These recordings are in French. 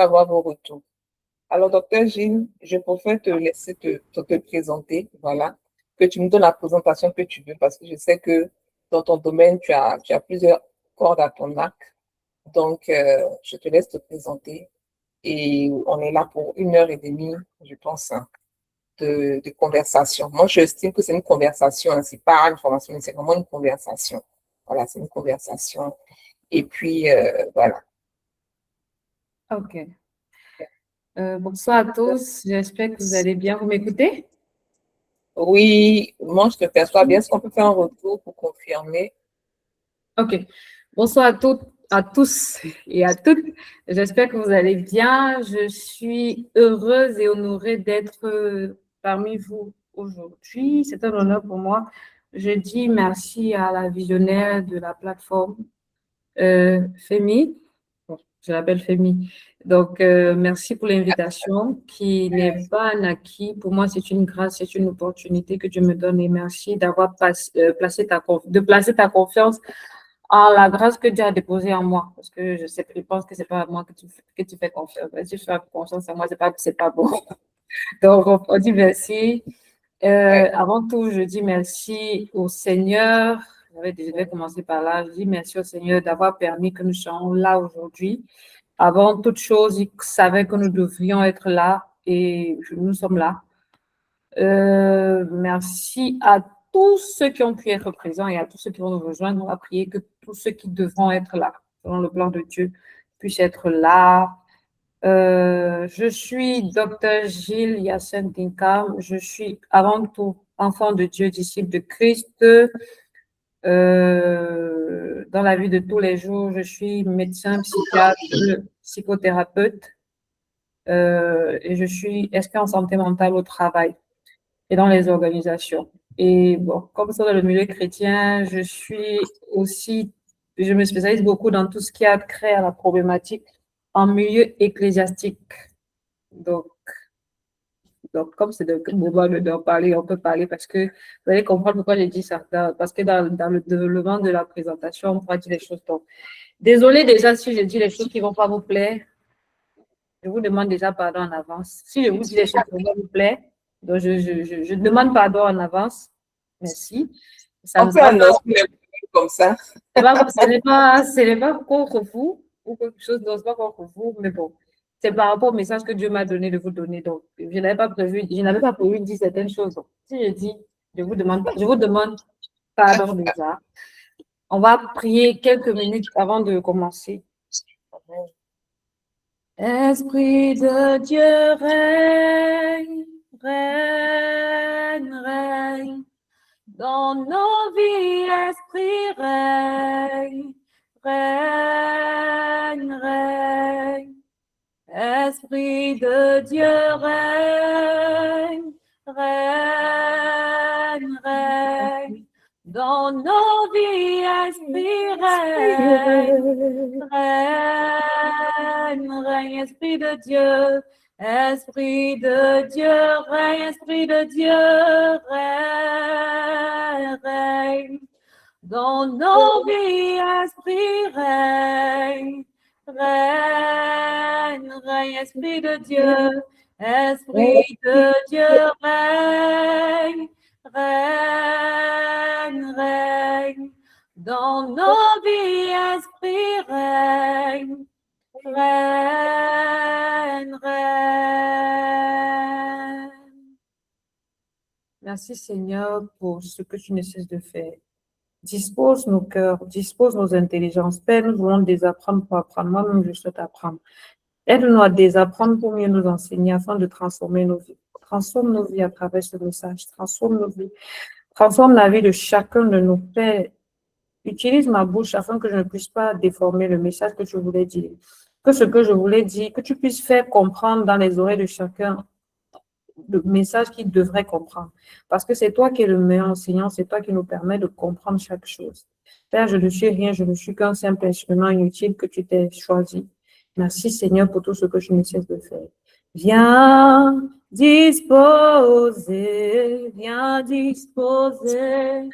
avoir vos retours. Alors, docteur Gilles, je préfère te laisser te présenter, voilà, que tu me donnes la présentation que tu veux, parce que je sais que dans ton domaine, tu as plusieurs cordes à ton arc. Donc, je te laisse te présenter et on est là pour 1 heure et demie, je pense, hein, de conversation. Moi, j'estime que c'est une conversation, hein, c'est pas une formation, mais c'est vraiment une conversation. Voilà, c'est une conversation. Et puis, voilà. Ok. Bonsoir à tous. J'espère que vous allez bien. Vous m'écoutez? Oui, moi, je te perçois bien. Est-ce qu'on peut faire un retour pour confirmer? Ok. Bonsoir à toutes, à tous et à toutes. J'espère que vous allez bien. Je suis heureuse et honorée d'être parmi vous aujourd'hui. C'est un honneur pour moi. Je dis merci à la visionnaire de la plateforme, Femi. Bon, je l'appelle Femi. Donc, merci pour l'invitation qui n'est pas un acquis. Pour moi, c'est une grâce, c'est une opportunité que Dieu me donne et merci d'avoir de placer ta confiance en la grâce que Dieu a déposée en moi. Parce que je pense que c'est pas à moi que tu fais confiance. Si tu fais confiance en moi, c'est pas bon. Donc, on dit merci. Ouais. Avant tout, je dis merci au Seigneur. Je vais commencer par là. Je dis merci au Seigneur d'avoir permis que nous soyons là aujourd'hui. Avant toute chose, il savait que nous devrions être là et nous sommes là. Merci à tous ceux qui ont pu être présents et à tous ceux qui vont nous rejoindre. On va prier que tous ceux qui devront être là, selon le plan de Dieu, puissent être là. Je suis Docteur Gilles Yacine Dinka. Je suis avant tout enfant de Dieu, disciple de Christ. Dans la vie de tous les jours, je suis médecin, psychiatre, psychothérapeute et je suis expert en santé mentale au travail et dans les organisations. Et bon, comme ça, dans le milieu chrétien, je me spécialise beaucoup dans tout ce qui a trait à la problématique en milieu ecclésiastique. Donc, comme c'est le moment d'en parler, on peut parler parce que vous allez comprendre pourquoi j'ai dit ça. Parce que dans le développement de la présentation, on pourra dire des choses. Donc, désolée déjà si je dis les choses qui ne vont pas vous plaire. Je vous demande déjà pardon en avance. Si je vous dis les choses qui ne vont pas vous plaire, donc je demande pardon en avance. Merci. Ça On ne peut sera pas, annoncer les problèmes comme ça. ce n'est pas contre vous ou quelque chose, non, ce n'est pas contre vous, mais bon, c'est par rapport au message que Dieu m'a donné de vous donner. Donc, je n'avais pas prévu de dire certaines choses. Donc, si je dis, je vous demande pardon déjà. On va prier quelques minutes avant de commencer. Esprit de Dieu règne, règne, règne. Dans nos vies, esprit règne, règne, règne. Esprit de Dieu règne, règne, règne. Dans nos vies, esprit règne, règne, règne, esprit de Dieu. Esprit de Dieu règne, esprit de Dieu règne, règne. Dans nos vies, esprit règne, règne, règne, esprit de Dieu. Esprit de Dieu règne, règne, règne. Dans nos vies, esprit règne, règne, règne. Merci Seigneur pour ce que tu ne cesses de faire. Dispose nos cœurs, dispose nos intelligences. Père, nous voulons désapprendre pour apprendre. Moi-même, je souhaite apprendre. Aide-nous à désapprendre pour mieux nous enseigner afin de transformer nos vies. Transforme nos vies à travers ce message. Transforme nos vies. Transforme la vie de chacun de nos pères. Utilise ma bouche afin que je ne puisse pas déformer le message que je voulais dire. Que ce que je voulais dire, que tu puisses faire comprendre dans les oreilles de chacun le message qu'il devrait comprendre. Parce que c'est toi qui es le meilleur enseignant, c'est toi qui nous permet de comprendre chaque chose. Père, je ne suis rien, je ne suis qu'un simple instrument inutile que tu t'es choisi. Merci Seigneur pour tout ce que tu ne cesses de faire. Viens disposer, viens disposer.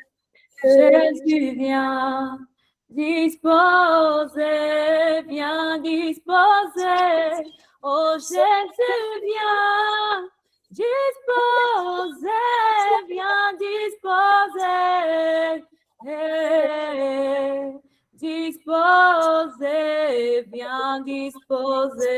Jésus, viens disposer, viens disposer. Oh Jésus, viens disposer, viens disposer. Disposer, viens disposer.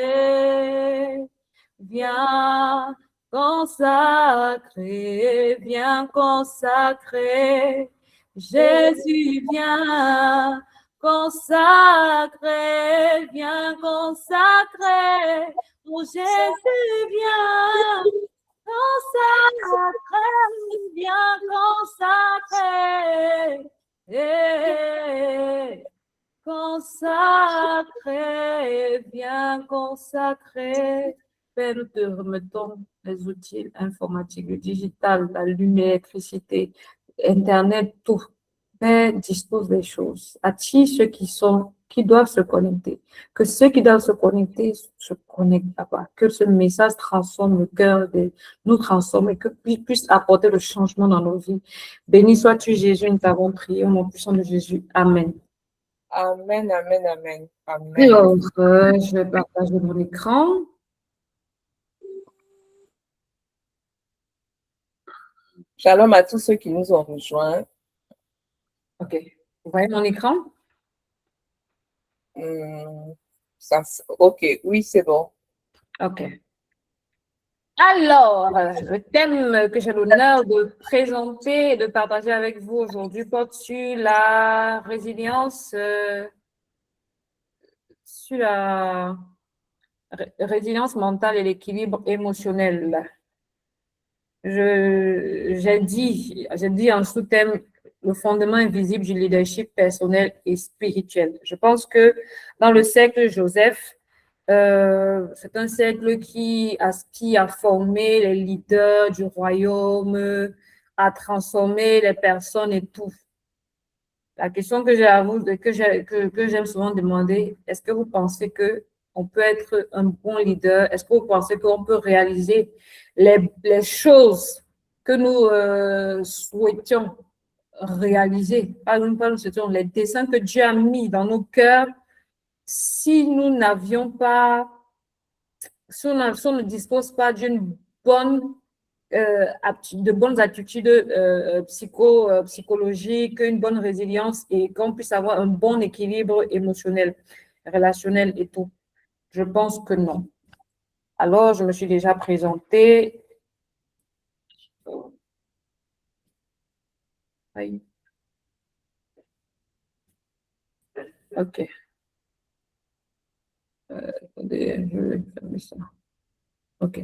Viens consacrer, viens consacrer. Jésus, viens consacrer, viens consacrer. Oh Jésus, viens consacrer, viens consacrer. Consacrer, viens consacrer. Père, nous te remettons les outils informatiques, le digital, la lumière, l'électricité, Internet, tout. Père, dispose des choses. Attire ceux qui doivent se connecter. Que ceux qui doivent se connecter se connectent là-bas. Que ce message transforme le cœur, nous transforme et que puisse apporter le changement dans nos vies. Béni sois-tu, Jésus, nous t'avons prié au nom puissant de Jésus. Amen. Amen, amen, amen, amen. Alors, je vais partager mon écran. Shalom à tous ceux qui nous ont rejoints. OK. Vous voyez mon écran? OK, oui, c'est bon. OK. Alors, le thème que j'ai l'honneur de présenter et de partager avec vous aujourd'hui porte sur la résilience, sur la résilience mentale et l'équilibre émotionnel. J'ai dit en sous-thème le fondement invisible du leadership personnel et spirituel. Je pense que dans le siècle Joseph, c'est un siècle qui aspire à former les leaders du royaume, à transformer les personnes et tout. La question que j'ai à vous, que j'aime souvent demander, est-ce que vous pensez qu'on peut être un bon leader? Est-ce que vous pensez qu'on peut réaliser les choses que nous souhaitions réaliser? Pas nous souhaitions, les desseins que Dieu a mis dans nos cœurs, si nous n'avions pas, si on ne dispose pas d'une bonne de bonnes attitudes psychologiques, une bonne résilience et qu'on puisse avoir un bon équilibre émotionnel, relationnel et tout. Je pense que non. Alors, je me suis déjà présentée. OK. Attendez, je vais fermer ça. OK.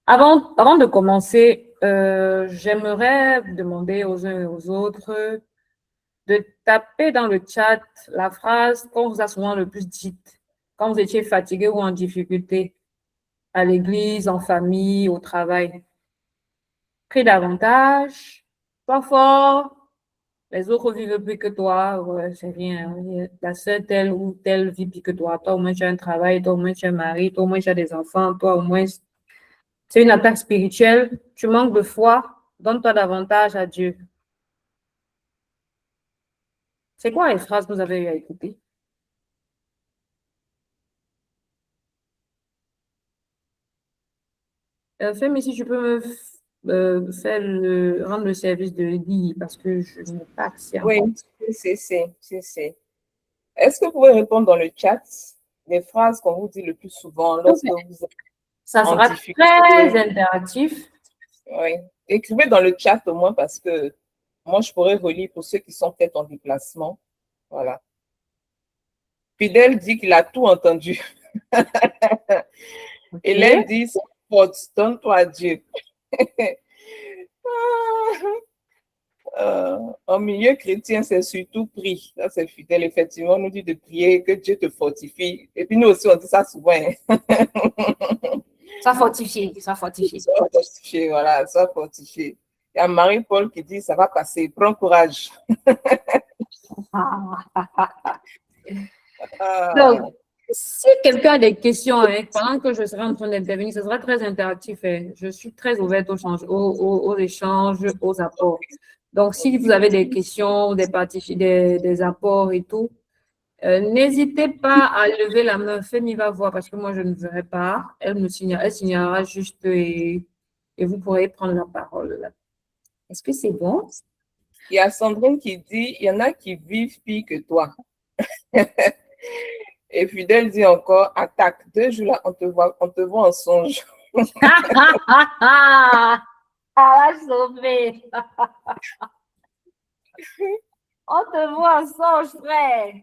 Avant de commencer, j'aimerais demander aux uns et aux autres de taper dans le chat la phrase qu'on vous a souvent le plus dite quand vous étiez fatigué ou en difficulté à l'église, en famille, au travail. Prie davantage, sois fort, les autres vivent plus que toi, ouais, c'est rien. La sœur telle ou telle vit plus que toi. Toi, au moins, tu as un travail, toi, au moins, tu es marié, toi, au moins, tu as des enfants, toi, au moins, c'est une attaque spirituelle. Tu manques de foi, donne-toi davantage à Dieu. C'est quoi les phrases que vous avez eu à écouter? Fais-moi si tu peux rendre le service de lit parce que je n'ai pas accès. Oui, c'est. Est-ce que vous pouvez répondre dans le chat les phrases qu'on vous dit le plus souvent lorsque vous êtes Ça sera très interactif. Oui. Écrivez dans le chat au moins parce que moi, je pourrais relire pour ceux qui sont peut-être en déplacement. Voilà. Fidèle dit qu'il a tout entendu. Hélène dit, donne-toi à Dieu. En milieu chrétien, c'est surtout prie. Ça, c'est fidèle. Effectivement, on nous dit de prier, que Dieu te fortifie. Et puis nous aussi, on dit ça souvent. Ça fortifie, ça fortifie. Ça fortifie, voilà, ça fortifie. Il y a Marie-Paul qui dit, ça va passer, prends courage. Donc, si quelqu'un a des questions, pendant que je serai en train d'intervenir, ce sera très interactif. Je suis très ouverte aux échanges, aux apports. Donc, si vous avez des questions, des apports et tout, N'hésitez pas à lever la main. Femi va voir parce que moi, je ne verrai pas. Elle signalera juste et vous pourrez prendre la parole. Est-ce que c'est bon? Il y a Sandrine qui dit, il y en a qui vivent pire que toi. Et Fidèle dit encore, attaque. 2 jours là, on te voit en songe. Ah, la sauver. On te voit en songe, frère.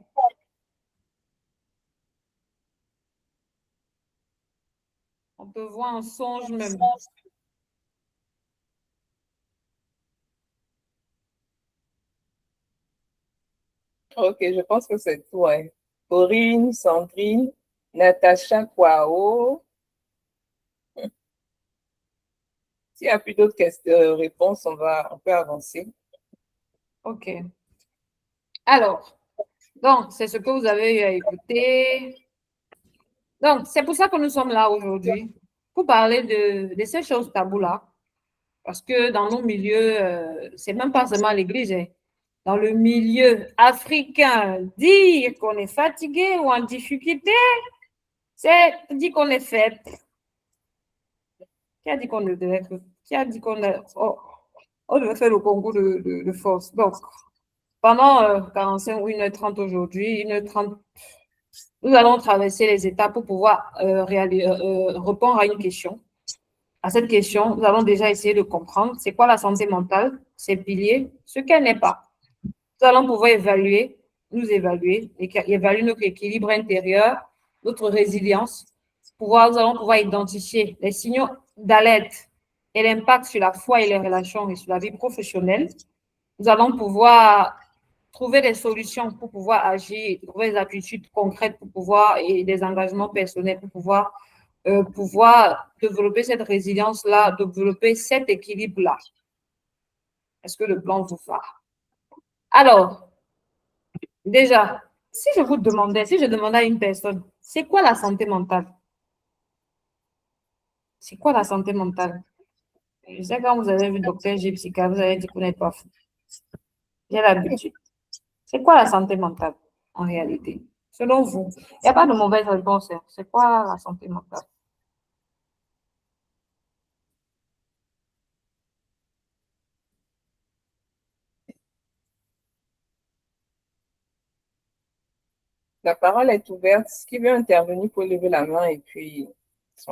On te voit en songe même. Ok, je pense que c'est tout. Hein. Corinne, Sandrine, Natacha Kwao. S'il n'y a plus d'autres réponses, on peut avancer. OK. Alors, donc, c'est ce que vous avez eu à écouter. Donc, c'est pour ça que nous sommes là aujourd'hui, pour parler de ces choses taboues-là. Parce que dans nos milieux, c'est même pas seulement l'Église, hein. Dans le milieu africain, dire qu'on est fatigué ou en difficulté, c'est dire qu'on est faible. Qui a dit qu'on devait, qui a dit on devait faire le concours de force? Donc, pendant 45 ou 1h30 aujourd'hui, 1h30, nous allons traverser les étapes pour pouvoir répondre à une question. À cette question, nous allons déjà essayer de comprendre c'est quoi la santé mentale, ses piliers, ce qu'elle n'est pas. Nous allons pouvoir nous évaluer, évaluer notre équilibre intérieur, notre résilience. Nous allons pouvoir identifier les signaux d'alerte et l'impact sur la foi et les relations et sur la vie professionnelle. Nous allons pouvoir trouver des solutions pour pouvoir agir, trouver des attitudes concrètes pour pouvoir et des engagements personnels pour pouvoir développer cette résilience-là, développer cet équilibre-là. Est-ce que le plan vous va? Alors, déjà, si je demandais à une personne, c'est quoi la santé mentale? C'est quoi la santé mentale? Je sais quand vous avez vu docteur G, psychiatre, vous avez dit que vous n'êtes pas fou. J'ai l'habitude. C'est quoi la santé mentale en réalité? Selon vous, il n'y a pas de mauvaise réponse. C'est quoi la santé mentale? La parole est ouverte. Qui veut intervenir pour lever la main et puis. Si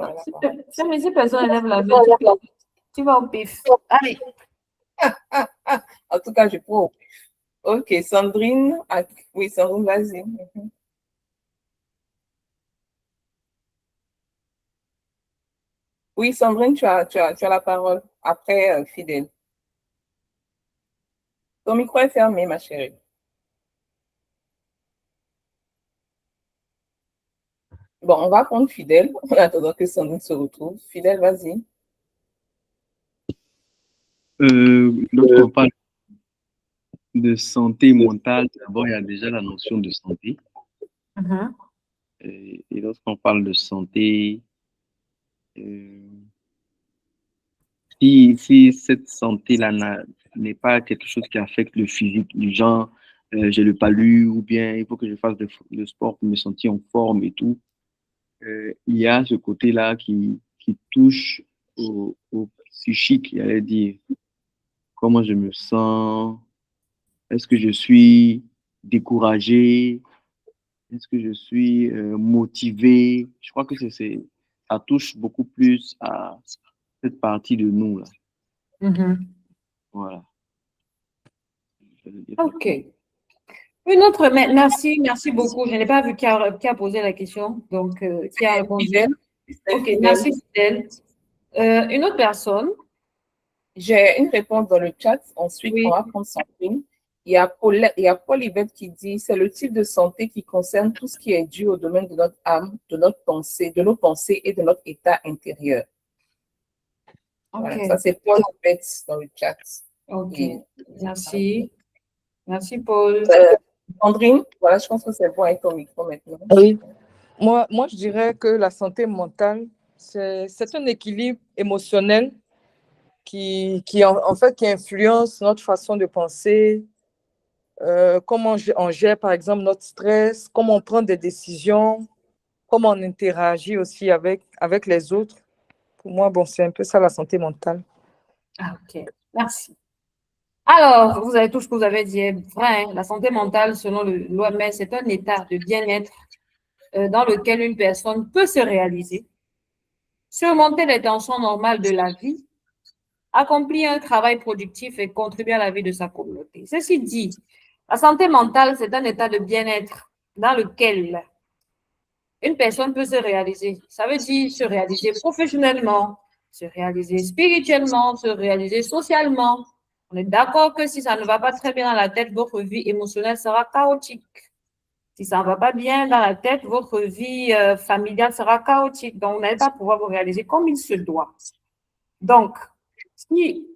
personne lève la main, tu vas au pif. Allez. En tout cas, je prends au pif. Ok, Sandrine. Oui, Sandrine, vas-y. Oui, Sandrine, tu as la parole. Après, Fidèle. Ton micro est fermé, ma chérie. Bon, on va prendre Fidèle en attendant que Sandrine se retrouve. Fidèle, vas-y. Lorsqu'on parle de santé mentale, d'abord, il y a déjà la notion de santé. Et lorsqu'on parle de santé, si cette santé-là n'est pas quelque chose qui affecte le physique, du genre, j'ai le palu ou bien il faut que je fasse de sport pour me sentir en forme et tout, il y a ce côté-là qui touche au psychique, j'allais dire, comment je me sens, est-ce que je suis découragé, est-ce que je suis motivé? Je crois que ça touche beaucoup plus à cette partie de nous là. Voilà. OK. Une autre, merci beaucoup. Je n'ai pas vu qui a posé la question, donc qui a répondu. OK, merci Fidèle. Une autre personne. J'ai une réponse dans le chat. Ensuite, on va prendre Sandrine. Il y a Paul Yvette qui dit c'est le type de santé qui concerne tout ce qui est dû au domaine de notre âme, de notre pensée, de nos pensées et de notre état intérieur. Okay. Voilà, ça c'est Paul Yvette dans le chat. Ok, merci. Merci Paul. Sandrine, voilà, je pense que c'est bon avec ton micro maintenant. Oui, moi je dirais que la santé mentale, c'est un équilibre émotionnel qui influence notre façon de penser, comment on gère, par exemple, notre stress, comment on prend des décisions, comment on interagit aussi avec les autres. Pour moi, bon, c'est un peu ça la santé mentale. Ah, ok, merci. Alors, vous avez tout ce que vous avez dit est vrai, hein. La santé mentale, selon l'OMS, c'est un état de bien-être dans lequel une personne peut se réaliser, surmonter les tensions normales de la vie, accomplir un travail productif et contribuer à la vie de sa communauté. Ceci dit, la santé mentale, c'est un état de bien-être dans lequel une personne peut se réaliser. Ça veut dire se réaliser professionnellement, se réaliser spirituellement, se réaliser socialement. On est d'accord que si ça ne va pas très bien dans la tête, votre vie émotionnelle sera chaotique. Si ça ne va pas bien dans la tête, votre vie familiale sera chaotique. Donc, vous n'allez pas pouvoir vous réaliser comme il se doit. Donc, si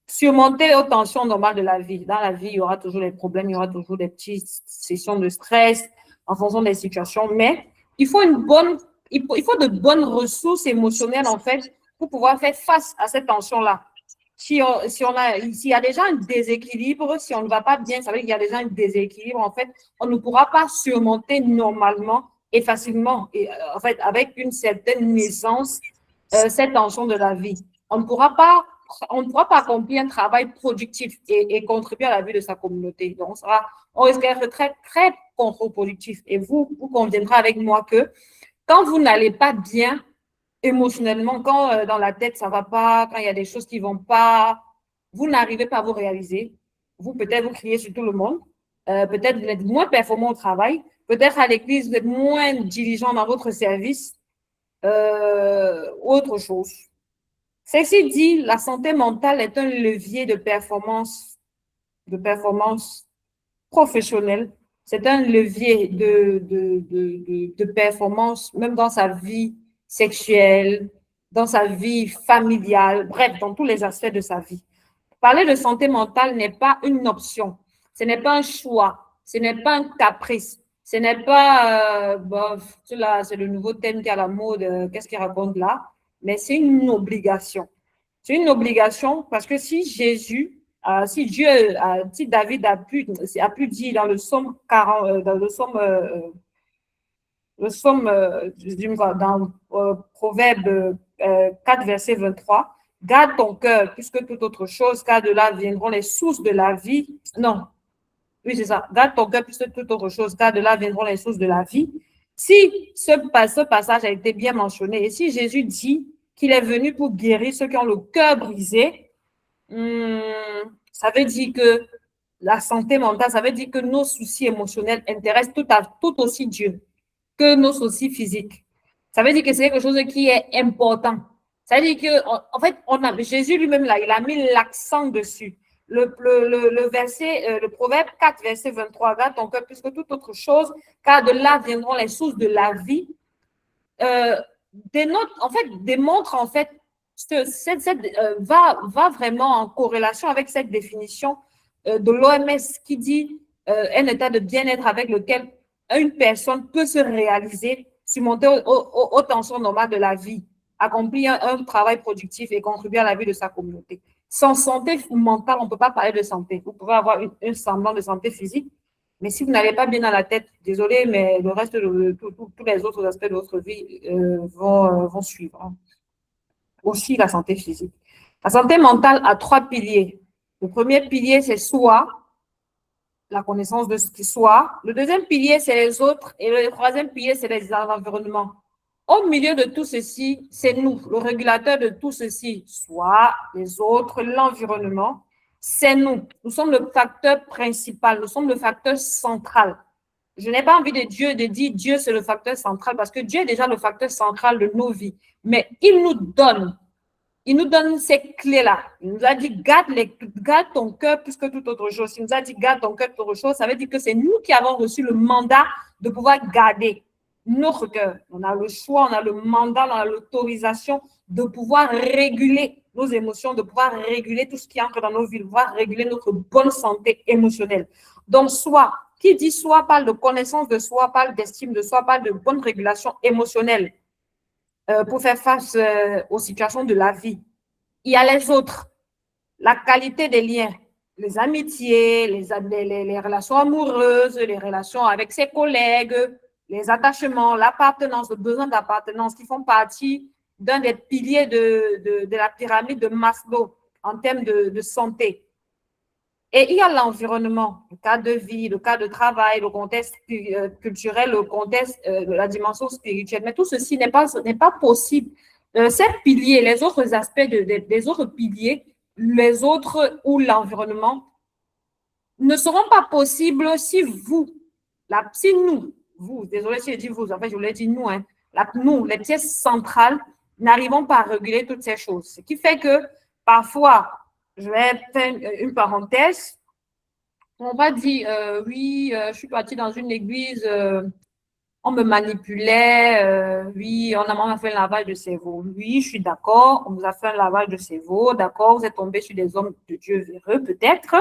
surmonter les tensions normales de la vie, dans la vie, il y aura toujours des problèmes, il y aura toujours des petites sessions de stress en fonction des situations, mais il faut il faut de bonnes ressources émotionnelles, en fait, pour pouvoir faire face à cette tension-là. S'il y a déjà un déséquilibre, si on ne va pas bien, ça veut dire qu'il y a déjà un déséquilibre, en fait, on ne pourra pas surmonter normalement et facilement, et en fait, avec une certaine aisance, cette tension de la vie. On ne pourra pas accomplir un travail productif et contribuer à la vie de sa communauté. Donc, on risque d'être très, très contre-productif. Et vous conviendrez avec moi que quand vous n'allez pas bien émotionnellement, quand dans la tête, ça ne va pas, quand il y a des choses qui ne vont pas, vous n'arrivez pas à vous réaliser. Peut-être vous criez sur tout le monde. Peut-être vous êtes moins performant au travail. Peut-être à l'église, vous êtes moins diligent dans votre service. Autre chose. Ceci dit, la santé mentale est un levier de performance professionnelle. C'est un levier de performance, même dans sa vie sexuelle, dans sa vie familiale, bref, dans tous les aspects de sa vie. Parler de santé mentale n'est pas une option, ce n'est pas un choix, ce n'est pas un caprice, ce n'est pas, c'est le nouveau thème qui est à la mode, qu'est-ce qu'il raconte là? Mais c'est une obligation. C'est une obligation parce que si David a pu dire dans le psaume 40, dans Proverbe 4, verset 23, garde ton cœur plus que toute autre chose, car de là viendront les sources de la vie. Non, oui, c'est ça. Garde ton cœur plus que toute autre chose, car de là viendront les sources de la vie. Si ce passage a été bien mentionné, et si Jésus dit qu'il est venu pour guérir ceux qui ont le cœur brisé, ça veut dire que la santé mentale, ça veut dire que nos soucis émotionnels intéressent tout aussi Dieu que nos soucis physiques. Ça veut dire que c'est quelque chose qui est important. Ça veut dire que, en fait, Jésus lui-même, là, il a mis l'accent dessus. Le verset, le Proverbe 4, verset 23, garde ton cœur plus que toute autre chose, car de là viendront les sources de la vie. Démontre en fait, va vraiment en corrélation avec cette définition de l'OMS qui dit un état de bien-être avec lequel une personne peut se réaliser, surmonter aux tensions normales de la vie, accomplir un travail productif et contribuer à la vie de sa communauté. Sans santé mentale, on ne peut pas parler de santé. Vous pouvez avoir un semblant de santé physique, mais si vous n'allez pas bien dans la tête, désolé, mais le reste, tous les autres aspects de votre vie vont suivre. Aussi la santé physique. La santé mentale a 3 piliers. Le premier pilier, c'est soi, la connaissance de ce qui soit. Le deuxième pilier, c'est les autres. Et le troisième pilier, c'est l'environnement. Au milieu de tout ceci, c'est nous, le régulateur de tout ceci, soit les autres, l'environnement, c'est nous. Nous sommes le facteur principal, nous sommes le facteur central. Je n'ai pas envie de dire Dieu, c'est le facteur central, parce que Dieu est déjà le facteur central de nos vies. Mais il nous donne ces clés-là. Il nous a dit, garde ton cœur plus que toute autre chose. Il nous a dit, garde ton cœur plus autre chose. Ça veut dire que c'est nous qui avons reçu le mandat de pouvoir garder notre cœur. On a le choix, on a le mandat, on a l'autorisation de pouvoir réguler nos émotions, de pouvoir réguler tout ce qui entre dans nos vies, de pouvoir réguler notre bonne santé émotionnelle. Donc, qui dit soi parle de connaissance de soi, parle d'estime de soi, parle de bonne régulation émotionnelle pour faire face aux situations de la vie. Il y a les autres, la qualité des liens, les amitiés, les relations amoureuses, les relations avec ses collègues, les attachements, l'appartenance, le besoin d'appartenance qui font partie d'un des piliers de la pyramide de Maslow en termes de santé. Et il y a l'environnement, le cadre de vie, le cadre de travail, le contexte culturel, le contexte de la dimension spirituelle. Mais tout ceci n'est pas possible. Ces piliers, les autres aspects des autres piliers, les autres ou l'environnement ne seront pas possibles si nous, désolé si je dis vous, en fait, je voulais dire nous, hein, nous, les pièces centrales, n'arrivons pas à réguler toutes ces choses. Ce qui fait que parfois, je vais faire une parenthèse, on va dire, oui, je suis partie dans une église, on me manipulait, oui, on m'a fait un lavage de cerveau. Oui, je suis d'accord, on vous a fait un lavage de cerveau, d'accord, vous êtes tombé sur des hommes de Dieu véreux, peut-être,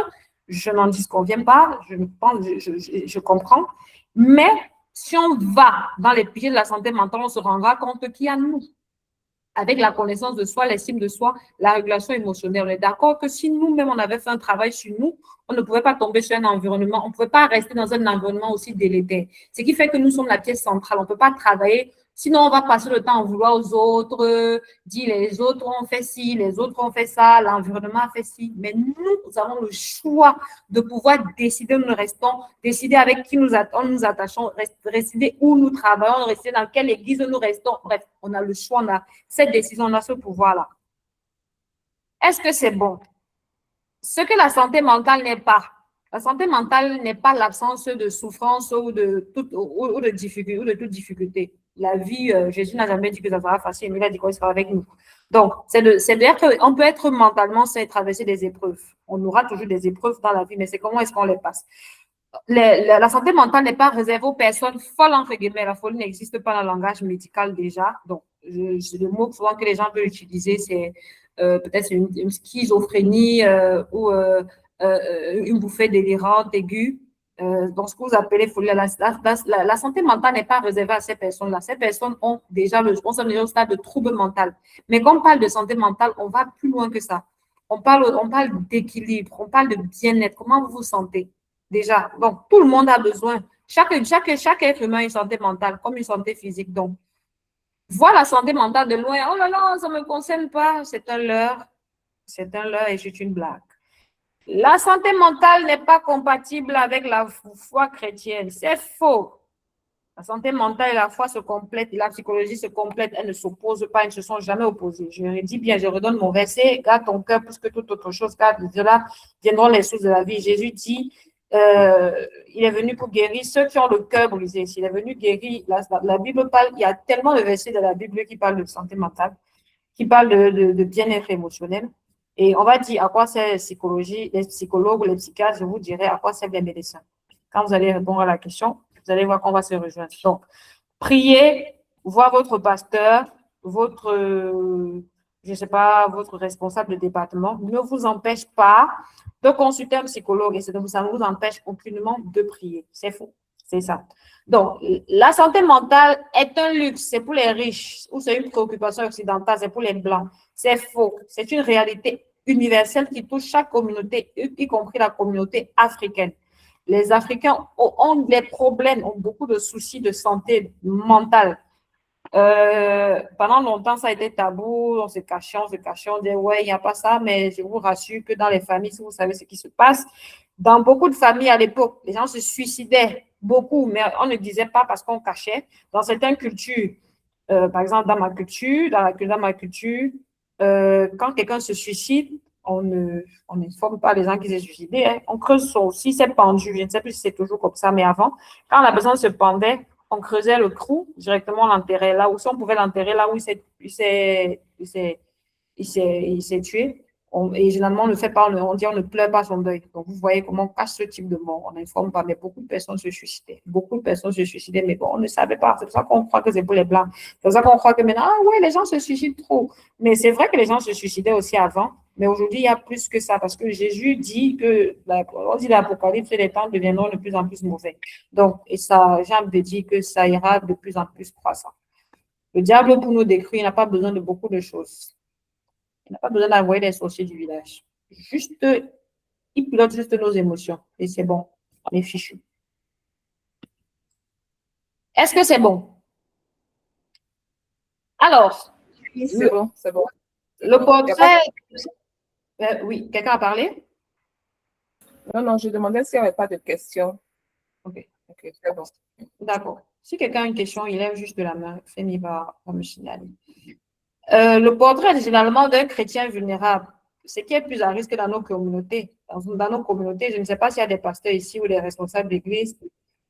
je n'en disconviens pas, je comprends, mais si on va dans les piliers de la santé mentale, on se rendra compte qu'il y a nous, avec la connaissance de soi, l'estime de soi, la régulation émotionnelle. On est d'accord que si nous-mêmes, on avait fait un travail sur nous, on ne pouvait pas tomber sur un environnement, on ne pouvait pas rester dans un environnement aussi délétère. Ce qui fait que nous sommes la pièce centrale. On ne peut pas travailler, sinon on va passer le temps à en vouloir aux autres, dire les autres ont fait ci, les autres ont fait ça, l'environnement a fait ci. Mais nous avons le choix de pouvoir décider où nous restons, décider avec qui nous attachons, décider où nous travaillons, décider dans quelle église nous restons. Bref, on a le choix, on a cette décision, on a ce pouvoir-là. Est-ce que c'est bon? Ce que la santé mentale n'est pas. La santé mentale n'est pas l'absence de souffrance ou de toute difficulté. La vie, Jésus n'a jamais dit que ça sera facile, mais il a dit qu'il sera avec nous. Donc, c'est-à-dire qu'on peut être mentalement sain et traverser des épreuves. On aura toujours des épreuves dans la vie, mais c'est comment est-ce qu'on les passe. La santé mentale n'est pas réservée aux personnes folles, entre guillemets. La folie n'existe pas dans le langage médical déjà. Donc, le mot souvent que les gens peuvent utiliser, c'est peut-être une schizophrénie ou une bouffée délirante aiguë. Donc, ce que vous appelez folie, la santé mentale n'est pas réservée à ces personnes-là. Ces personnes ont déjà au stade de trouble mental. Mais quand on parle de santé mentale, on va plus loin que ça. On parle d'équilibre, on parle de bien-être. Comment vous vous sentez? Déjà, donc tout le monde a besoin. Chaque être humain a une santé mentale comme une santé physique. Donc, voir la santé mentale de loin, oh là là, ça ne me concerne pas, c'est un leurre et c'est une blague. La santé mentale n'est pas compatible avec la foi chrétienne. C'est faux. La santé mentale et la foi se complètent, la psychologie se complètent, elles ne s'opposent pas, elles ne se sont jamais opposées. Je redis bien, je redonne mon verset, garde ton cœur plus que toute autre chose, car de là viendront les sources de la vie. Jésus dit, il est venu pour guérir ceux qui ont le cœur brisé. S'il est venu guérir, la Bible parle, il y a tellement de versets de la Bible qui parlent de santé mentale, qui parlent de bien-être émotionnel. Et on va dire à quoi sert la psychologie, les psychologues, les psychiatres, je vous dirai à quoi servent les médecins. Quand vous allez répondre à la question, vous allez voir qu'on va se rejoindre. Donc, priez, voir votre pasteur, votre, je ne sais pas, votre responsable de département ne vous empêche pas de consulter un psychologue et ça ne vous empêche aucunement de prier. C'est faux. C'est ça. Donc, la santé mentale est un luxe, c'est pour les riches ou c'est une préoccupation occidentale, c'est pour les blancs. C'est faux. C'est une réalité universelle qui touche chaque communauté, y compris la communauté africaine. Les Africains ont des problèmes, ont beaucoup de soucis de santé mentale. Pendant longtemps, ça a été tabou, on se cachait, on disait, ouais, il n'y a pas ça, mais je vous rassure que dans les familles, si vous savez ce qui se passe, dans beaucoup de familles à l'époque, les gens se suicidaient, beaucoup, mais on ne disait pas parce qu'on cachait. Dans certaines cultures, par exemple, dans ma culture, quand quelqu'un se suicide, on n'informe pas les gens qui s'est suicidé. Hein. On creuse si c'est pendu, je ne sais plus si c'est toujours comme ça, mais avant, quand la personne se pendait, on creusait le trou, directement on l'enterrait là, ou si on pouvait l'enterrer là où il s'est tué. Et généralement, on ne fait pas, on dit on ne pleure pas son deuil. Donc, vous voyez comment on cache ce type de mort. On n'informe pas, mais beaucoup de personnes se suicidaient. Beaucoup de personnes se suicidaient, mais bon, on ne savait pas. C'est pour ça qu'on croit que c'est pour les Blancs. C'est pour ça qu'on croit que maintenant, ah ouais, les gens se suicident trop. Mais c'est vrai que les gens se suicidaient aussi avant. Mais aujourd'hui, il y a plus que ça parce que Jésus dit que, on dit l'Apocalypse et les temps deviendront de plus en plus mauvais. Donc, et ça, Jean me dit que ça ira de plus en plus croissant. Le diable, pour nous détruire, il n'a pas besoin de beaucoup de choses. Il n'a pas besoin d'envoyer les sorciers du village. Juste Il pilote juste nos émotions. Et c'est bon. On est fichu. Est-ce que c'est bon? Alors, Oui, c'est bon, c'est bon. le Il y a portrait... oui, quelqu'un a parlé? Non, je demandais s'il n'y avait pas de questions. Ok, Ok, c'est bon. d'accord. Si quelqu'un a une question, il lève juste de la main. Femi va me signaler. Le portrait généralement d'un chrétien vulnérable, ce qui est plus à risque dans nos communautés. Dans nos communautés, je ne sais pas s'il y a des pasteurs ici ou des responsables d'église.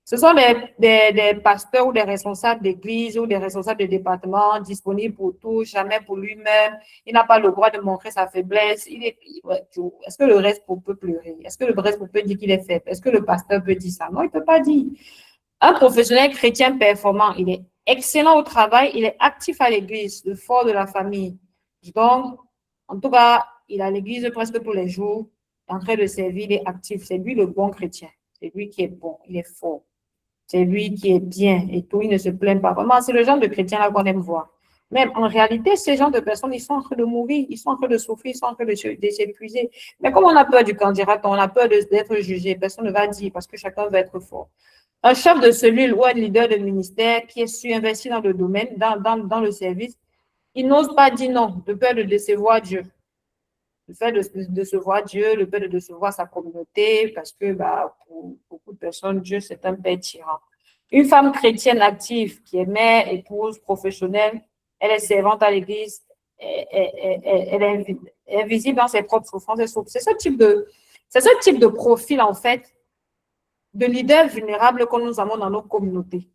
Ce sont des pasteurs ou des responsables d'église ou des responsables de département disponibles pour tout, jamais pour lui-même. Il n'a pas le droit de montrer sa faiblesse. Est-ce que le reste peut pleurer? Est-ce que le reste peut dire qu'il est faible? Est-ce que le pasteur peut dire ça? Non, il ne peut pas dire. Un professionnel chrétien performant, il est excellent au travail, il est actif à l'église, le fort de la famille. Donc, en tout cas, il est à l'église presque tous les jours, en train de servir, il est actif. C'est lui le bon chrétien. C'est lui qui est bon, il est fort. C'est lui qui est bien et tout, il ne se plaint pas. Vraiment, c'est le genre de chrétien-là qu'on aime voir. Mais en réalité, ces genres de personnes, ils sont en train de mourir, ils sont en train de souffrir, ils sont en train de s'épuiser. Mais comme on a peur du candidat, on a peur d'être jugé, personne ne va dire parce que chacun veut être fort. Un chef de cellule ou un leader de ministère qui est surinvesti dans le domaine, dans le service, il n'ose pas dire non, de peur de décevoir Dieu. Le fait de décevoir Dieu, le fait de décevoir sa communauté, parce que pour beaucoup de personnes, Dieu, c'est un père tyran. Une femme chrétienne active qui est mère, épouse, professionnelle, elle est servante à l'église, elle est visible dans ses propres souffrances. C'est ce type de profil, en fait, de leaders vulnérables que nous avons dans nos communautés.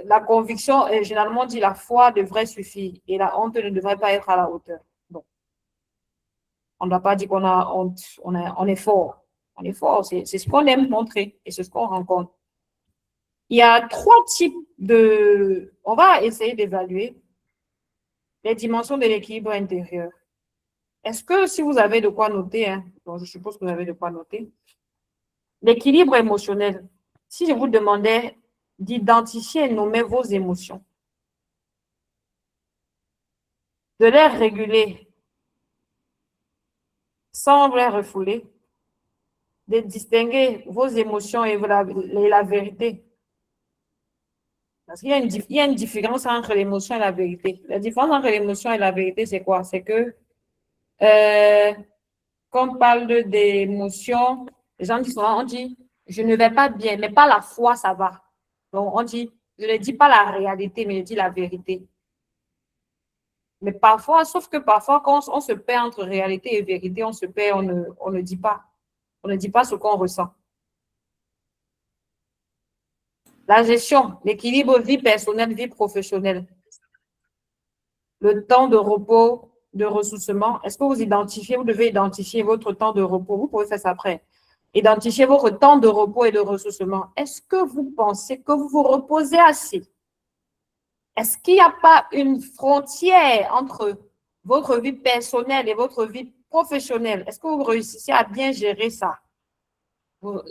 La conviction est généralement dit la foi devrait suffire et la honte ne devrait pas être à la hauteur. Bon. On ne doit pas dire qu'on a honte, on est fort. On est fort, c'est ce qu'on aime montrer et c'est ce qu'on rencontre. Il y a 3 types de... On va essayer d'évaluer les dimensions de l'équilibre intérieur. Est-ce que si vous avez de quoi noter, hein, donc je suppose que vous avez de quoi noter, l'équilibre émotionnel, si je vous demandais d'identifier et nommer vos émotions, de les réguler sans les refouler, de distinguer vos émotions et la vérité. Parce qu'il y a une différence entre l'émotion et la vérité. La différence entre l'émotion et la vérité, c'est quoi? C'est que quand on parle d'émotion, les gens disent souvent, on dit, je ne vais pas bien, mais pas la foi, ça va. Donc, on dit, je ne dis pas la réalité, mais je dis la vérité. Mais parfois, sauf que parfois, quand on se perd entre réalité et vérité, on se perd, on ne dit pas. On ne dit pas ce qu'on ressent. La gestion, l'équilibre vie personnelle, vie professionnelle. Le temps de repos, de ressourcement. Est-ce que vous devez identifier votre temps de repos? Vous pouvez faire ça après. Identifiez votre temps de repos et de ressourcement. Est-ce que vous pensez que vous vous reposez assez? Est-ce qu'il n'y a pas une frontière entre votre vie personnelle et votre vie professionnelle? Est-ce que vous réussissez à bien gérer ça?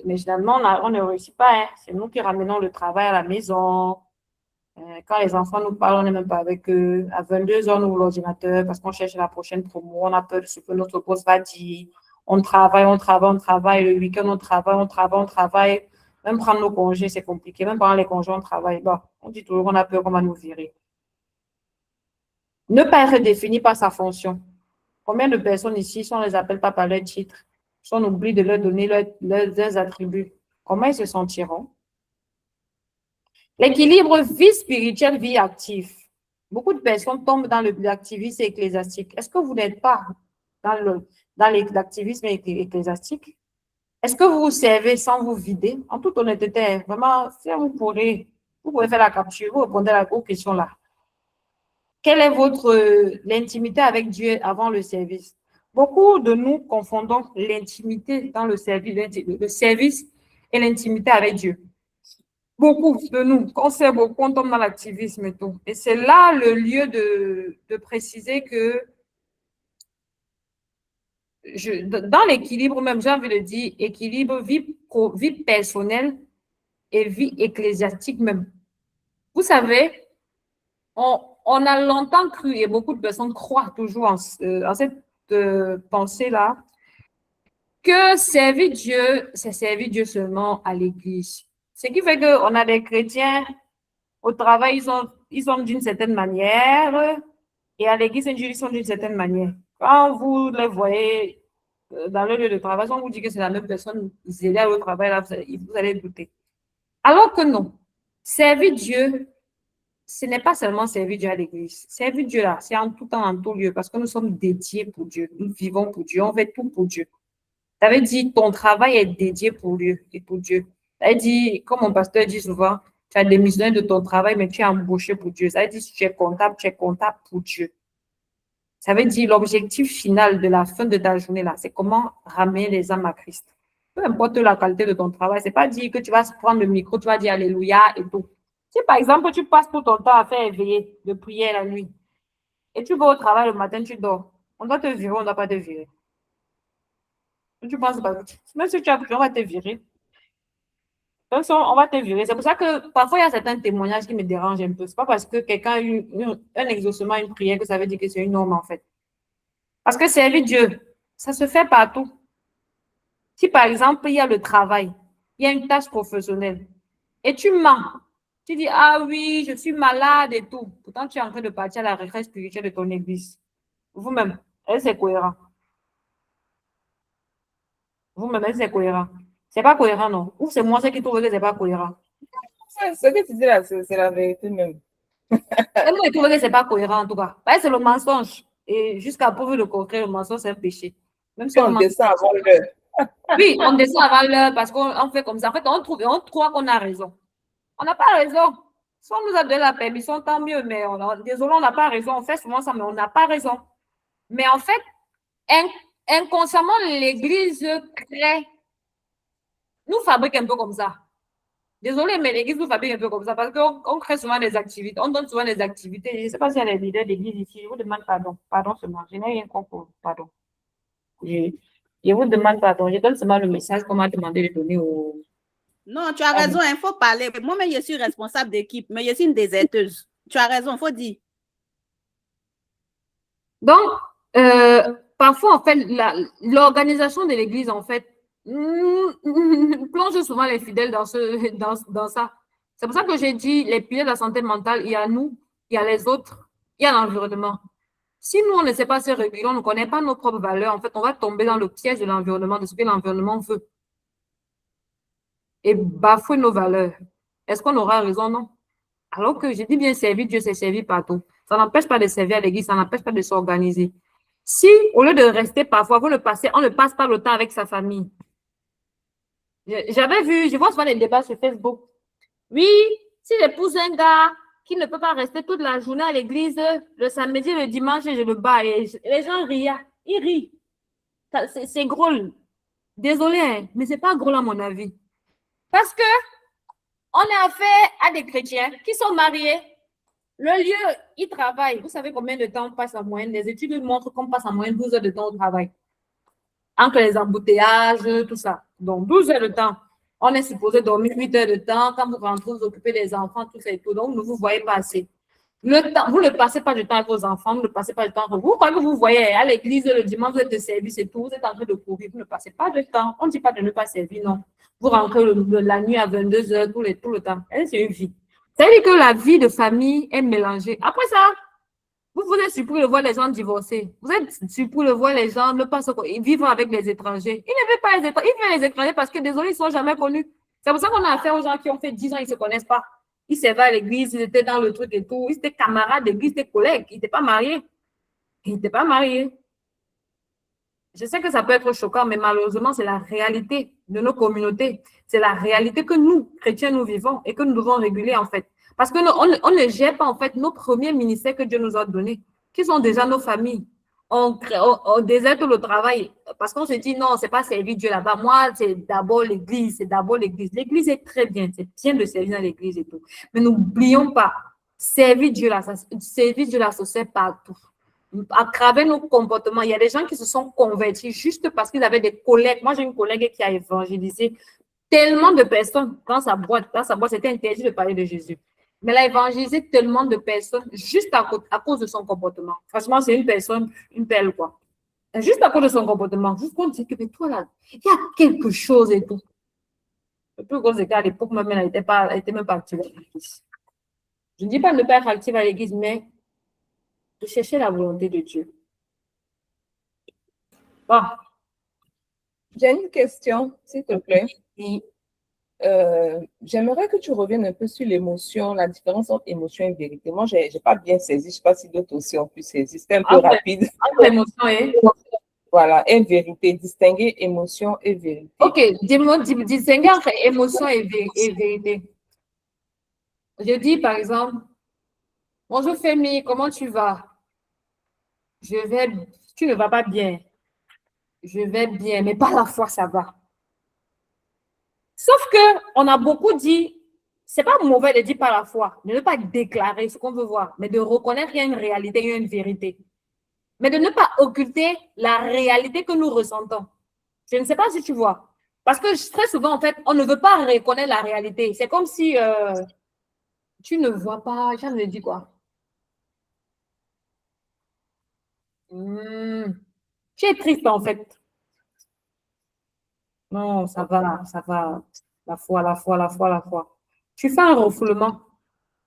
Mais généralement, on ne réussit pas. Hein. C'est nous qui ramenons le travail à la maison. Quand les enfants nous parlent, on n'est même pas avec eux. À 22h, on ouvre l'ordinateur parce qu'on cherche la prochaine promo. On a peur de ce que notre boss va dire. On travaille. Le week-end, on travaille. Même prendre nos congés, c'est compliqué. Même pendant les congés, on travaille. Bon, on dit toujours qu'on a peur qu'on va nous virer. Ne pas être défini par sa fonction. Combien de personnes ici, si on ne les appelle pas par leur titre, si on oublie de leur donner leurs attributs, comment ils se sentiront? L'équilibre vie spirituelle, vie active. Beaucoup de personnes tombent dans l'activisme ecclésiastique. Est-ce que vous n'êtes pas dans l'activisme ecclésiastique? Est-ce que vous vous servez sans vous vider? En toute honnêteté, vraiment, si vous pouvez faire la capture, vous répondez aux questions là. Quelle est l'intimité avec Dieu avant le service? Beaucoup de nous confondons l'intimité dans le service et l'intimité avec Dieu. Beaucoup de nous, on sait beaucoup, on tombe dans l'activisme et tout. Et c'est là le lieu de préciser que dans l'équilibre même, j'ai envie de dire équilibre vie personnelle et vie ecclésiastique même. Vous savez, on a longtemps cru, et beaucoup de personnes croient toujours en cette pensée-là que servir Dieu, c'est servir Dieu seulement à l'église. Ce qui fait qu'on a des chrétiens, au travail, ils sont d'une certaine manière, et à l'église, ils sont d'une certaine manière. Quand vous les voyez dans le lieu de travail, on vous dit que c'est la même personne, vous allez au travail, là, vous allez douter. Alors que non, servir Dieu, ce n'est pas seulement servir Dieu à l'église. Servir Dieu là, c'est en tout temps, en tout lieu, parce que nous sommes dédiés pour Dieu. Nous vivons pour Dieu, on fait tout pour Dieu. Ça veut dire ton travail est dédié pour Dieu et pour Dieu. Ça veut dire, comme mon pasteur dit souvent, tu as démissionné de ton travail, mais tu es embauché pour Dieu. Ça veut dire, si tu es comptable pour Dieu. Ça veut dire l'objectif final de la fin de ta journée là, c'est comment ramener les âmes à Christ. Peu importe la qualité de ton travail, c'est pas dire que tu vas prendre le micro, tu vas dire Alléluia et tout. Si par exemple, tu passes tout ton temps à faire éveiller, de prier la nuit, et tu vas au travail le matin, tu dors, on doit te virer, on ne doit pas te virer. Tu penses pas, même si tu as pris, on va te virer. Donc, on va te virer. C'est pour ça que parfois, il y a certains témoignages qui me dérangent un peu. Ce n'est pas parce que quelqu'un a eu un exaucement, une prière, que ça veut dire que c'est une norme, en fait. Parce que servir Dieu, ça se fait partout. Si, par exemple, il y a le travail, il y a une tâche professionnelle, et tu mens, tu dis, ah oui, je suis malade et tout. Pourtant, tu es en train de partir à la retraite spirituelle de ton église. Vous-même, est-ce que c'est cohérent? Vous-même, est-ce que c'est cohérent? C'est pas cohérent, non? Ou c'est moi qui trouve que c'est pas cohérent? Ce que tu dis là, c'est la vérité même. Et moi, je trouve que c'est pas cohérent, en tout cas. Parce que c'est le mensonge. Et jusqu'à prouver le contraire, le mensonge, c'est un péché. Même si on descend avant l'heure. Oui, on descend avant l'heure parce qu'on fait comme ça. En fait, on trouve qu'on a raison. On n'a pas raison. Si on nous a donné la permission, tant mieux. Mais désolé, on n'a pas raison. On fait souvent ça, mais on n'a pas raison. Mais en fait, inconsciemment, l'Église crée, nous fabrique un peu comme ça. Désolé, mais l'Église nous fabrique un peu comme ça parce qu'on crée souvent des activités. On donne souvent des activités. Je ne sais pas s'il y a des leaders d'Église ici. Je vous demande pardon. Pardon seulement. Je n'ai rien compris. Pardon. Je vous demande pardon. Je donne seulement le message qu'on m'a demandé de donner au... Non, tu as raison, il faut parler. Moi-même, je suis responsable d'équipe, mais je suis une déserteuse. Tu as raison, il faut dire. Donc, parfois, en fait, l'organisation de l'Église, en fait, plonge souvent les fidèles dans ça. C'est pour ça que j'ai dit, les piliers de la santé mentale, il y a nous, il y a les autres, il y a l'environnement. Si nous, on ne sait pas se réguler, on ne connaît pas nos propres valeurs, en fait, on va tomber dans le piège de l'environnement, de ce que l'environnement veut. Et bafouer nos valeurs. Est-ce qu'on aura raison? Non. Alors que je dis bien servir Dieu, c'est servir partout. Ça n'empêche pas de servir à l'église, ça n'empêche pas de s'organiser. Si, au lieu de rester parfois, on ne passe pas le temps avec sa famille. J'avais vu, je vois souvent des débats sur Facebook. Oui, si j'épouse un gars qui ne peut pas rester toute la journée à l'église, le samedi, le dimanche, je le bats. Et les gens rient. Ils rient. C'est drôle. Désolé, hein, mais ce n'est pas drôle à mon avis. Parce que on a affaire à des chrétiens qui sont mariés. Le lieu, ils travaillent. Vous savez combien de temps on passe en moyenne? Les études montrent qu'on passe en moyenne 12 heures de temps au travail. Entre les embouteillages, tout ça. Donc, 12 heures de temps. On est supposé dormir 8 heures de temps. Quand vous rentrez, vous occupez des enfants, tout ça et tout. Donc, ne vous voyez pas assez. Le temps, vous ne passez pas du temps avec vos enfants, vous ne passez pas du temps avec vous. Quand vous voyez à l'église le dimanche, vous êtes de service et tout, vous êtes en train de courir, vous ne passez pas de temps. On ne dit pas de ne pas servir, non. Vous rentrez la nuit à 22 heures tout le temps. C'est une vie. C'est-à-dire que la vie de famille est mélangée. Après ça, vous êtes surpris de voir les gens divorcer. Vous êtes surpris de voir les gens ne pas vivre avec les étrangers. Ils ne veulent pas les étrangers. Ils veulent les étrangers parce que, désolé, ils ne sont jamais connus. C'est pour ça qu'on a affaire aux gens qui ont fait 10 ans, ils ne se connaissent pas. Ils servaient à l'église, ils étaient dans le truc et tout. Ils étaient camarades d'église, ils étaient collègues. Ils n'étaient pas mariés. Ils n'étaient pas mariés. Je sais que ça peut être choquant, mais malheureusement, c'est la réalité de nos communautés. C'est la réalité que nous, chrétiens, nous vivons et que nous devons réguler, en fait. Parce qu'on ne gère pas, en fait, nos premiers ministères que Dieu nous a donnés, qui sont déjà nos familles. On déserte le travail parce qu'on se dit, non, ce n'est pas servir Dieu là-bas. Moi, c'est d'abord l'Église, c'est d'abord l'Église. L'Église est très bien, c'est bien de servir dans l'Église et tout. Mais n'oublions pas, servir Dieu là, ça se sert partout. À travers nos comportements, il y a des gens qui se sont convertis juste parce qu'ils avaient des collègues. Moi, j'ai une collègue qui a évangélisé tellement de personnes dans sa boîte, c'était interdit de parler de Jésus. Mais elle a évangélisé tellement de personnes juste à cause de son comportement. Franchement, c'est une personne, une perle, quoi. Juste à cause de son comportement. Juste qu'on dit que mais toi là, il y a quelque chose et tout. Le plus gros écart à l'époque, même, elle n'était même pas active à l'église. Je ne dis pas de ne pas être active à l'église, mais de chercher la volonté de Dieu. Bon, J'ai une question, s'il te plaît. et J'aimerais que tu reviennes un peu sur l'émotion, la différence entre émotion et vérité. Moi, j'ai pas bien saisi. Je ne sais pas si d'autres aussi ont pu saisir. C'était un peu rapide. entre émotion et... Voilà, et vérité. Distinguer émotion et vérité. Ok, distinguer entre émotion et vérité. Je dis par exemple, bonjour Femi, comment tu vas? Tu ne vas pas bien. Je vais bien, mais par la foi, ça va. Sauf que on a beaucoup dit, c'est pas mauvais de dire par la foi, de ne pas déclarer ce qu'on veut voir, mais de reconnaître qu'il y a une réalité, il y a une vérité. Mais de ne pas occulter la réalité que nous ressentons. Je ne sais pas si tu vois. Parce que très souvent, en fait, on ne veut pas reconnaître la réalité. C'est comme si tu ne vois pas, je me dis quoi? Tu es triste, en fait. Non, ça va, ça va. La foi, la foi, la foi, la foi. Tu fais un refoulement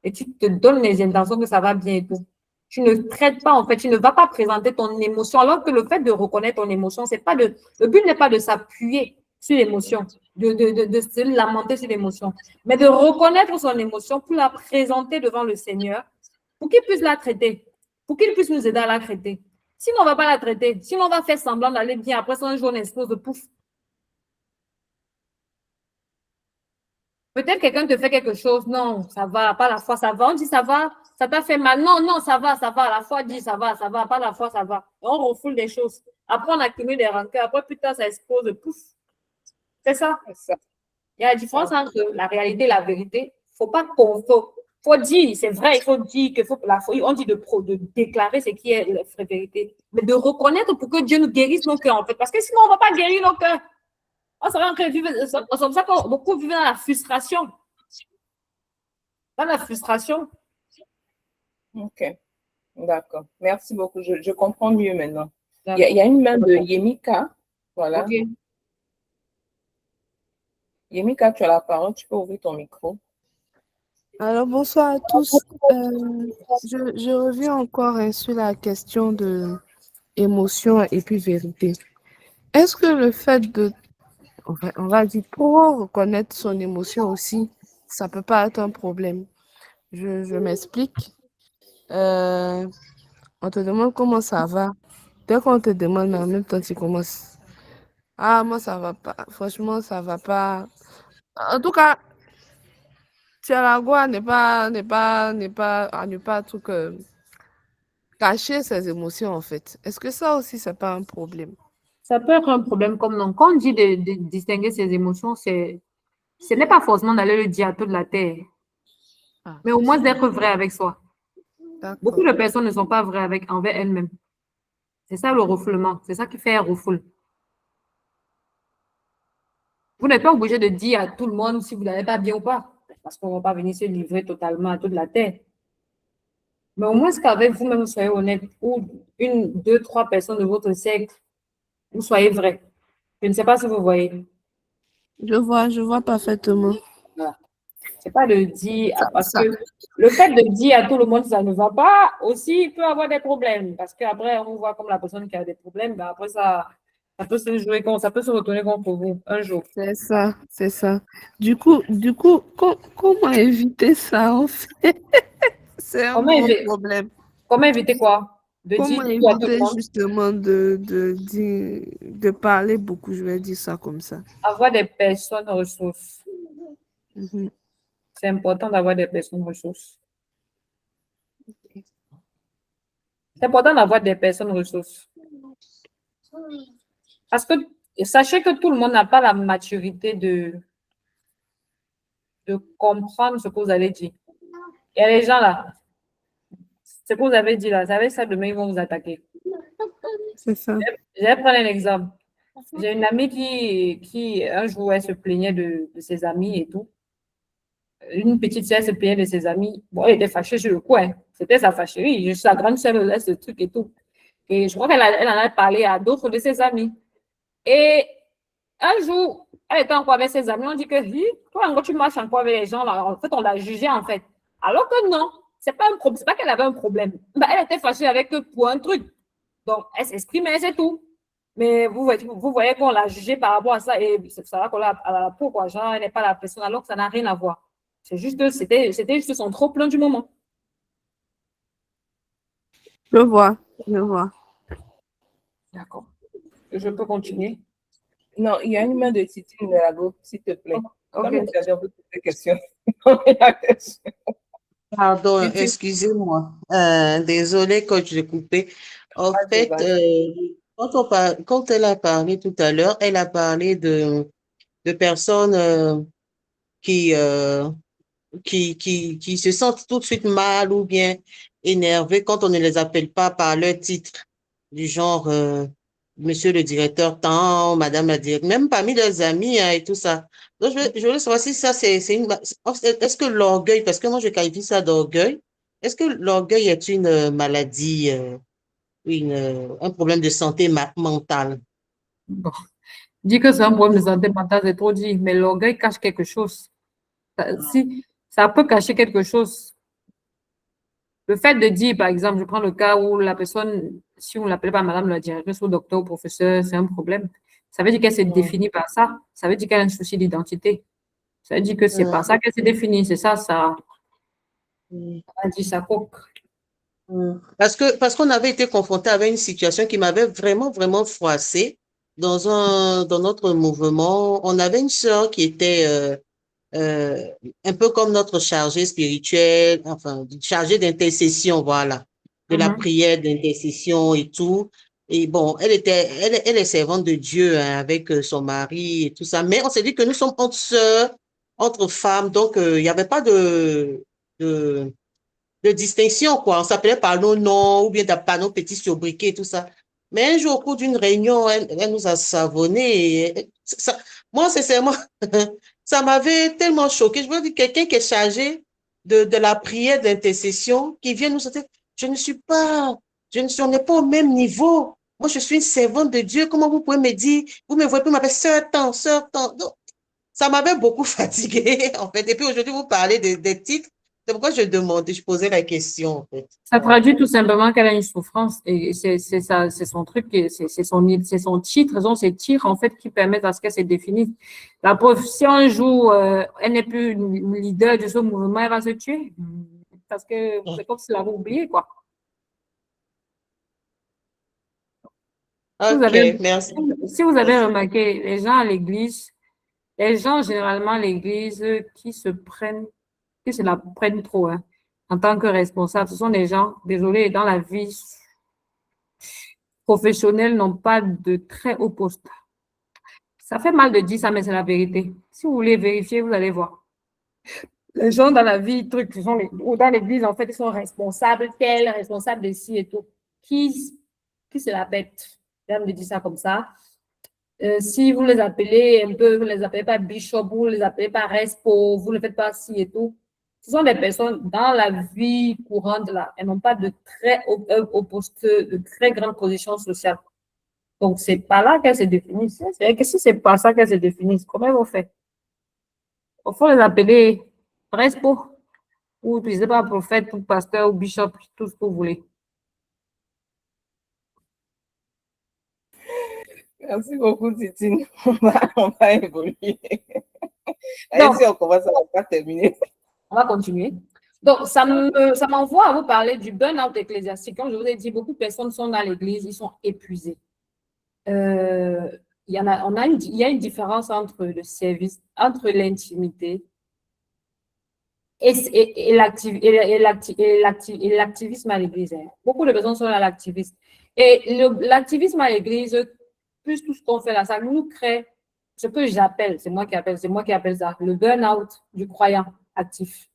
et tu te donnes les intentions que ça va bien et tout. Tu ne traites pas, en fait, tu ne vas pas présenter ton émotion, alors que le fait de reconnaître ton émotion, c'est pas de, le but n'est pas de s'appuyer sur l'émotion, de se lamenter sur l'émotion, mais de reconnaître son émotion pour la présenter devant le Seigneur, pour qu'il puisse la traiter, pour qu'il puisse nous aider à la traiter. Sinon, on ne va pas la traiter. Sinon, on va faire semblant d'aller bien. Après ça, un jour, on explose de pouf. Peut-être quelqu'un te fait quelque chose, non, ça va, pas la foi, ça va. On dit ça va, ça t'a fait mal. Non, non, ça va, ça va. La foi dit ça va, pas la foi, ça va. Et on refoule des choses. Après, on accumule des rancœurs. Après, putain, ça explose, pouf. C'est ça. Il y a la différence entre la réalité et la vérité. Faut dire, c'est vrai, il faut dire que on dit de déclarer ce qui est la vraie vérité, mais de reconnaître pour que Dieu nous guérisse nos cœurs, en fait. Parce que sinon, on ne va pas guérir nos cœurs. On serait en train de vivre, c'est comme ça que beaucoup vivent dans la frustration. Dans la frustration. Ok, d'accord. Merci beaucoup. Je comprends mieux maintenant. Il y a une main de Yemika. Voilà. Okay. Yemika, tu as la parole. Tu peux ouvrir ton micro. Alors, bonsoir à tous. Je reviens encore sur la question de émotion et puis vérité. Est-ce que le fait de, on va dire, pour reconnaître son émotion aussi, ça peut pas être un problème? Je m'explique. On te demande comment ça va. Dès qu'on te demande, mais en même temps, tu commences. Ah, moi, ça va pas. Franchement, ça va pas. En tout cas, Tiaragua n'est pas, à ne pas tout cacher ses émotions, en fait. Est-ce que ça aussi, c'est pas un problème? Ça peut être un problème comme non. Quand on dit de distinguer ses émotions, ce n'est pas forcément d'aller le dire à toute la terre, mais au moins d'être vrai avec soi. Beaucoup de personnes ne sont pas vraies envers elles-mêmes. C'est ça le refoulement. C'est ça qui fait un refoule. Vous n'êtes pas obligé de dire à tout le monde si vous n'allez pas bien ou pas, parce qu'on ne va pas venir se livrer totalement à toute la terre. Mais au moins, qu'avec vous-même, vous soyez honnête, ou une, deux, trois personnes de votre cercle, vous soyez vrai. Je ne sais pas si vous voyez. Je vois parfaitement. Voilà. C'est pas de dire, parce que le fait de dire à tout le monde que ça ne va pas, aussi, il peut avoir des problèmes. Parce qu'après, on voit comme la personne qui a des problèmes, ben après ça peut se jouer ça peut se retourner contre vous un jour. C'est ça, c'est ça. Du coup, comment éviter ça, en fait? C'est un bon problème. Comment éviter quoi? Comment éviter justement de parler beaucoup, je vais dire ça comme ça. Avoir des personnes ressources. C'est important d'avoir des personnes ressources. C'est important d'avoir des personnes ressources. Parce que sachez que tout le monde n'a pas la maturité de comprendre ce que vous allez dire. Il y a les gens là, ce que vous avez dit là, vous savez ça, demain ils vont vous attaquer. C'est ça. Je vais prendre un exemple. J'ai une amie qui un jour, elle se plaignait de ses amis et tout. Une petite sœur se plaignait de ses amis. Bon, elle était fâchée sur le coin. C'était sa fâcherie. Je suis sa grande sœur, elle laisse ce truc et tout. Et je crois elle en a parlé à d'autres de ses amis. Et un jour, elle était encore avec ses amis, on dit que toi, quand tu marches encore avec les gens, là, en fait, on l'a jugée, en fait. Alors que non, c'est pas un problème, c'est pas qu'elle avait un problème. Bah, elle était fâchée avec eux pour un truc. Donc, elle s'exprimait, c'est tout. Mais vous voyez qu'on l'a jugée par rapport à ça, et ça va coller à la peau, quoi. Genre, elle n'est pas la personne, alors que ça n'a rien à voir. C'est juste, c'était juste son trop plein du moment. Je vois, je vois. D'accord. Je peux continuer. Non, il y a une main de Titine de la gauche, s'il te plaît. Ok. Comme tu avais posé des questions. Pardon, Titine, excusez-moi. Désolée quand je l'ai coupé. En pas de fait, vague. quand elle a parlé tout à l'heure, elle a parlé de personnes qui, euh, qui se sentent tout de suite mal ou bien énervées quand on ne les appelle pas par leur titre, du genre Monsieur le directeur tant, Madame la directrice, même parmi leurs amis hein, et tout ça. Donc, je voulais savoir si ça, c'est une... Est-ce que l'orgueil, parce que moi, je qualifie ça d'orgueil, est-ce que l'orgueil est une maladie, un problème de santé mentale? Bon. Dire que c'est un problème de santé mentale, c'est trop dit, mais l'orgueil cache quelque chose. Si, ça peut cacher quelque chose. Le fait de dire, par exemple, je prends le cas où la personne, si on ne l'appelle pas madame la directrice ou docteur ou professeur, c'est un problème. Ça veut dire qu'elle s'est définie par ça. Ça veut dire qu'elle a un souci d'identité. Ça veut dire que c'est par ça qu'elle s'est définie. C'est ça, ça a dit sa coque. Parce qu'on avait été confronté avec une situation qui m'avait vraiment, vraiment froissée dans notre mouvement. On avait une sœur qui était euh, un peu comme notre chargée spirituelle, enfin, chargée d'intercession, voilà, de la prière, d'intercession et tout. Et bon, elle est servante de Dieu hein, avec son mari et tout ça. Mais on s'est dit que nous sommes entre sœurs, entre femmes, donc il n'y avait pas de distinction, quoi. On s'appelait par nos noms ou bien par nos petits sobriquets et tout ça. Mais un jour, au cours d'une réunion, elle nous a savonné. Moi, sincèrement, ça m'avait tellement choqué. Je veux dire, quelqu'un qui est chargé de la prière d'intercession, qui vient nous dire, je ne suis pas, on n'est pas au même niveau. Moi, je suis une servante de Dieu. Comment vous pouvez me dire, vous me voyez, vous m'appelez sœur tant, sœur tant. Donc, ça m'avait beaucoup fatiguée, en fait. Et puis aujourd'hui, vous parlez des titres. C'est pourquoi je demandais, je posais la question, en fait. Ça traduit tout simplement qu'elle a une souffrance et c'est son truc, c'est son titre, ce sont ses titres en fait qui permettent à ce qu'elle se définisse. La preuve, si un jour elle n'est plus une leader de ce mouvement, elle va se tuer parce que c'est comme si elle avait oublié quoi. Ok, merci. Si vous avez remarqué, les gens à l'église, les gens généralement à l'église qui se la prennent trop hein, en tant que responsables, ce sont des gens, désolé, dans la vie professionnels n'ont pas de très haut poste. Ça fait mal de dire ça, mais c'est la vérité. Si vous voulez vérifier, vous allez voir. Les gens dans la vie, ou dans l'église, en fait, ils sont responsables, tels, responsables de ci et tout. Qui se la pète? J'aime de dire ça comme ça. Si vous les appelez un peu, vous ne les appelez pas bishop, vous ne les appelez pas respo, vous ne faites pas ci et tout. Ce sont des personnes dans la vie courante, là, elles n'ont pas de très haut poste, de très grande position sociale. Donc, c'est pas là qu'elles se définissent. C'est que si c'est pas ça qu'elles se définissent, comment elles vont faire? Il faut les appeler respo ou utiliser pas prophète ou pasteur ou bishop, tout ce que vous voulez. Merci beaucoup, Titine. On va évoluer. Donc, si on commence, on va pas terminer. on va continuer. Donc, ça m'envoie à vous parler du burn-out ecclésiastique. Comme je vous ai dit, beaucoup de personnes sont dans l'église, ils sont épuisés. Il y a une différence entre le service, entre l'intimité et l'activisme à l'église. Beaucoup de personnes sont dans l'activisme. Et l'activisme à l'église, plus tout ce qu'on fait là, ça nous crée ce que j'appelle, c'est moi qui appelle ça, le burn-out du croyant actif.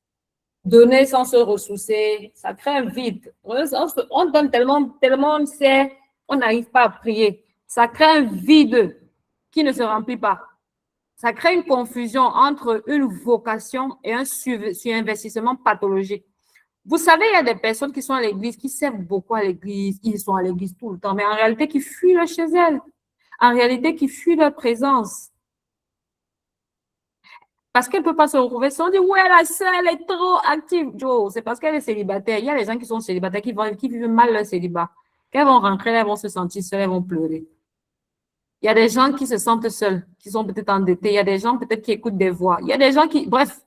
Donner sans se ressourcer, ça crée un vide. On donne tellement on sait, on n'arrive pas à prier. Ça crée un vide qui ne se remplit pas. Ça crée une confusion entre une vocation et un surinvestissement pathologique. Vous savez, il y a des personnes qui sont à l'église, qui servent beaucoup à l'église, ils sont à l'église tout le temps, mais en réalité, qui fuient de chez elles. En réalité, qui fuient leur présence. Parce qu'elle ne peut pas se retrouver sans dire, ouais, la sœur, elle est trop active. Joe, c'est parce qu'elle est célibataire. Il y a des gens qui sont célibataires, qui vivent mal leur célibat. Quand elles vont rentrer, elles vont se sentir seules, elles vont pleurer. Il y a des gens qui se sentent seuls, qui sont peut-être endettés. Il y a des gens peut-être qui écoutent des voix. Il y a des gens qui, bref,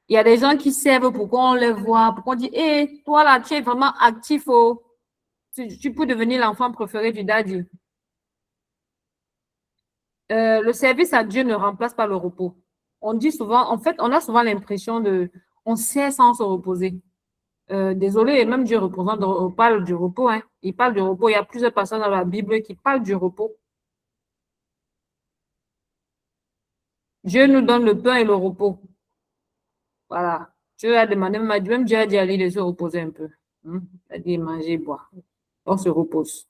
il y a des gens qui servent pour qu'on les voit, pour qu'on dise, hé, toi là, tu es vraiment actif, oh. Tu peux devenir l'enfant préféré du daddy. Le service à Dieu ne remplace pas le repos. On dit souvent, en fait, on a souvent l'impression on sait sans se reposer. Désolé, même Dieu parle du repos, hein. Il parle du repos. Il y a plusieurs personnes dans la Bible qui parlent du repos. Dieu nous donne le pain et le repos. Voilà. Dieu a demandé, même Dieu a dit à lui de se reposer un peu. Il a dit manger, boire. On se repose.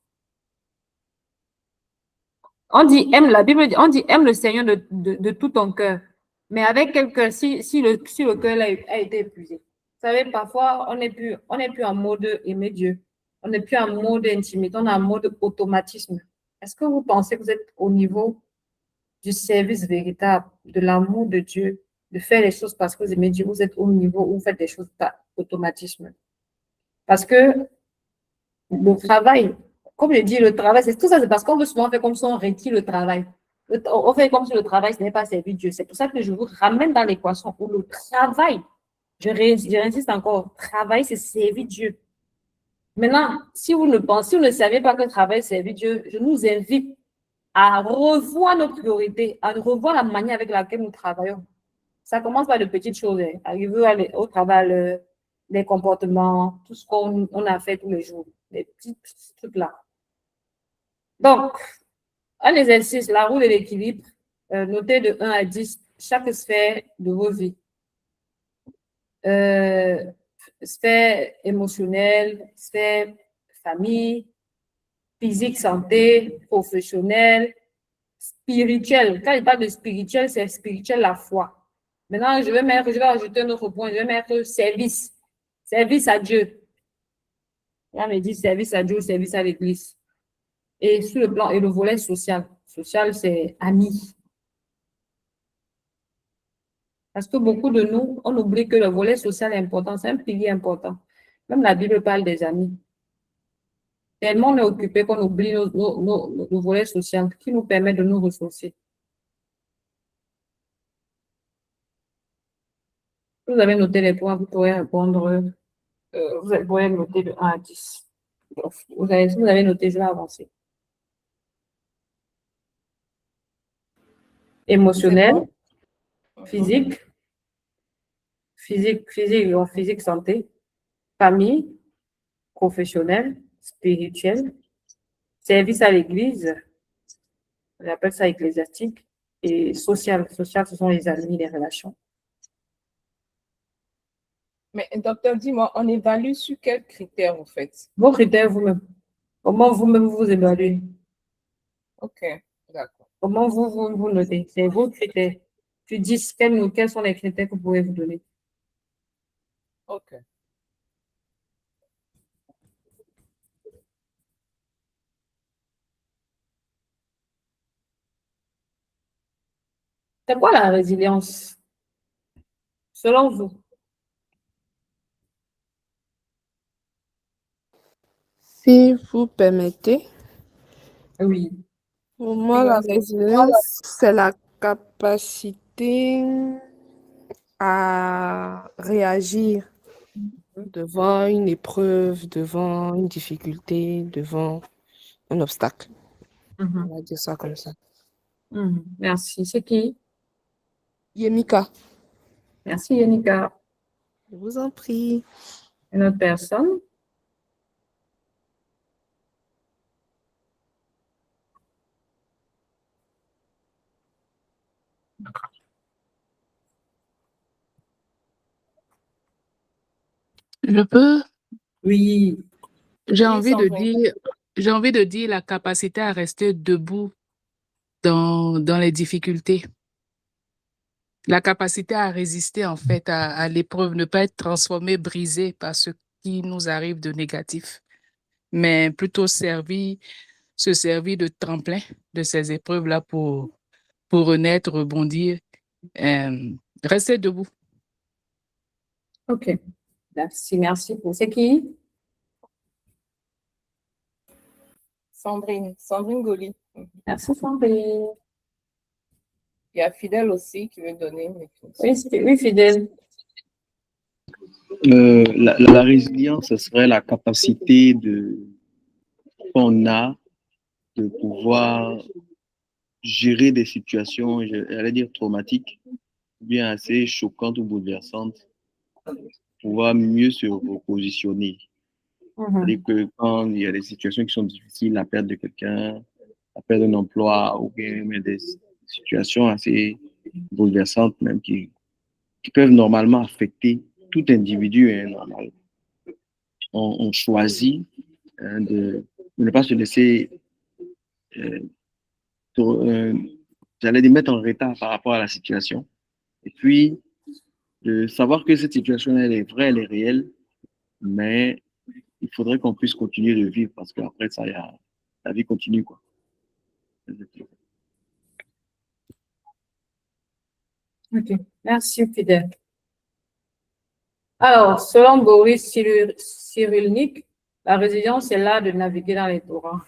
On dit, la Bible dit, on dit, aime le Seigneur de tout ton cœur. Mais avec quelqu'un, si le cœur a été épuisé. Vous savez, parfois, on n'est plus en mode aimer Dieu. On n'est plus en mode intimité, on est en mode automatisme. Est-ce que vous pensez que vous êtes au niveau du service véritable, de l'amour de Dieu, de faire les choses parce que vous aimez Dieu, vous êtes au niveau où vous faites des choses par automatisme? Parce que le travail, comme je dis, le travail, tout ça, c'est parce qu'on veut souvent faire comme si on retire le travail. On fait comme si le travail, ce n'est pas servir Dieu. C'est pour ça que je vous ramène dans l'équation où le travail, j'insiste encore, travail, c'est servir Dieu. Maintenant, si vous ne savez pas que le travail, c'est servir Dieu, je nous invite à revoir nos priorités, à revoir la manière avec laquelle nous travaillons. Ça commence par de petites choses, hein. Arriver au travail, les comportements, tout ce qu'on a fait tous les jours, les petits trucs là. Donc, un exercice, la roue de l'équilibre, notez de 1 à 10 chaque sphère de vos vies. Sphère émotionnelle, sphère famille, physique, santé, professionnelle, spirituelle. Quand je parle de spirituel, c'est spirituel la foi. Maintenant, je vais ajouter un autre point, je vais mettre service. Service à Dieu. Là, on me dit service à Dieu, service à l'Église. Et sur le plan, et le volet social. Social, c'est amis. Parce que beaucoup de nous, on oublie que le volet social est important, c'est un pilier important. Même la Bible parle des amis. Tellement on est occupé qu'on oublie le volet social qui nous permet de nous ressourcer. Vous avez noté les points, vous pourrez répondre, vous pourrez noter de 1 à 10. Donc, si vous avez noté, je vais avancer. Émotionnel, physique, santé, famille, professionnel, spirituel, service à l'église, on appelle ça ecclésiastique, et social. Social, ce sont les amis, les relations. Mais docteur, dis-moi, on évalue sur quels critères, en fait? Vos critères vous-même. Comment vous-même vous évaluez? Ok, d'accord. Comment vous notez? C'est vos critères. Tu dis quels sont les critères que vous pouvez vous donner. Ok. C'est quoi la résilience? Selon vous? Si vous permettez, Oui. pour moi, la résilience, c'est la capacité à réagir devant une épreuve, devant une difficulté, devant un obstacle. On va dire ça comme ça. Merci. C'est qui? Yemika, Merci, Yannicka. je vous en prie. Une autre personne? Je peux, Oui. j'ai Oui, envie de Sandrine. dire la capacité à rester debout dans les difficultés. la capacité à résister en fait à l'épreuve, ne pas être transformé, brisé par ce qui nous arrive de négatif, mais plutôt se servir de tremplin de ces épreuves-là pour renaître, rebondir, rester debout. OK. Merci pour c'est qui? Sandrine Goli. Merci, Sandrine. Il y a Fidèle aussi qui veut donner. Oui, Fidèle. La résilience, ce serait la capacité qu'on a de pouvoir gérer des situations, j'allais dire traumatiques, ou bien assez choquantes ou bouleversantes, pouvoir mieux se repositionner. C'est-à-dire que quand il y a des situations qui sont difficiles, la perte de quelqu'un, la perte d'un emploi, ou bien mais des situations assez bouleversantes même qui peuvent normalement affecter tout individu normal. On choisit de ne pas se laisser, j'allais dire, mettre en retard par rapport à la situation. Et puis, de savoir que cette situation, elle est vraie, elle est réelle, mais il faudrait qu'on puisse continuer de vivre parce qu'après ça, la vie continue, quoi. OK. Merci, Fidèle. Alors, selon Boris Cyrulnik, la résilience est l'art de naviguer dans les torrents.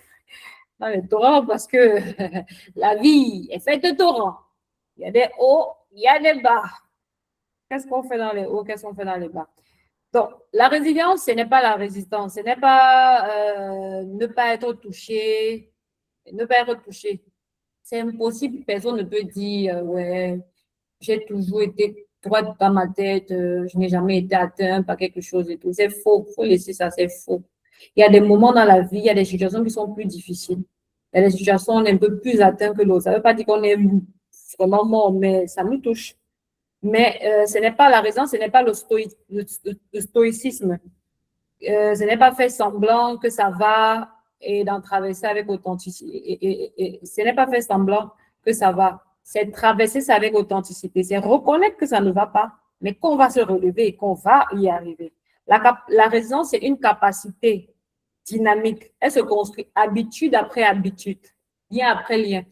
Dans les torrents parce que la vie est faite de torrents. Il y a des hauts, il y a des bas. Qu'est-ce qu'on fait dans les hauts, qu'est-ce qu'on fait dans les bas? Donc, la résilience, ce n'est pas la résistance, ce n'est pas ne pas être touché, ne pas être touché. C'est impossible, personne ne peut dire, ouais, j'ai toujours été droite dans ma tête, je n'ai jamais été atteint par quelque chose et tout. C'est faux, il faut laisser ça, c'est faux. Il y a des moments dans la vie, il y a des situations qui sont plus difficiles. Il y a des situations où on est un peu plus atteint que l'autre. Ça ne veut pas dire qu'on est vraiment mort, mais ça nous touche. Mais ce n'est pas la raison, ce n'est pas le stoïcisme. Ce n'est pas faire semblant que ça va et d'en traverser avec authenticité. Et ce n'est pas faire semblant que ça va. C'est traverser ça avec authenticité. C'est reconnaître que ça ne va pas, mais qu'on va se relever et qu'on va y arriver. La raison, c'est une capacité dynamique. Elle se construit habitude après habitude, lien après lien.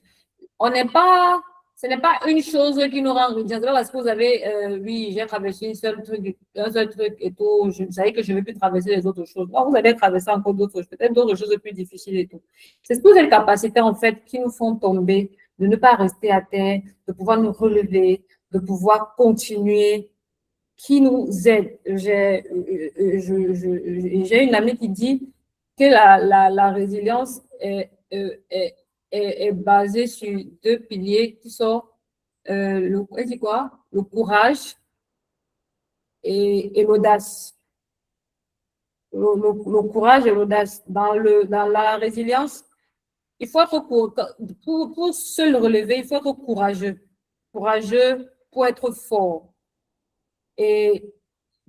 Ce n'est pas une chose qui nous rend résilients. C'est pas parce que vous avez, oui, j'ai traversé un seul truc et tout, je savais que je ne vais plus traverser les autres choses. Non, vous allez traverser encore d'autres choses, peut-être d'autres choses plus difficiles et tout. C'est toutes ces capacités, en fait, qui nous font tomber, de ne pas rester à terre, de pouvoir nous relever, de pouvoir continuer, qui nous aident. J'ai une amie qui dit que la résilience est basée sur deux piliers qui sont elle dit quoi? Le courage et l'audace. Le courage et l'audace. Dans la résilience, il faut être pour se relever, il faut être courageux. Courageux pour être fort. Et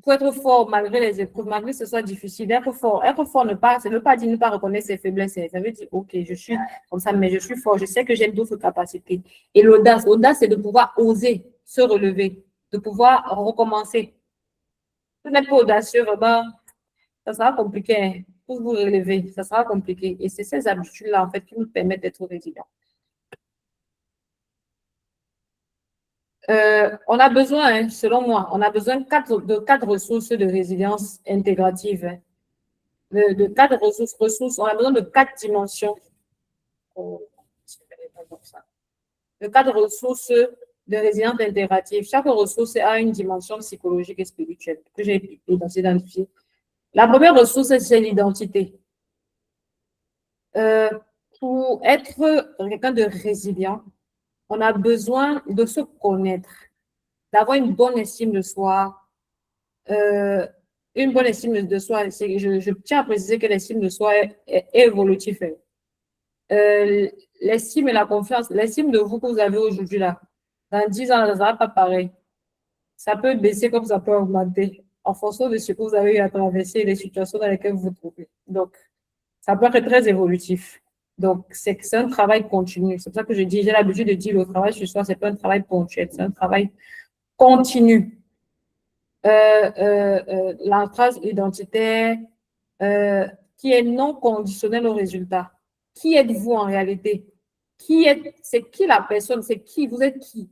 pour être fort malgré les épreuves, malgré que ce soit difficile, être fort ça ne veut pas dire ne pas reconnaître ses faiblesses. Ça veut dire, OK, je suis comme ça, mais je suis fort, je sais que j'ai d'autres capacités. Et l'audace, c'est de pouvoir oser se relever, de pouvoir recommencer. Si vous n'êtes pas audacieux, vraiment, ça sera compliqué. Pour vous relever, ça sera compliqué. Et c'est ces habitudes-là, en fait, qui nous permettent d'être résilients. On a besoin, selon moi, on a besoin de quatre ressources de résilience intégrative. De quatre ressources, on a besoin de 4 dimensions. De 4 ressources de résilience intégrative. Chaque ressource a une dimension psychologique et spirituelle que j'ai identifiée. La première ressource, c'est l'identité. Pour être quelqu'un de résilient, on a besoin de se connaître, d'avoir une bonne estime de soi. Une bonne estime de soi, je tiens à préciser que l'estime de soi est évolutive. L'estime et la confiance, l'estime de vous que vous avez aujourd'hui là, dans 10 ans, ça ne sera pas pareil. Ça peut baisser comme ça peut augmenter en fonction de ce que vous avez eu à traverser et les situations dans lesquelles vous vous trouvez. Donc, ça peut être très évolutif. Donc, c'est un travail continu. C'est pour ça que je dis, j'ai l'habitude de dire le travail sur soi, c'est pas un travail ponctuel, c'est un travail continue. La phrase identitaire qui est non conditionnelle au résultat. Qui êtes-vous en réalité? C'est qui la personne? C'est qui? Vous êtes qui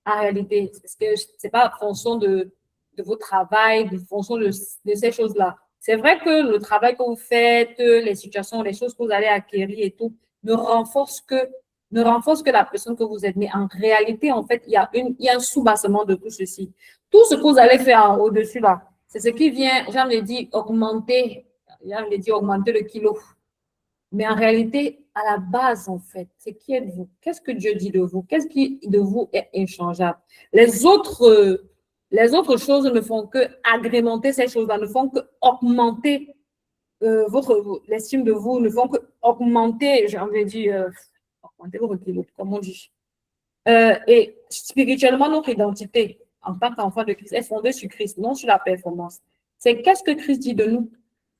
en réalité? Parce que c'est pas en fonction de votre travail, en fonction de ces choses-là. C'est vrai que le travail que vous faites, les situations, les choses que vous allez acquérir et tout, ne renforce que la personne que vous êtes. Mais en réalité, en fait, il y a un sous-bassement de tout ceci. Tout ce que vous allez faire au-dessus là, c'est ce qui vient, j'ai envie de dire, augmenter le kilo. Mais en réalité, à la base, en fait, c'est qui êtes-vous? Qu'est-ce que Dieu dit de vous? Qu'est-ce qui de vous est inchangeable? Les autres choses ne font que agrémenter ces choses-là, ne font que augmenter l'estime de vous, ne font que augmenter, j'ai envie de dire, augmenter vos kilos, comme on dit. Et spirituellement, notre identité en tant qu'enfant de Christ est fondée sur Christ, non sur la performance. C'est qu'est-ce que Christ dit de nous?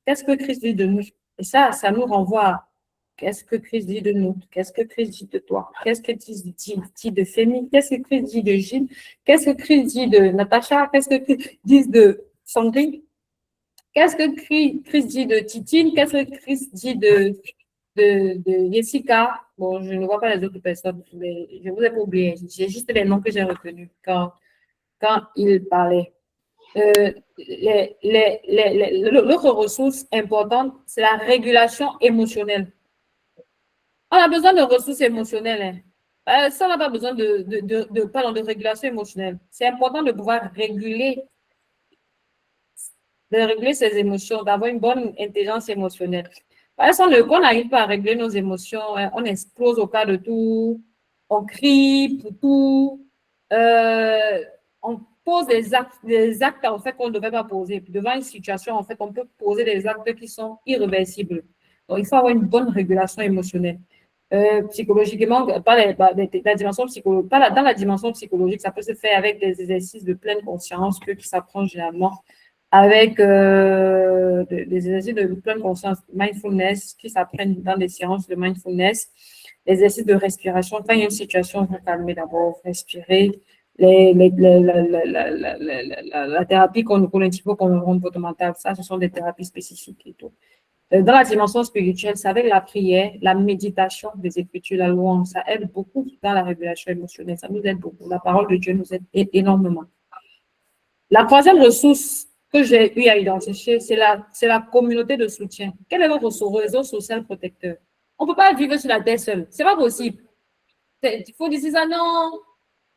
Qu'est-ce que Christ dit de nous? Et ça nous renvoie à qu'est-ce que Christ dit de nous? Qu'est-ce que Christ dit de toi? Qu'est-ce que Christ dit de Fémi? Qu'est-ce que Christ dit de Gilles? Qu'est-ce que Christ dit de Natacha? Qu'est-ce que Christ dit de Sandrine? Qu'est-ce que Christ dit de Titine? Qu'est-ce que Christ dit de Jessica? Bon, je ne vois pas les autres personnes, mais je ne vous ai pas oublié. J'ai juste les noms que j'ai retenus quand il parlait. L'autre ressource importante, c'est la régulation émotionnelle. On a besoin de ressources émotionnelles. Hein. Ça, on n'a pas besoin de régulation émotionnelle. C'est important de pouvoir réguler ses émotions, d'avoir une bonne intelligence émotionnelle. Parce qu'on n'arrive pas à réguler nos émotions, hein, on explose au cas de tout, on crie pour tout, on pose des actes en fait qu'on ne devait pas poser. Devant une situation, en fait, on peut poser des actes qui sont irréversibles. Donc, il faut avoir une bonne régulation émotionnelle. Psychologiquement, dans la dimension psychologique, ça peut se faire avec des exercices de pleine conscience qui s'apprennent généralement avec des exercices de pleine conscience, mindfulness, qui s'apprennent dans des séances de mindfulness, des exercices de respiration. Quand il y a une situation, vous calmez d'abord, respirez. La thérapie cognitivo-comportementale, ça, ce sont des thérapies spécifiques et tout. Dans la dimension spirituelle, c'est avec la prière, la méditation des Écritures, la louange, ça aide beaucoup dans la régulation émotionnelle, ça nous aide beaucoup. La parole de Dieu nous aide énormément. La troisième ressource que j'ai eu à identifier, c'est la communauté de soutien. Quel est votre réseau social protecteur? On ne peut pas vivre sur la terre seule. Ce n'est pas possible. Il faut dire ça, non.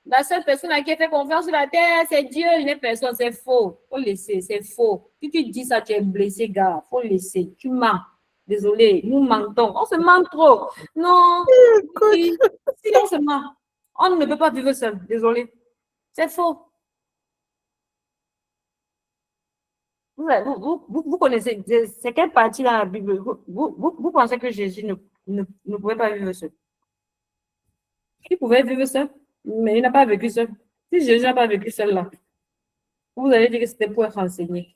La seule personne à qui fait confiance sur la terre, c'est Dieu, il n'est personne, c'est faux. Il faut laisser, c'est faux. Si tu dis ça, tu es blessé, gars. Il faut laisser. Tu mens. Désolé, nous mentons. On se ment trop. Non. Si on se ment, on ne peut pas vivre seul. Désolé. C'est faux. Vous connaissez, c'est quelle partie dans la Bible? Vous pensez que Jésus ne pouvait pas vivre seul? Il pouvait vivre seul, mais il n'a pas vécu seul. Si Jésus n'a pas vécu seul là, vous allez dire que c'était pour être enseigné.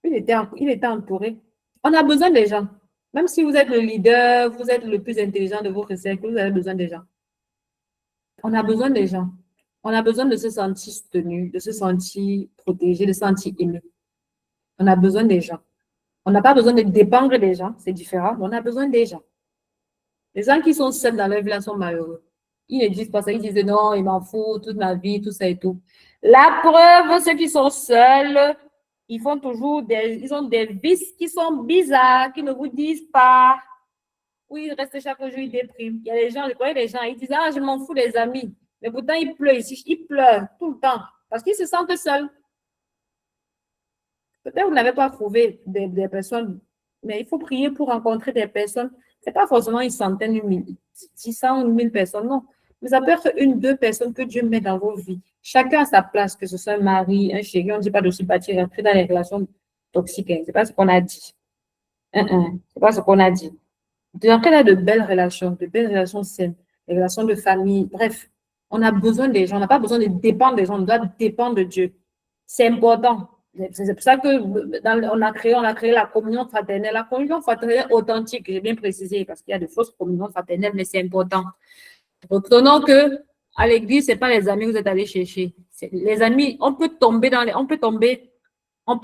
Il était entouré. On a besoin des gens. Même si vous êtes le leader, vous êtes le plus intelligent de votre cercle, vous avez besoin des gens. On a besoin des gens. On a besoin de se sentir soutenu, de se sentir protégé, de se sentir aimé. On a besoin des gens. On n'a pas besoin de dépendre des gens, c'est différent, mais on a besoin des gens. Les gens qui sont seuls dans leur vie sont malheureux. Ils ne disent pas ça, ils disent non, il m'en fout, toute ma vie, tout ça et tout. La preuve, ceux qui sont seuls, ils ont des vices qui sont bizarres, qui ne vous disent pas. Oui, ils restent chaque jour, ils dépriment. Il y a des gens, je connais des gens, ils disent, ah, je m'en fous des amis. Mais pourtant, ils pleurent ici, ils pleurent tout le temps parce qu'ils se sentent seuls. Peut-être que vous n'avez pas trouvé des personnes, mais il faut prier pour rencontrer des personnes. Ce n'est pas forcément une centaine, 600 ou 1000 personnes, non. Mais ça peut être une, deux personnes que Dieu met dans vos vies. Chacun à sa place, que ce soit un mari, un chéri, on ne dit pas de se bâtir, rentrer dans les relations toxiques. Ce n'est pas ce qu'on a dit. Ce n'est pas ce qu'on a dit. Rentrer dans de belles relations saines, des relations de famille, bref. On a besoin des gens, on n'a pas besoin de dépendre des gens, on doit dépendre de Dieu. C'est important. C'est pour ça que on a créé la communion fraternelle. La communion fraternelle authentique, j'ai bien précisé, parce qu'il y a de fausses communions fraternelles, mais c'est important. Retenons que à l'église, c'est pas les amis que vous êtes allés chercher. Les amis, on peut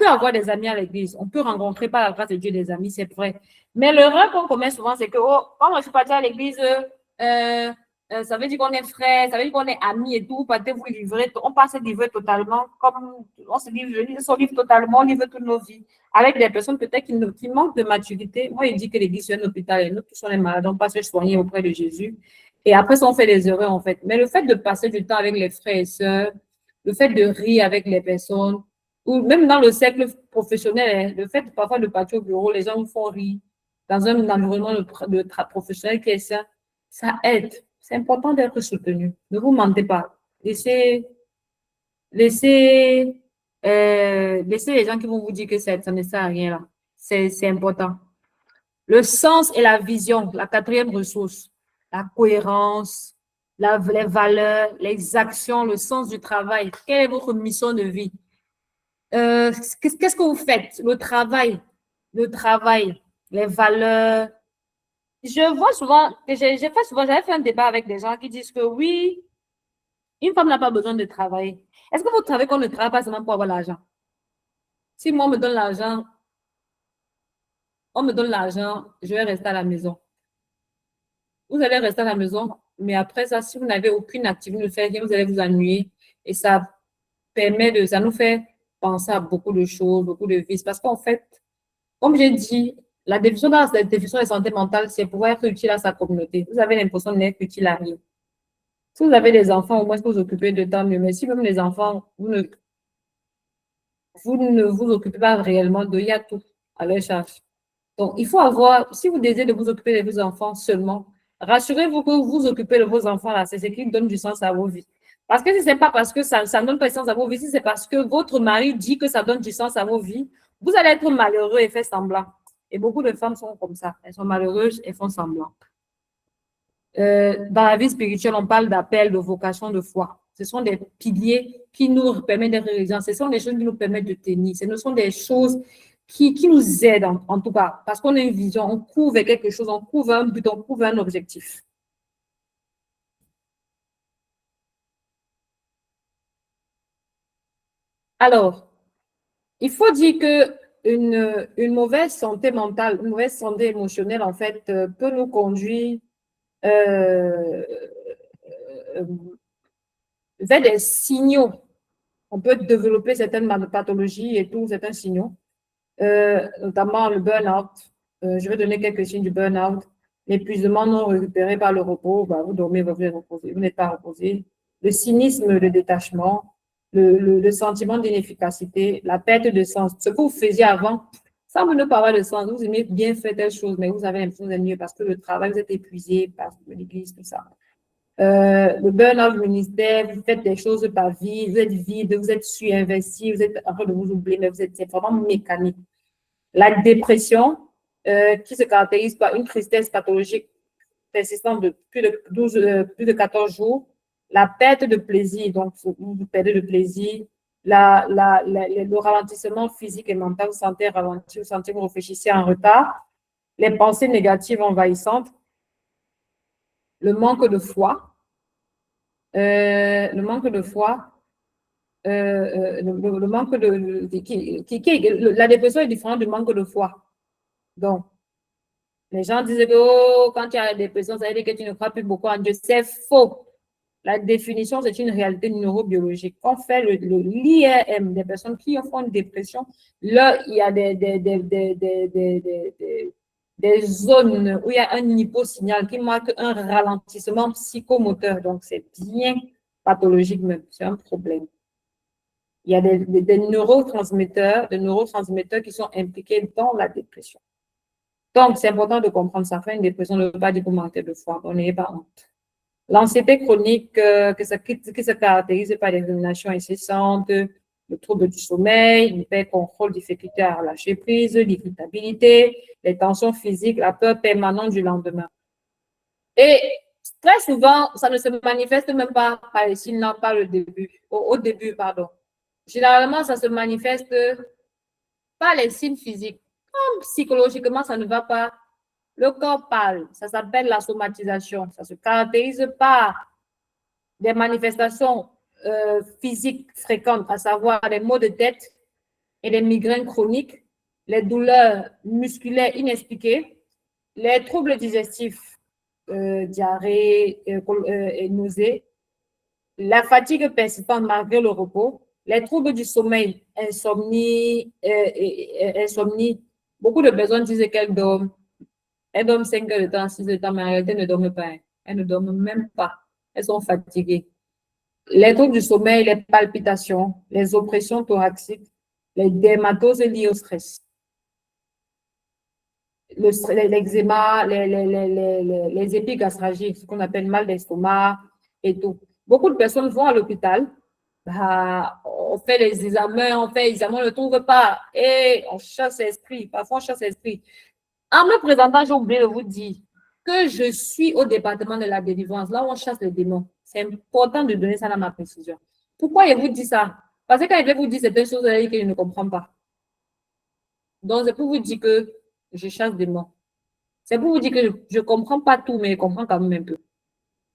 avoir des amis à l'église. On peut rencontrer par la grâce de Dieu des amis, c'est vrai. Mais l'erreur qu'on commet souvent, c'est que quand je suis partie à l'église, ça veut dire qu'on est frères, ça veut dire qu'on est amis et tout. Vous partez vous livrer, on passe se livrer totalement, comme on se livre totalement, on livre toutes nos vies. Avec des personnes peut-être qui manquent de maturité. Moi, il dit que l'église c'est un hôpital et nous qui sommes les malades, on passe se soigner auprès de Jésus. Et après, on fait des erreurs, en fait. Mais le fait de passer du temps avec les frères et sœurs, le fait de rire avec les personnes, ou même dans le cercle professionnel, hein, le fait parfois de partir au bureau, les gens nous font rire dans un environnement professionnel qui est sain, ça aide. C'est important d'être soutenu. Ne vous mentez pas. Laissez les gens qui vont vous dire que ça ne sert à rien là. C'est important. Le sens et la vision, la quatrième ressource, la cohérence, les valeurs, les actions, le sens du travail. Quelle est votre mission de vie? Qu'est-ce que vous faites? Le travail, les valeurs. Je vois souvent, j'avais fait un débat avec des gens qui disent que oui, une femme n'a pas besoin de travailler. Est-ce que vous savez qu'on ne travaille pas seulement pour avoir l'argent? Si moi, on me donne l'argent, je vais rester à la maison. Vous allez rester à la maison, mais après ça, si vous n'avez aucune activité, vous allez vous ennuyer. Et ça nous fait penser à beaucoup de choses, beaucoup de vices. Parce qu'en fait, comme j'ai dit, la définition de santé mentale, c'est pouvoir être utile à sa communauté. Vous avez l'impression d'être utile à rien. Si vous avez des enfants, au moins vous occupez de temps mieux. Mais si même les enfants, vous ne vous occupez pas réellement d'eux, il y a tout à leur charge. Donc, il faut avoir, si vous désirez de vous occuper de vos enfants seulement, rassurez-vous que vous occupez de vos enfants là, c'est ce qui donne du sens à vos vies. Parce que si ce n'est pas parce que ça ne donne pas du sens à vos vies, si c'est parce que votre mari dit que ça donne du sens à vos vies, vous allez être malheureux et faire semblant. Et beaucoup de femmes sont comme ça. Elles sont malheureuses et font semblant. Dans la vie spirituelle, on parle d'appel, de vocation, de foi. Ce sont des piliers qui nous permettent d'être résilients. Ce sont des choses qui nous permettent de tenir. Ce sont des choses qui nous aident, en tout cas, parce qu'on a une vision, on court vers quelque chose, on court vers un but, on court vers un objectif. Alors, il faut dire que une mauvaise santé mentale, une mauvaise santé émotionnelle, en fait, peut nous conduire vers des signaux. On peut développer certaines pathologies et tout, certains signaux, notamment le burn-out. Je vais donner quelques signes du burn-out. L'épuisement non récupéré par le repos, vous dormez, vous êtes reposé, vous n'êtes pas reposé. Le cynisme, le détachement, le sentiment d'inefficacité, la perte de sens. Ce que vous faisiez avant, ça ne pas avoir de sens. Vous aimez bien faire telle chose, mais vous avez l'impression d'être mieux parce que le travail, vous êtes épuisé par l'église, tout ça. Le burn-out ministère, vous faites des choses par vie, vous êtes vide, vous êtes surinvesti, vous êtes en train de vous oublier, mais c'est vraiment mécanique. La dépression, qui se caractérise par une tristesse pathologique persistante de plus de 14 jours, la perte de plaisir, donc vous perdez le plaisir, le ralentissement physique et mental, vous sentez ralenti, vous sentez que vous réfléchissez en retard, les pensées négatives envahissantes, le manque de foi, la dépression est différente du manque de foi. Donc, les gens disent que quand tu as la dépression, ça veut dire que tu ne crois plus beaucoup en Dieu. C'est faux. La définition, c'est une réalité neurobiologique. On fait l'IRM des personnes qui font une dépression. Là, il y a des zones où il y a un hyposignal qui marque un ralentissement psychomoteur. Donc, c'est bien pathologique même. C'est un problème. Il y a des neurotransmetteurs qui sont impliqués dans la dépression. Donc, c'est important de comprendre ça. Faire une dépression ne veut pas dire que vous manquez de foi. On n'ayez pas honte. L'anxiété chronique qui se caractérise par des ruminations incessantes, le trouble du sommeil, l'hyper-contrôle, difficulté à relâcher prise, l'irritabilité, les tensions physiques, la peur permanente du lendemain. Et très souvent, ça ne se manifeste même pas par les signes, non, pas au début, pardon. Généralement, ça se manifeste par les signes physiques. Comme psychologiquement, ça ne va pas. Le corps parle, ça s'appelle la somatisation. Ça se caractérise par des manifestations physiques fréquentes, à savoir les maux de tête et les migraines chroniques, les douleurs musculaires inexpliquées, les troubles digestifs, diarrhée et nausées, la fatigue persistante malgré le repos, les troubles du sommeil, insomnie, insomnie. Beaucoup de personnes disent qu'elles dorment. Elles dorment 5 heures de temps, 6 heures de temps, mais en réalité, elles ne dorment pas. Elles ne dorment même pas. Elles sont fatiguées. Les troubles du sommeil, les palpitations, les oppressions thoraciques, les dermatoses liées au stress, l'eczéma, les épigastralgies, ce qu'on appelle mal d'estomac et tout. Beaucoup de personnes vont à l'hôpital, on fait les examens, on ne le trouve pas et on chasse l'esprit. Parfois, on chasse l'esprit. En me présentant, j'ai oublié de vous dire que je suis au département de la délivrance, là où on chasse les démons. C'est important de donner ça dans ma précision. Pourquoi je vous dis ça? Parce que quand je vais vous dire certaines choses, que je ne comprends pas. Donc, c'est pour vous dire que je chasse des démons. C'est pour vous dire que je ne comprends pas tout, mais je comprends quand même un peu.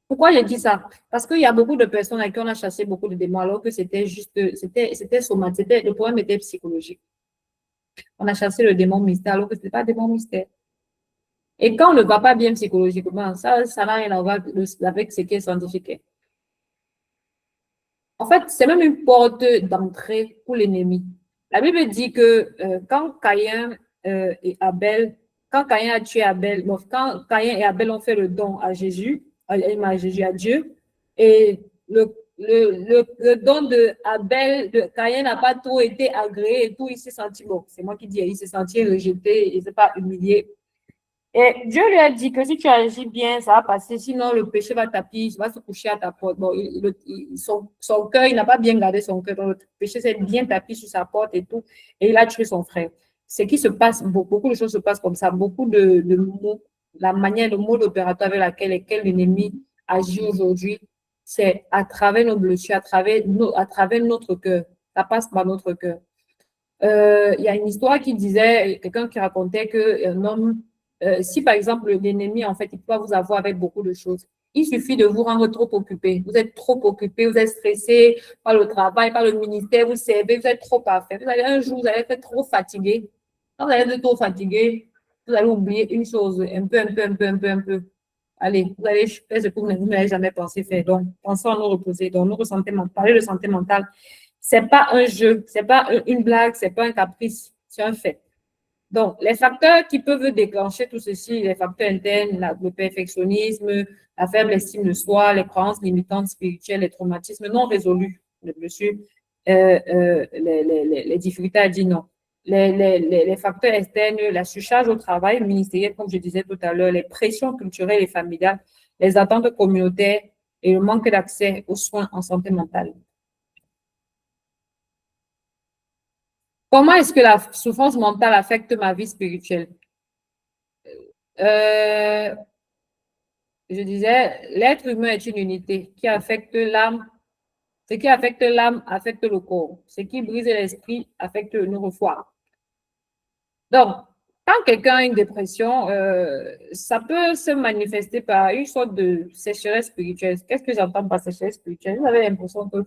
Pourquoi je dis ça? Parce qu'il y a beaucoup de personnes à qui on a chassé beaucoup de démons, alors que c'était juste, c'était somatique, le problème était psychologique. On a chassé le démon mystère, alors que ce n'était pas un démon mystère. Et quand on ne va pas bien psychologiquement, ça n'a rien à voir avec ce qui est scientifique. En fait, c'est même une porte d'entrée pour l'ennemi. La Bible dit que quand Caïn et Abel, quand Caïn a tué Abel, bon, quand Caïn et Abel ont fait le don à Jésus, à Dieu, et le don de Abel, de Caïn n'a pas trop été agréé et tout, il s'est senti, bon, c'est moi qui dis, il s'est senti rejeté, il ne s'est pas humilié. Et Dieu lui a dit que si tu agis bien, ça va passer, sinon le péché va taper, va se coucher à ta porte. Bon, son cœur, il n'a pas bien gardé son cœur, donc le péché s'est bien tapé sur sa porte et tout, et il a tué son frère. Ce qui se passe, beaucoup de choses se passent comme ça, beaucoup de mots, la manière, le mode opératoire avec lequel l'ennemi agit aujourd'hui, c'est à travers nos blessures, à travers notre cœur. Ça passe par notre cœur. Il y a une histoire qui disait, quelqu'un qui racontait qu'un homme, si par exemple l'ennemi, en fait, il peut vous avoir avec beaucoup de choses, il suffit de vous rendre trop occupé. Vous êtes trop occupé, vous êtes stressé par le travail, par le ministère, vous servez, vous êtes trop parfait. Vous allez un jour, vous allez être trop fatigué. Quand vous allez être trop fatigué, vous allez oublier une chose, un peu. Allez, vous allez faire ce que vous n'avez jamais pensé faire. Donc, pensons à nous reposer. Donc, parler de santé mentale, c'est pas un jeu, c'est pas une blague, c'est pas un caprice, c'est un fait. Donc, les facteurs qui peuvent déclencher tout ceci, les facteurs internes, le perfectionnisme, la faible estime de soi, les croyances limitantes spirituelles, les traumatismes non résolus, les blessures, les difficultés à dire non. Les facteurs externes, la surcharge au travail ministériel, comme je disais tout à l'heure, les pressions culturelles et familiales, les attentes communautaires et le manque d'accès aux soins en santé mentale. Comment est-ce que la souffrance mentale affecte ma vie spirituelle? Je disais, l'être humain est une unité qui affecte l'âme. Ce qui affecte l'âme affecte le corps. Ce qui brise l'esprit affecte notre foi. Donc, quand quelqu'un a une dépression, ça peut se manifester par une sorte de sécheresse spirituelle. Qu'est-ce que j'entends par sécheresse spirituelle? Vous avez l'impression que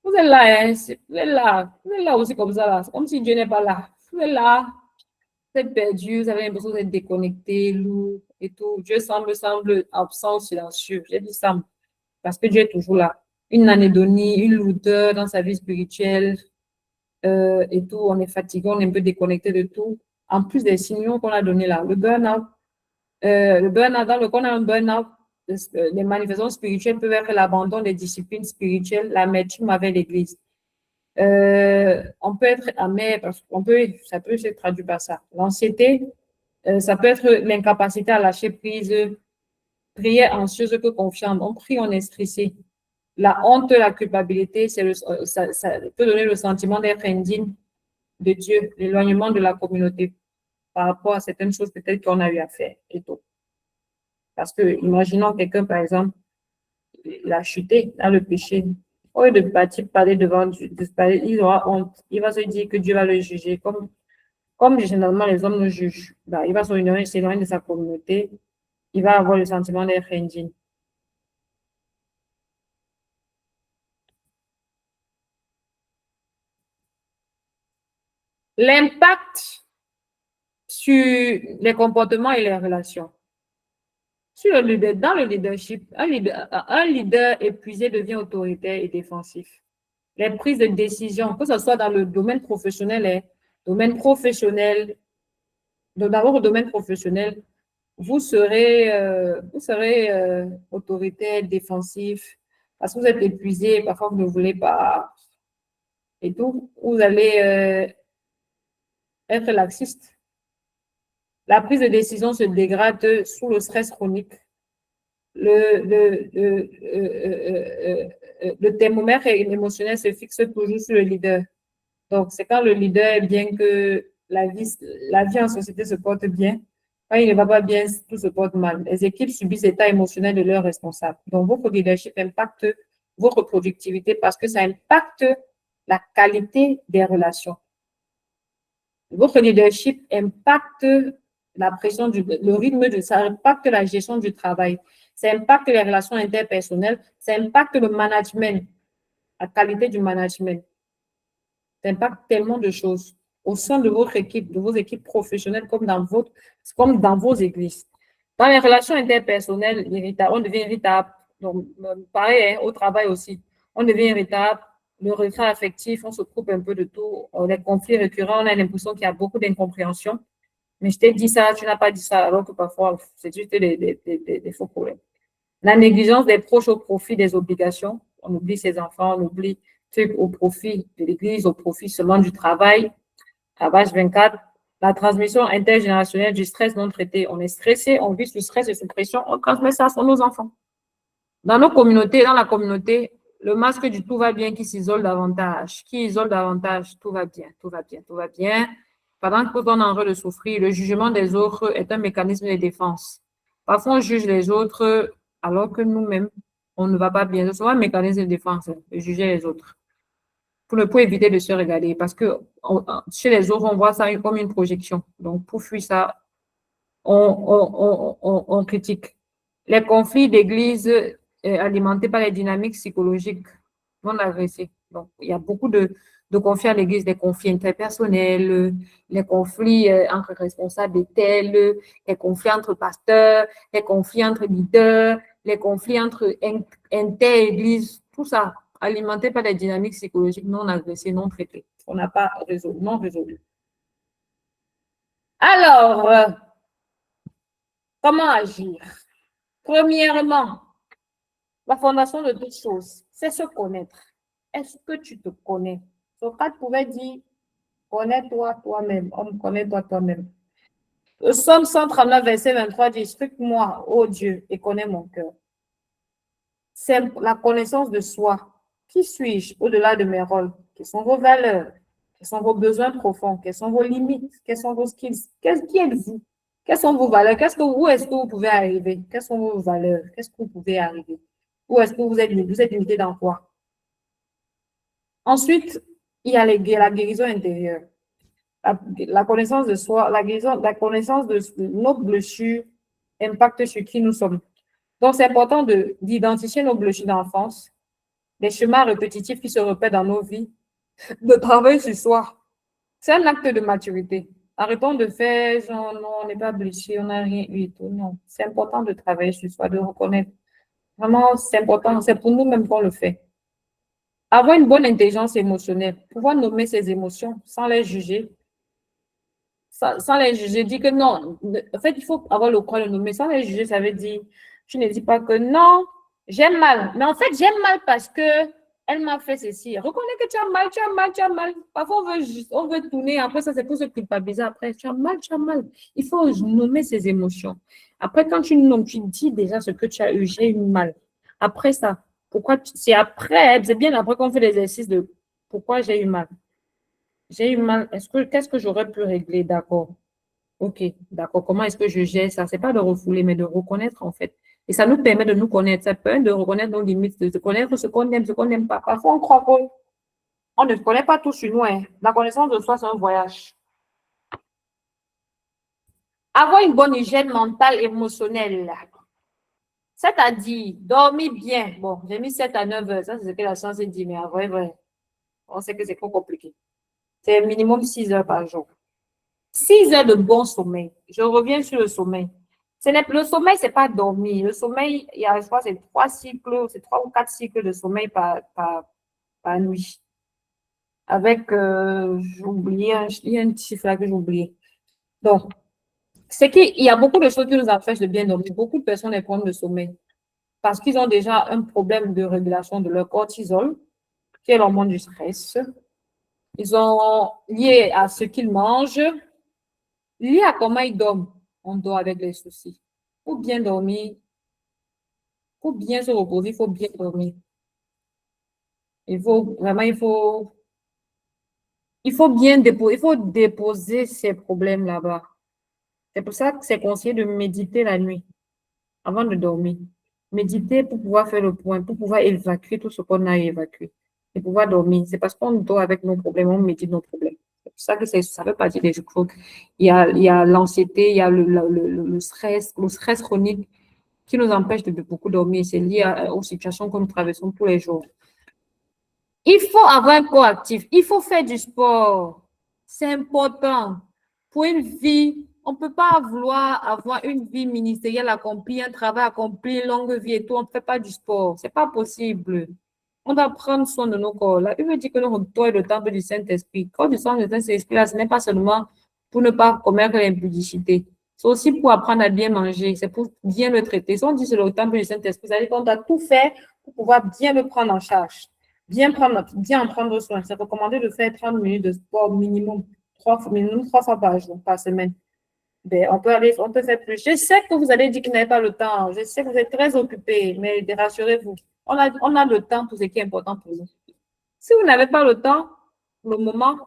vous êtes là, hein? Vous êtes là aussi comme ça, là. C'est comme si Dieu n'est pas là. Vous êtes là, vous êtes perdu, vous avez l'impression d'être déconnecté, lourd et tout. Dieu semble absent, silencieux. J'ai dit ça parce que Dieu est toujours là. Une anédonie, une lourdeur dans sa vie spirituelle et tout. On est fatigué, on est un peu déconnecté de tout. En plus des signaux qu'on a donnés là, le burn-out, dans le cas on a un burn-out, les manifestations spirituelles peuvent être l'abandon des disciplines spirituelles, l'amertume avec l'Église. On peut être amer parce ça peut se traduire par ça. L'anxiété, ça peut être l'incapacité à lâcher prise, prière anxieuse que confiante. On prie, on est stressé. La honte, la culpabilité, ça peut donner le sentiment d'être indigne de Dieu, l'éloignement de la communauté par rapport à certaines choses peut-être qu'on a eu à faire et tout. Parce que, imaginons quelqu'un, par exemple, il a chuté dans le péché. Au lieu de parler devant Dieu, il aura honte. Il va se dire que Dieu va le juger. Comme généralement les hommes nous jugent, il va s'éloigner de sa communauté. Il va avoir le sentiment d'être indigne. l'impact sur les comportements et les relations. Dans le leadership, un leader épuisé devient autoritaire et défensif. Les prises de décision, que ce soit dans le domaine professionnel, d'abord au domaine professionnel, vous serez autoritaire, défensif, parce que vous êtes épuisé, parfois vous ne voulez pas, et tout, vous allez être laxiste. La prise de décision se dégrade sous le stress chronique. Le thermomètre émotionnel se fixe toujours sur le leader. Donc, c'est quand le leader, bien que la vie en société se porte bien, quand il ne va pas bien, tout se porte mal. Les équipes subissent l'état émotionnel de leurs responsables. Donc, votre leadership impacte votre productivité parce que ça impacte la qualité des relations. Votre leadership impacte la pression, le rythme, ça impacte la gestion du travail, ça impacte les relations interpersonnelles, ça impacte le management, la qualité du management. Ça impacte tellement de choses au sein de votre équipe, de vos équipes professionnelles comme dans vos églises. Dans les relations interpersonnelles, on devient irritable. Donc, pareil, hein, au travail aussi, on devient irritable. Le retrait affectif, on se coupe un peu de tout. Les conflits récurrents, on a l'impression qu'il y a beaucoup d'incompréhension. Mais je t'ai dit ça, tu n'as pas dit ça, alors que parfois, c'est juste des faux problèmes. La négligence des proches au profit des obligations. On oublie ses enfants, on oublie trucs au profit de l'Église, au profit seulement du travail. À page 24, la transmission intergénérationnelle du stress non traité. On est stressé, on vit ce stress et cette pression, on transmet ça à nos enfants. Dans nos communautés, dans la communauté, le masque du tout va bien qui s'isole davantage. Qui isole davantage, tout va bien, tout va bien, tout va bien. Pendant qu'on est en train de souffrir, le jugement des autres est un mécanisme de défense. Parfois, on juge les autres alors que nous-mêmes, on ne va pas bien. C'est souvent un mécanisme de défense, de juger les autres. Pour éviter de se regarder. Parce que chez les autres, on voit ça comme une projection. Donc, pour fuir ça, on critique. Les conflits d'église alimentés par les dynamiques psychologiques non agressées. Donc, il y a beaucoup de conflits à l'église, des conflits interpersonnels, les conflits entre responsables et tels, les conflits entre pasteurs, les conflits entre leaders, les conflits entre inter-églises, tout ça alimenté par des dynamiques psychologiques non agressées, non traitées. On n'a pas résolu, non résolu. Alors, comment agir? Premièrement, la fondation de toutes choses, c'est se connaître. Est-ce que tu te connais? Socrate pouvait dire, connais-toi toi-même, homme, connais-toi toi-même. Le Psaume 139, verset 23 dit, scrute-moi, ô Dieu, et connais mon cœur. C'est la connaissance de soi. Qui suis-je au-delà de mes rôles? Quelles sont vos valeurs? Quels sont vos besoins profonds? Quelles sont vos limites? Quels sont vos skills? Qui êtes-vous? Quelles sont vos valeurs? Où est-ce que vous pouvez arriver? Quelles sont vos valeurs? Qu'est-ce que vous pouvez arriver? Où est-ce que vous êtes limité dans quoi? Ensuite, il y a la guérison intérieure. La connaissance de soi, la connaissance de nos blessures impacte sur qui nous sommes. Donc, c'est important d'identifier nos blessures d'enfance, les schémas répétitifs qui se répètent dans nos vies, de travailler sur soi. C'est un acte de maturité. Arrêtons de faire genre, non, on n'est pas blessé, on n'a rien eu et tout. Non, c'est important de travailler sur soi, de reconnaître. Vraiment, c'est important, c'est pour nous-mêmes qu'on le fait. Avoir une bonne intelligence émotionnelle, pouvoir nommer ses émotions sans les juger. Sans les juger, dire que non. En fait, il faut avoir le courage de nommer. Sans les juger, ça veut dire, tu ne dis pas que non, j'aime mal. Mais en fait, j'aime mal parce que elle m'a fait ceci. Reconnais que tu as mal, tu as mal, tu as mal. Parfois, on veut tourner. Après, ça, c'est pour se culpabiliser. Après, tu as mal, tu as mal. Il faut nommer ses émotions. Après, quand tu nommes, tu dis déjà ce que tu as eu. J'ai eu mal. Après ça, c'est après, c'est bien après qu'on fait l'exercice de pourquoi j'ai eu mal. J'ai eu mal. Qu'est-ce que j'aurais pu régler? D'accord. OK, d'accord. Comment est-ce que je gère ça? C'est pas de refouler, mais de reconnaître, en fait. Et ça nous permet de nous connaître. Ça permet de reconnaître nos limites, de connaître ce qu'on aime, ce qu'on n'aime pas. Parfois, on croit qu'on ne connaît pas tout sur nous. Hein. La connaissance de soi, c'est un voyage. Avoir une bonne hygiène mentale, émotionnelle. C'est-à-dire, dormir bien. Bon, j'ai mis 7 à 9 heures. Ça, c'est ce que la science dit, mais en vrai, on sait que c'est trop compliqué. C'est minimum 6 heures par jour. 6 heures de bon sommeil. Je reviens sur le sommeil. Le sommeil, c'est pas dormir. Le sommeil, il y a, je crois, c'est 3 ou 4 cycles de sommeil par nuit. Avec, j'ai oublié, il y a un chiffre là que j'ai oublié. Donc, c'est qu'il y a beaucoup de choses qui nous empêchent de bien dormir. Beaucoup de personnes ont des problèmes de sommeil parce qu'ils ont déjà un problème de régulation de leur cortisol, qui est l'hormone du stress. Ils ont lié à ce qu'ils mangent, lié à comment ils dorment. On dort avec les soucis. Pour bien dormir, pour bien se reposer, il faut bien dormir. Il faut déposer ces problèmes là-bas. C'est pour ça que c'est conseillé de méditer la nuit avant de dormir. Méditer pour pouvoir faire le point, pour pouvoir évacuer tout ce qu'on a évacué et pouvoir dormir. C'est parce qu'on dort avec nos problèmes, on médite nos problèmes. C'est pour ça que ça fait partie des choses. Il y a l'anxiété, il y a le stress chronique qui nous empêche de beaucoup dormir. C'est lié aux situations que nous traversons tous les jours. Il faut avoir un corps actif. Il faut faire du sport. C'est important. Pour une vie, on ne peut pas vouloir avoir une vie ministérielle accomplie, un travail accompli, une longue vie et tout. On ne fait pas du sport. Ce n'est pas possible. On doit prendre soin de nos corps. La Bible dit que notre corps est le temple du Saint-Esprit. Quand du sang du Saint-Esprit, là, ce n'est pas seulement pour ne pas commettre l'impudicité. C'est aussi pour apprendre à bien manger. C'est pour bien le traiter. Si on dit que c'est le temple du Saint-Esprit, ça veut dire qu'on doit tout faire pour pouvoir bien le prendre en charge. Bien en prendre soin. C'est recommandé de faire 30 minutes de sport minimum 3 fois par jour, par semaine. Ben, on peut faire plus. Je sais que vous allez dire que vous n'avez pas le temps. Je sais que vous êtes très occupés, mais rassurez-vous, on a le temps pour ce qui est important pour vous. Si vous n'avez pas le temps, pour le moment,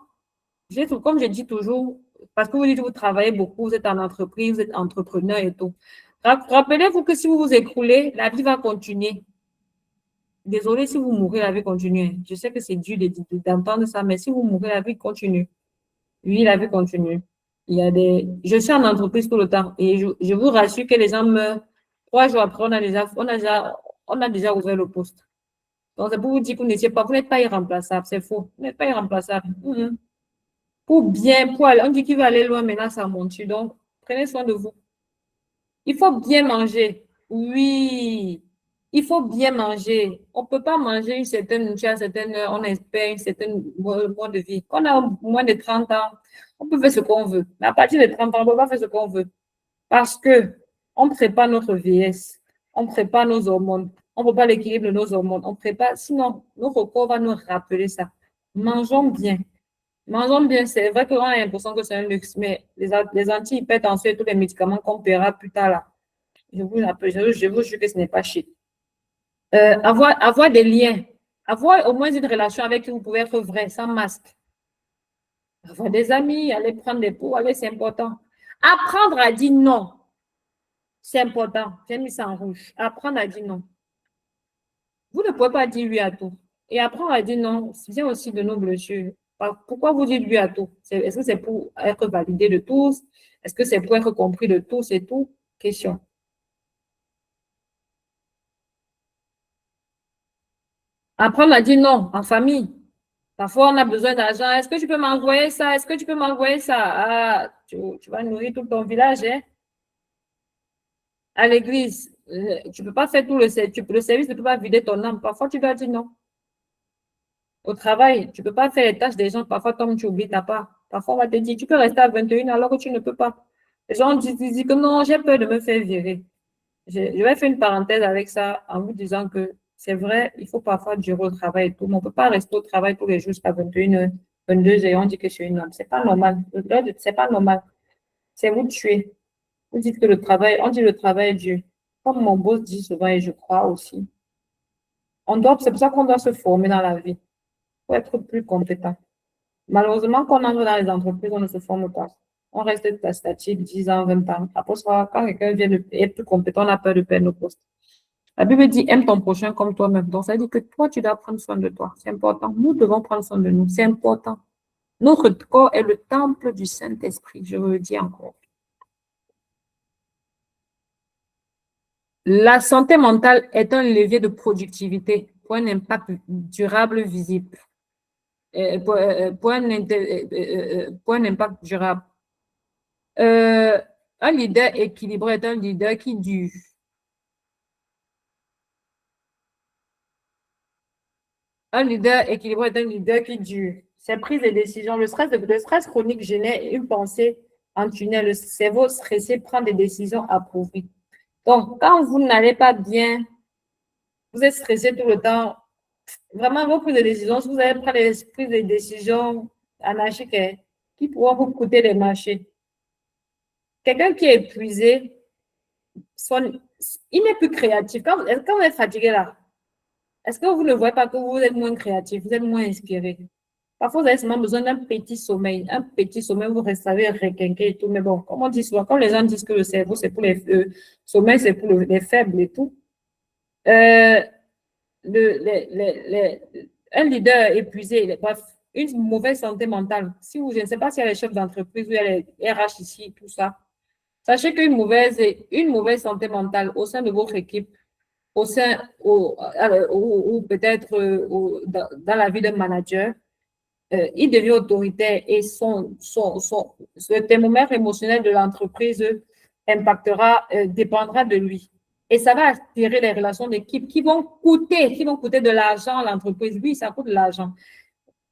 comme je dis toujours, parce que vous dites que vous travaillez beaucoup, vous êtes en entreprise, vous êtes entrepreneur et tout. Rappelez-vous que si vous vous écroulez, la vie va continuer. Désolée si vous mourrez, la vie continue. Je sais que c'est dur d'entendre ça, mais si vous mourrez, la vie continue. Oui, la vie continue. Je suis en entreprise tout le temps et je vous rassure que les gens meurent. 3 jours après, on a déjà ouvert le poste. Donc, c'est pour vous dire que vous n'êtes pas irremplaçable. C'est faux. Vous n'êtes pas irremplaçable. On dit qu'il va aller loin, mais là, ça monte. Donc, prenez soin de vous. Il faut bien manger. Oui. Il faut bien manger. On ne peut pas manger une certaine nourriture à certaine heure. On espère une certaine mode de vie. Quand on a moins de 30 ans, on peut faire ce qu'on veut. Mais à partir de 30 ans, on ne peut pas faire ce qu'on veut. Parce qu'on prépare notre vieillesse. On prépare nos hormones. On ne peut pas l'équilibre de nos hormones. On prépare. Sinon, notre corps va nous rappeler ça. Mangeons bien. Mangeons bien. C'est vrai qu'on a l'impression que c'est un luxe, mais les antihypertensions et tous les médicaments qu'on paiera plus tard là, je vous jure que ce n'est pas chic. Avoir des liens, avoir au moins une relation avec qui vous pouvez être vrai, sans masque. Avoir des amis, aller prendre des pots, c'est important. Apprendre à dire non, c'est important. J'ai mis ça en rouge. Apprendre à dire non. Vous ne pouvez pas dire oui à tout. Et apprendre à dire non, vient aussi de nos blessures. Pourquoi vous dites oui à tout? Est-ce que c'est pour être validé de tous? Est-ce que c'est pour être compris de tous et tout? Question. Apprendre à dire non en famille. Parfois, on a besoin d'argent. Est-ce que tu peux m'envoyer ça? Est-ce que tu peux m'envoyer ça? Ah, tu vas nourrir tout ton village, hein? À l'église, tu ne peux pas faire tout le service. Le service ne peut pas vider ton âme. Parfois, tu dois dire non. Au travail, tu ne peux pas faire les tâches des gens. Parfois, comme tu oublies ta part. Parfois, on va te dire, tu peux rester à 21 alors que tu ne peux pas. Les gens disent que non, j'ai peur de me faire virer. Je vais faire une parenthèse avec ça en vous disant que c'est vrai, il faut parfois durer au travail et tout, mais on ne peut pas rester au travail tous les jours jusqu'à 21h, 22h et on dit que je suis une homme. Ce n'est pas normal. Ce n'est pas normal. C'est vous tuer. Vous dites que on dit le travail est dur. Comme mon boss dit souvent et je crois aussi. C'est pour ça qu'on doit se former dans la vie pour être plus compétent. Malheureusement, quand on entre dans les entreprises, on ne se forme pas. On reste statique 10 ans, 20 ans. Après, quand quelqu'un vient être plus compétent, on a peur de perdre nos postes. La Bible dit, aime ton prochain comme toi-même. Donc, ça veut dire que toi, tu dois prendre soin de toi. C'est important. Nous devons prendre soin de nous. C'est important. Notre corps est le temple du Saint-Esprit. Je vous le dis encore. La santé mentale est un levier de productivité pour un impact durable visible. pour un impact durable. Un leader équilibré est un leader qui dure. Un leader équilibré est un leader qui dure. C'est prise de décision. Le stress chronique génère une pensée en tunnel. Le cerveau stressé prend des décisions approuvées. Donc, quand vous n'allez pas bien, vous êtes stressé tout le temps, vraiment, vos prises de décision, si vous allez prendre des prises de décision anarchiques qui pourront vous coûter les marchés. Quelqu'un qui est épuisé, il n'est plus créatif. Quand vous êtes fatigué là, est-ce que vous ne voyez pas que vous êtes moins créatif, vous êtes moins inspiré? Parfois, vous avez seulement besoin d'un petit sommeil. Un petit sommeil, vous restez requinqué et tout. Mais bon, comme on dit souvent, quand les gens disent que le cerveau, c'est pour les sommeil, c'est pour les faibles et tout. Un leader épuisé, bref, une mauvaise santé mentale. Si vous, je ne sais pas s'il y a les chefs d'entreprise ou il y a les RH ici, tout ça. Sachez qu'une mauvaise santé mentale au sein de votre équipe, ou peut-être dans la vie d'un manager, il devient autoritaire et le thermomètre émotionnel de l'entreprise dépendra de lui. Et ça va attirer les relations d'équipe qui vont coûter de l'argent à l'entreprise. Oui, ça coûte de l'argent.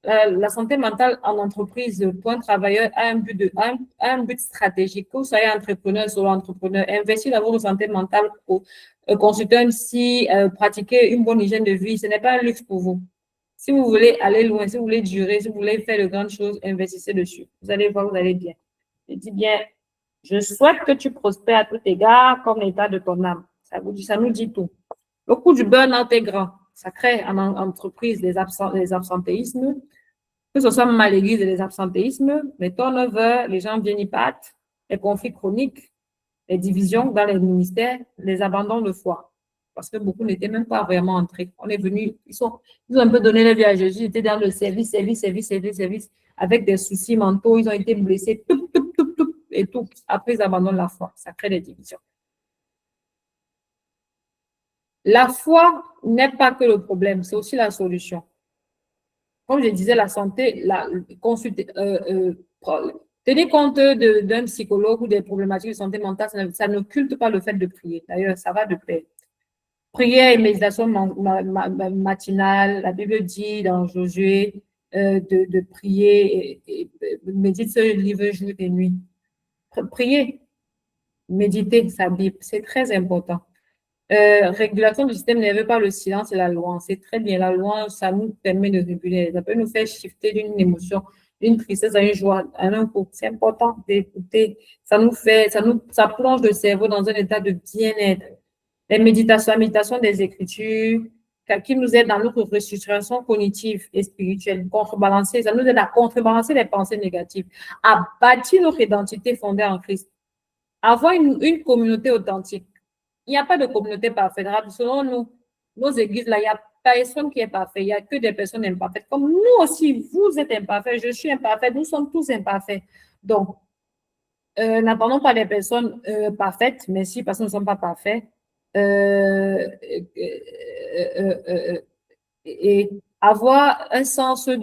La santé mentale en entreprise pour un travailleur a un but stratégique. Que vous soyez entrepreneur, solo-entrepreneur, investir dans votre santé mentale pour consulter un psy, pratiquer une bonne hygiène de vie, ce n'est pas un luxe pour vous. Si vous voulez aller loin, si vous voulez durer, si vous voulez faire de grandes choses, investissez dessus. Vous allez voir, vous allez bien. Je dis bien, je souhaite que tu prospères à tout égard comme l'état de ton âme. Ça nous dit tout. Le coût du burn-out est grand. Ça crée en entreprise les absentéismes, que ce soit maladie et les absentéismes, les turnovers, les gens viennent y battre, les conflits chroniques, les divisions dans les ministères, les abandons de foi. Parce que beaucoup n'étaient même pas vraiment entrés. On est venus, ils ont un peu donné la vie à Jésus, ils étaient dans le service, avec des soucis mentaux, ils ont été blessés, et tout. Après, ils abandonnent la foi. Ça crée des divisions. La foi n'est pas que le problème, c'est aussi la solution. Comme je disais, la santé, tenir compte d'un psychologue ou des problématiques de santé mentale, ça n'occulte pas le fait de prier. D'ailleurs, ça va de pair. Prière et méditation matinale, la Bible dit dans Josué de prier et médite ce livre jour et nuit. Prier, méditer sa Bible, c'est très important. Régulation du système nerveux par le silence et la louange. C'est très bien. La louange, ça nous permet de réguler. Ça peut nous faire shifter d'une émotion, d'une tristesse à une joie, à un coup. C'est important d'écouter. Ça plonge le cerveau dans un état de bien-être. La méditation des écritures, qui nous aide dans notre restructuration cognitive et spirituelle. Contrebalancer, ça nous aide à contrebalancer les pensées négatives, à bâtir notre identité fondée en Christ. Avoir une communauté authentique. Il n'y a pas de communauté parfaite. Selon nous, nos églises, là, il n'y a personne qui est parfait. Il n'y a que des personnes imparfaites. Comme nous aussi, vous êtes imparfaits, je suis imparfaite, nous sommes tous imparfaits. Donc, n'attendons pas des personnes parfaites, mais si parce que nous ne sommes pas parfaits, et avoir un sens et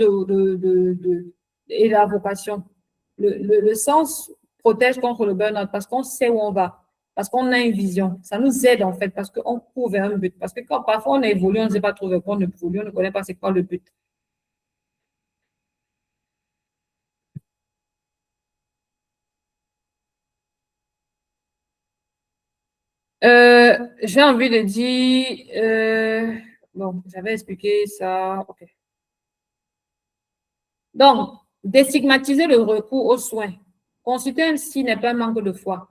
la vocation. Le sens protège contre le burn-out parce qu'on sait où on va. Parce qu'on a une vision. Ça nous aide en fait parce qu'on court vers un but. Parce que quand parfois on évolue, on ne sait pas trop vers quoi on évolue, on ne connaît pas c'est quoi le but. J'ai envie de dire, bon, j'avais expliqué ça. Ok. Donc, déstigmatiser le recours aux soins. Consulter un psy n'est pas un manque de foi.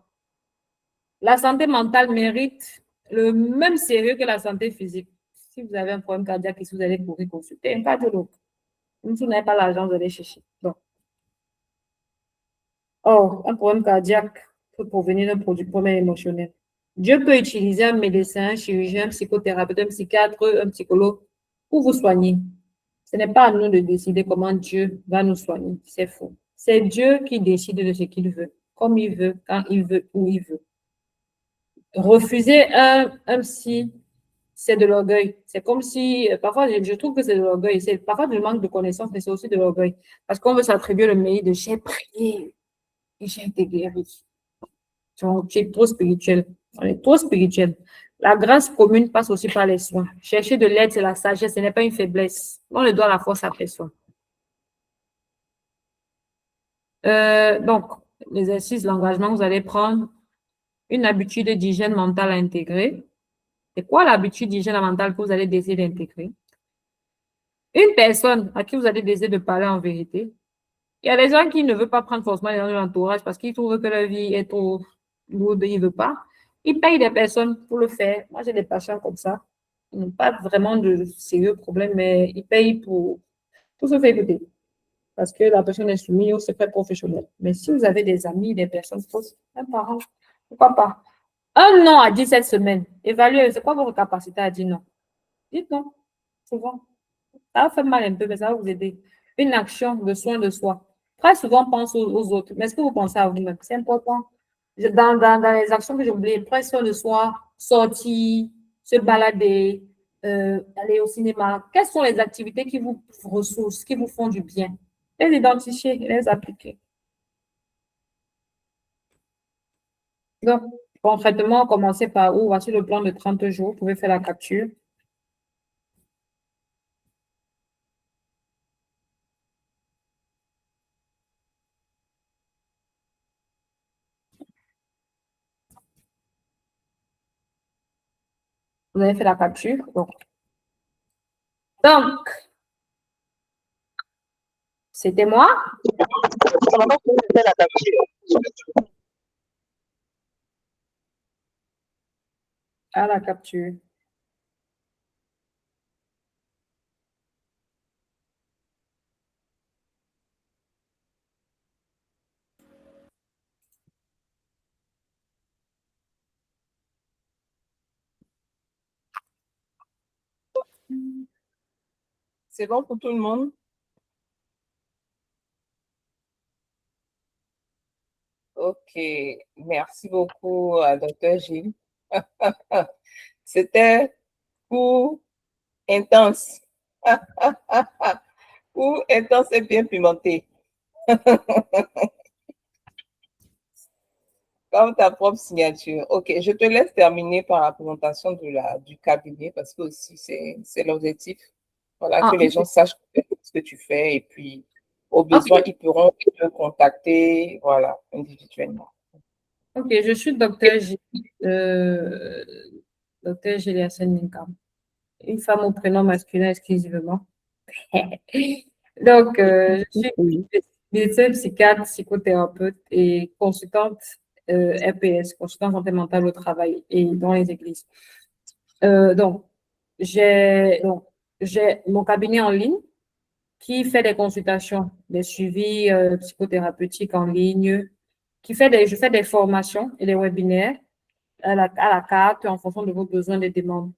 La santé mentale mérite le même sérieux que la santé physique. Si vous avez un problème cardiaque, si vous allez courir consulter un cardiologue. Même si vous n'avez pas l'argent, vous allez chercher. Donc. Or, un problème cardiaque peut provenir d'un problème émotionnel. Dieu peut utiliser un médecin, un chirurgien, un psychothérapeute, un psychiatre, un psychologue pour vous soigner. Ce n'est pas à nous de décider comment Dieu va nous soigner. C'est faux. C'est Dieu qui décide de ce qu'il veut, comme il veut, quand il veut, où il veut. Refuser un psy, c'est de l'orgueil. C'est comme si, parfois, je trouve que c'est de l'orgueil. C'est parfois du manque de connaissances, mais c'est aussi de l'orgueil. Parce qu'on veut s'attribuer le mérite de j'ai prié et j'ai été guéri. Donc, tu es trop spirituel. On est trop spirituel. La grâce commune passe aussi par les soins. Chercher de l'aide, c'est la sagesse, ce n'est pas une faiblesse. On ne doit la force à personne. Donc, l'exercice, l'engagement, vous allez prendre une habitude d'hygiène mentale à intégrer. C'est quoi l'habitude d'hygiène mentale que vous allez décider d'intégrer? Une personne à qui vous allez décider de parler en vérité. Il y a des gens qui ne veulent pas prendre forcément les gens de l'entourage parce qu'ils trouvent que leur vie est trop lourde, ils ne veulent pas. Ils payent des personnes pour le faire. Moi, j'ai des patients comme ça. Ils n'ont pas vraiment de sérieux problèmes, mais ils payent pour se faire écouter. Parce que la personne est soumise au secret professionnel. Mais si vous avez des amis, des personnes proches, un parent, pourquoi pas? Un non à 17 semaines. Évaluez, c'est quoi votre capacité à dire non? Dites non, souvent. Ça va faire mal un peu, mais ça va vous aider. Une action de soin de soi. Très souvent, on pense aux autres. Mais est-ce que vous pensez à vous-même? C'est important. Dans les actions que j'ai oubliées, prendre soin de soi, sortir, se balader, aller au cinéma. Quelles sont les activités qui vous ressourcent, qui vous font du bien? Les identifier, les appliquer. Donc, concrètement, commencez par où? Voici le plan de 30 jours. Vous pouvez faire la capture. Vous avez fait la capture. Donc, c'était moi. À la capture. C'est bon pour tout le monde? Ok, merci beaucoup, Dr. Gilles. C'était court, intense. Court, intense et bien pimenté. Comme ta propre signature. Ok, je te laisse terminer par la présentation du cabinet parce que aussi c'est l'objectif. Voilà, que les gens sachent ce que tu fais et puis au besoin, ils pourront te contacter, voilà, individuellement. Ok, je suis docteur Gilles Ninkam, une femme au prénom masculin exclusivement. Donc, je suis médecin, psychiatre, psychothérapeute et consultante RPS, consultante santé mentale au travail et dans les églises. Donc, j'ai mon cabinet en ligne qui fait des consultations, des suivis psychothérapeutiques en ligne, je fais des formations et des webinaires à la carte en fonction de vos besoins et des demandes.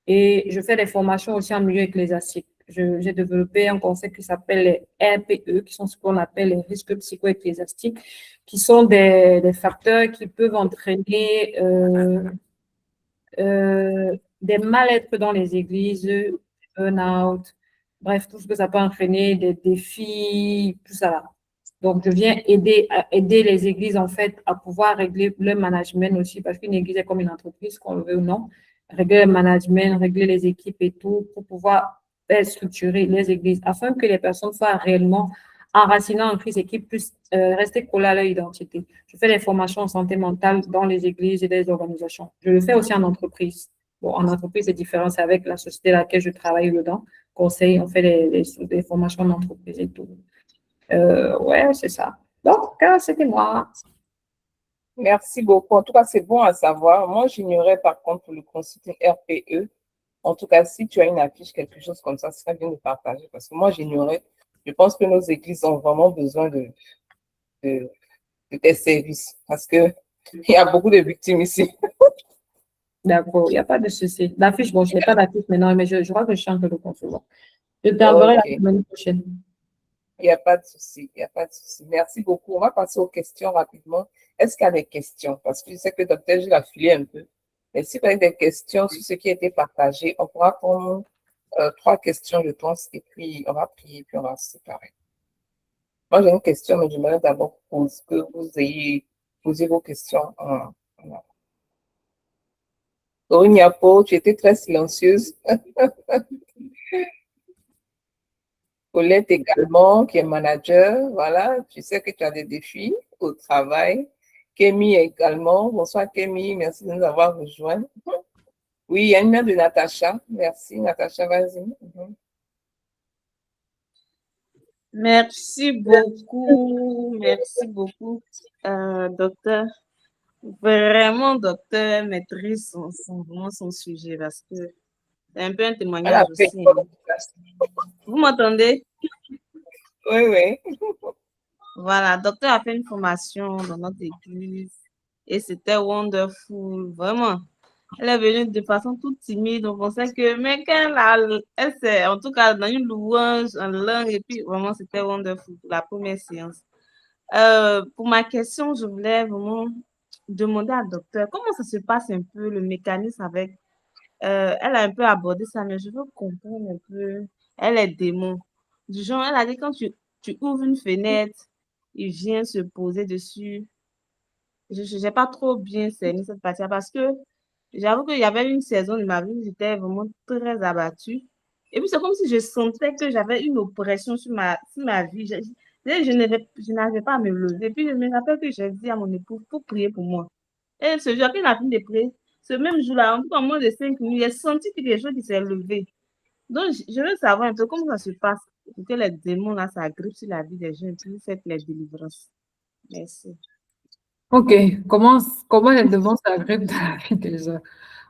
Et je fais des formations aussi en milieu ecclésiastique. J'ai développé un concept qui s'appelle les RPE, qui sont ce qu'on appelle les risques psycho-ecclésiastiques, qui sont des facteurs qui peuvent entraîner des mal-être dans les églises, burn-out, bref, tout ce que ça peut entraîner, des défis, tout ça là. Donc, je viens aider les églises, en fait, à pouvoir régler le management aussi, parce qu'une église est comme une entreprise, qu'on le veut ou non, régler le management, régler les équipes et tout, pour pouvoir structurer les églises, afin que les personnes soient réellement enracinées en Christ et qu'ils puissent rester collées à leur identité. Je fais des formations en santé mentale dans les églises et les organisations. Je le fais aussi en entreprise. Bon, en entreprise, c'est différent, c'est avec la société à laquelle je travaille dedans. Conseil, on fait des formations en entreprise et tout. Ouais, c'est ça. Donc, c'était moi. Merci beaucoup. En tout cas, c'est bon à savoir. Moi, j'ignorais par contre le consulting RPE. En tout cas, si tu as une affiche, quelque chose comme ça, ce serait bien de partager parce que moi, j'ignorais. Je pense que nos églises ont vraiment besoin de tes services parce qu'il y a beaucoup de victimes ici. D'accord, il n'y a pas de souci. L'affiche, bon, je n'ai pas d'affiche maintenant, mais je crois que je suis en train de concevoir. Je t'enverrai la semaine prochaine. Il n'y a pas de souci, il n'y a pas de souci. Merci beaucoup. On va passer aux questions rapidement. Est-ce qu'il y a des questions? Parce que je sais que le docteur Gilles a filé un peu. Mais si vous avez des questions sur ce qui a été partagé, on pourra prendre 3 questions, je pense, et puis on va prier, puis on va se séparer. Moi, j'ai une question, mais j'aimerais d'abord que vous ayez posé vos questions. Niapo, tu étais très silencieuse. Paulette également, qui est manager, voilà, tu sais que tu as des défis au travail. Kémy également, bonsoir Kémy, merci de nous avoir rejoints. Oui, il y a une main de Natacha, merci Natacha, vas-y. Merci beaucoup, docteur. Vraiment, docteur maîtrise vraiment son sujet parce que c'est un peu un témoignage Voilà, aussi. Vous m'entendez? oui, oui. Voilà, docteur a fait une formation dans notre église et c'était wonderful, vraiment. Elle est venue de façon toute timide, on pensait que, mais elle s'est, en tout cas, dans une louange en langue, et puis vraiment, c'était wonderful pour la première séance. Pour ma question, je voulais vraiment demander à docteur, comment ça se passe un peu le mécanisme avec, elle a un peu abordé ça, mais je veux comprendre un peu, elle est démon. Du genre, elle a dit quand tu ouvres une fenêtre, il vient se poser dessus. Je n'ai pas trop bien cerné cette partie parce que j'avoue qu'il y avait une saison de ma vie où j'étais vraiment très abattue. Et puis, c'est comme si je sentais que j'avais une oppression sur ma vie. Je n'arrivais pas à me lever. Puis, je me rappelle que j'ai dit à mon époux pour prier pour moi. Et ce jour, quand il a fini de prier, ce même jour-là, en moins de 5 minutes, j'ai senti que quelque chose qui s'est levé. Donc, je veux savoir un peu comment ça se passe pour que les démons, là, ça grippe sur la vie des gens et puis faites les délivrances. Merci. Ok, comment les devants s'agrippent dans la vie des gens?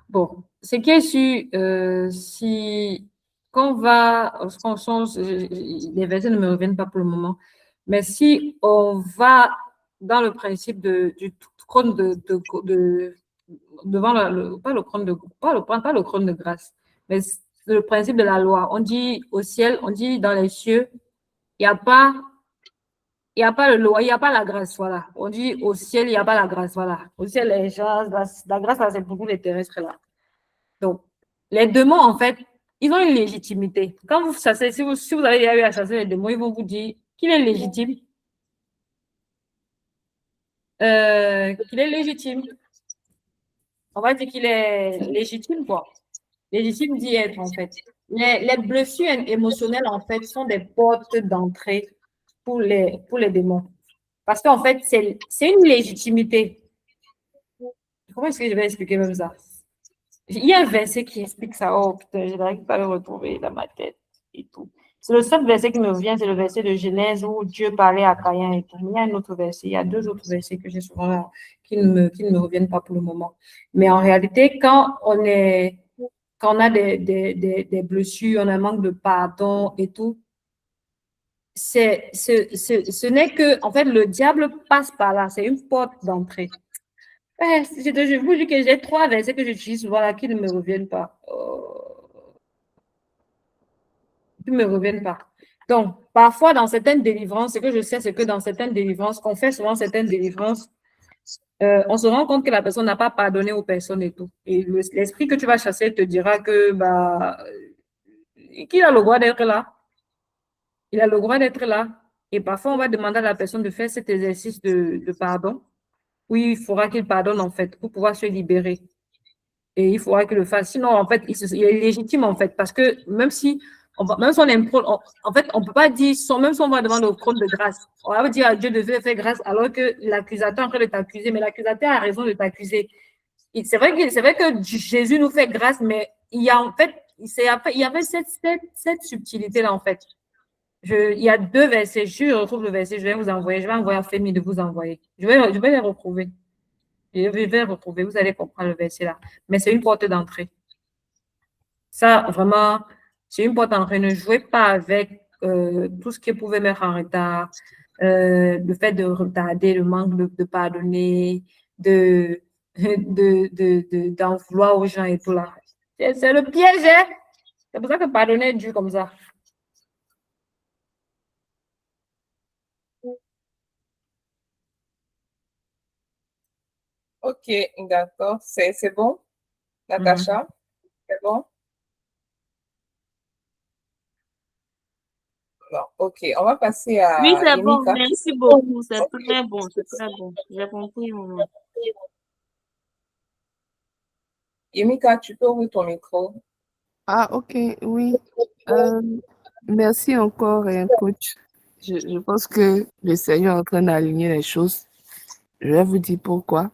Bon, ce qui est sûr, si quand on va, les versets ne me reviennent pas pour le moment, mais si on va dans le principe du trône devant pas le trône pas le trône de grâce, mais le principe de la loi. On dit au ciel, on dit dans les cieux, il n'y a pas il n'y a pas le loi, il n'y a pas la grâce, voilà. On dit au ciel, il n'y a pas la grâce, voilà. Au ciel, les gens, la grâce, là, c'est pour nous les terrestres, là. Donc, les démons, en fait, ils ont une légitimité. Quand vous chassez, si vous avez eu à chasser les démons, ils vont vous dire qu'il est légitime. Qu'il est légitime. On va dire qu'il est légitime, quoi. Légitime d'y être, en fait. Les blessures émotionnelles, en fait, sont des portes d'entrée pour les démons. Parce qu'en fait, c'est une légitimité. Comment est-ce que je vais expliquer même ça? Il y a un verset qui explique ça. Oh putain, je n'arrive pas à le retrouver dans ma tête et tout. C'est le seul verset qui me vient, c'est le verset de Genèse où Dieu parlait à Caïn et tout. Mais il y a un autre verset, il y a 2 autres versets que j'ai souvent là, qui ne me reviennent pas pour le moment. Mais en réalité, quand on a des blessures, on a un manque de pardon et tout, ce n'est que, en fait, le diable passe par là, c'est une porte d'entrée. Je vous dis que j'ai 3 versets que j'utilise souvent là qui ne me reviennent pas. Qui ne me reviennent pas. Donc, parfois, dans certaines délivrances, ce que je sais, c'est que dans certaines délivrances, qu'on fait souvent certaines délivrances, on se rend compte que la personne n'a pas pardonné aux personnes et tout. Et l'esprit que tu vas chasser te dira que, qu'il a le droit d'être là. Il a le droit d'être là. Et parfois, on va demander à la personne de faire cet exercice de pardon. Oui, il faudra qu'il pardonne, en fait, pour pouvoir se libérer. Et il faudra qu'il le fasse. Sinon, en fait, il est légitime, en fait, parce que même si on en fait, on ne peut pas dire, même si on va demander au trône de grâce, on va dire à Dieu de faire grâce alors que l'accusateur est en train de t'accuser, mais l'accusateur a raison de t'accuser. C'est vrai que Jésus nous fait grâce, mais il y a en fait, il y avait cette subtilité-là, en fait. Il y a 2 versets, je retrouve le verset, je vais envoyer à Fémi de vous envoyer. Je vais les retrouver. Je vais retrouver, vous allez comprendre le verset là. Mais c'est une porte d'entrée. Ça, vraiment, c'est une porte d'entrée. Ne jouez pas avec tout ce qui pouvait mettre en retard, le fait de retarder, le manque de pardonner, d'en vouloir aux gens et tout là. C'est le piège, hein? C'est pour ça que pardonner est dur comme ça. Ok, d'accord, c'est bon. Natacha, c'est bon? Bon, ok, on va passer Oui, à c'est bon. Yemika. Merci beaucoup. C'est très bon. C'est très bon. J'ai compris, maman. Yemika, tu peux ouvrir ton micro. Ah, ok, oui. Euh, merci encore, coach. Je pense que le Seigneur est en train d'aligner les choses. Je vais vous dire pourquoi.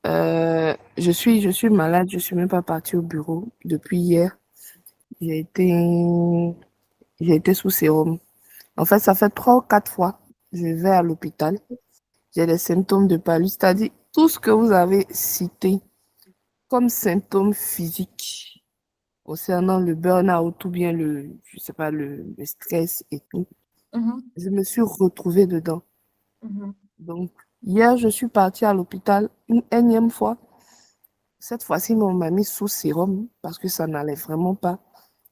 Je suis malade, je suis même pas partie au bureau depuis hier. J'ai été, j'ai été sous sérum. En fait, ça fait 3 ou 4 fois. Je vais à l'hôpital. J'ai des symptômes de palu, c'est-à-dire tout ce que vous avez cité comme symptômes physiques concernant le burn-out ou bien je sais pas, le stress et tout. Je me suis retrouvée dedans. Donc, hier, je suis partie à l'hôpital une énième fois. Cette fois-ci, on m'a mis sous sérum parce que ça n'allait vraiment pas.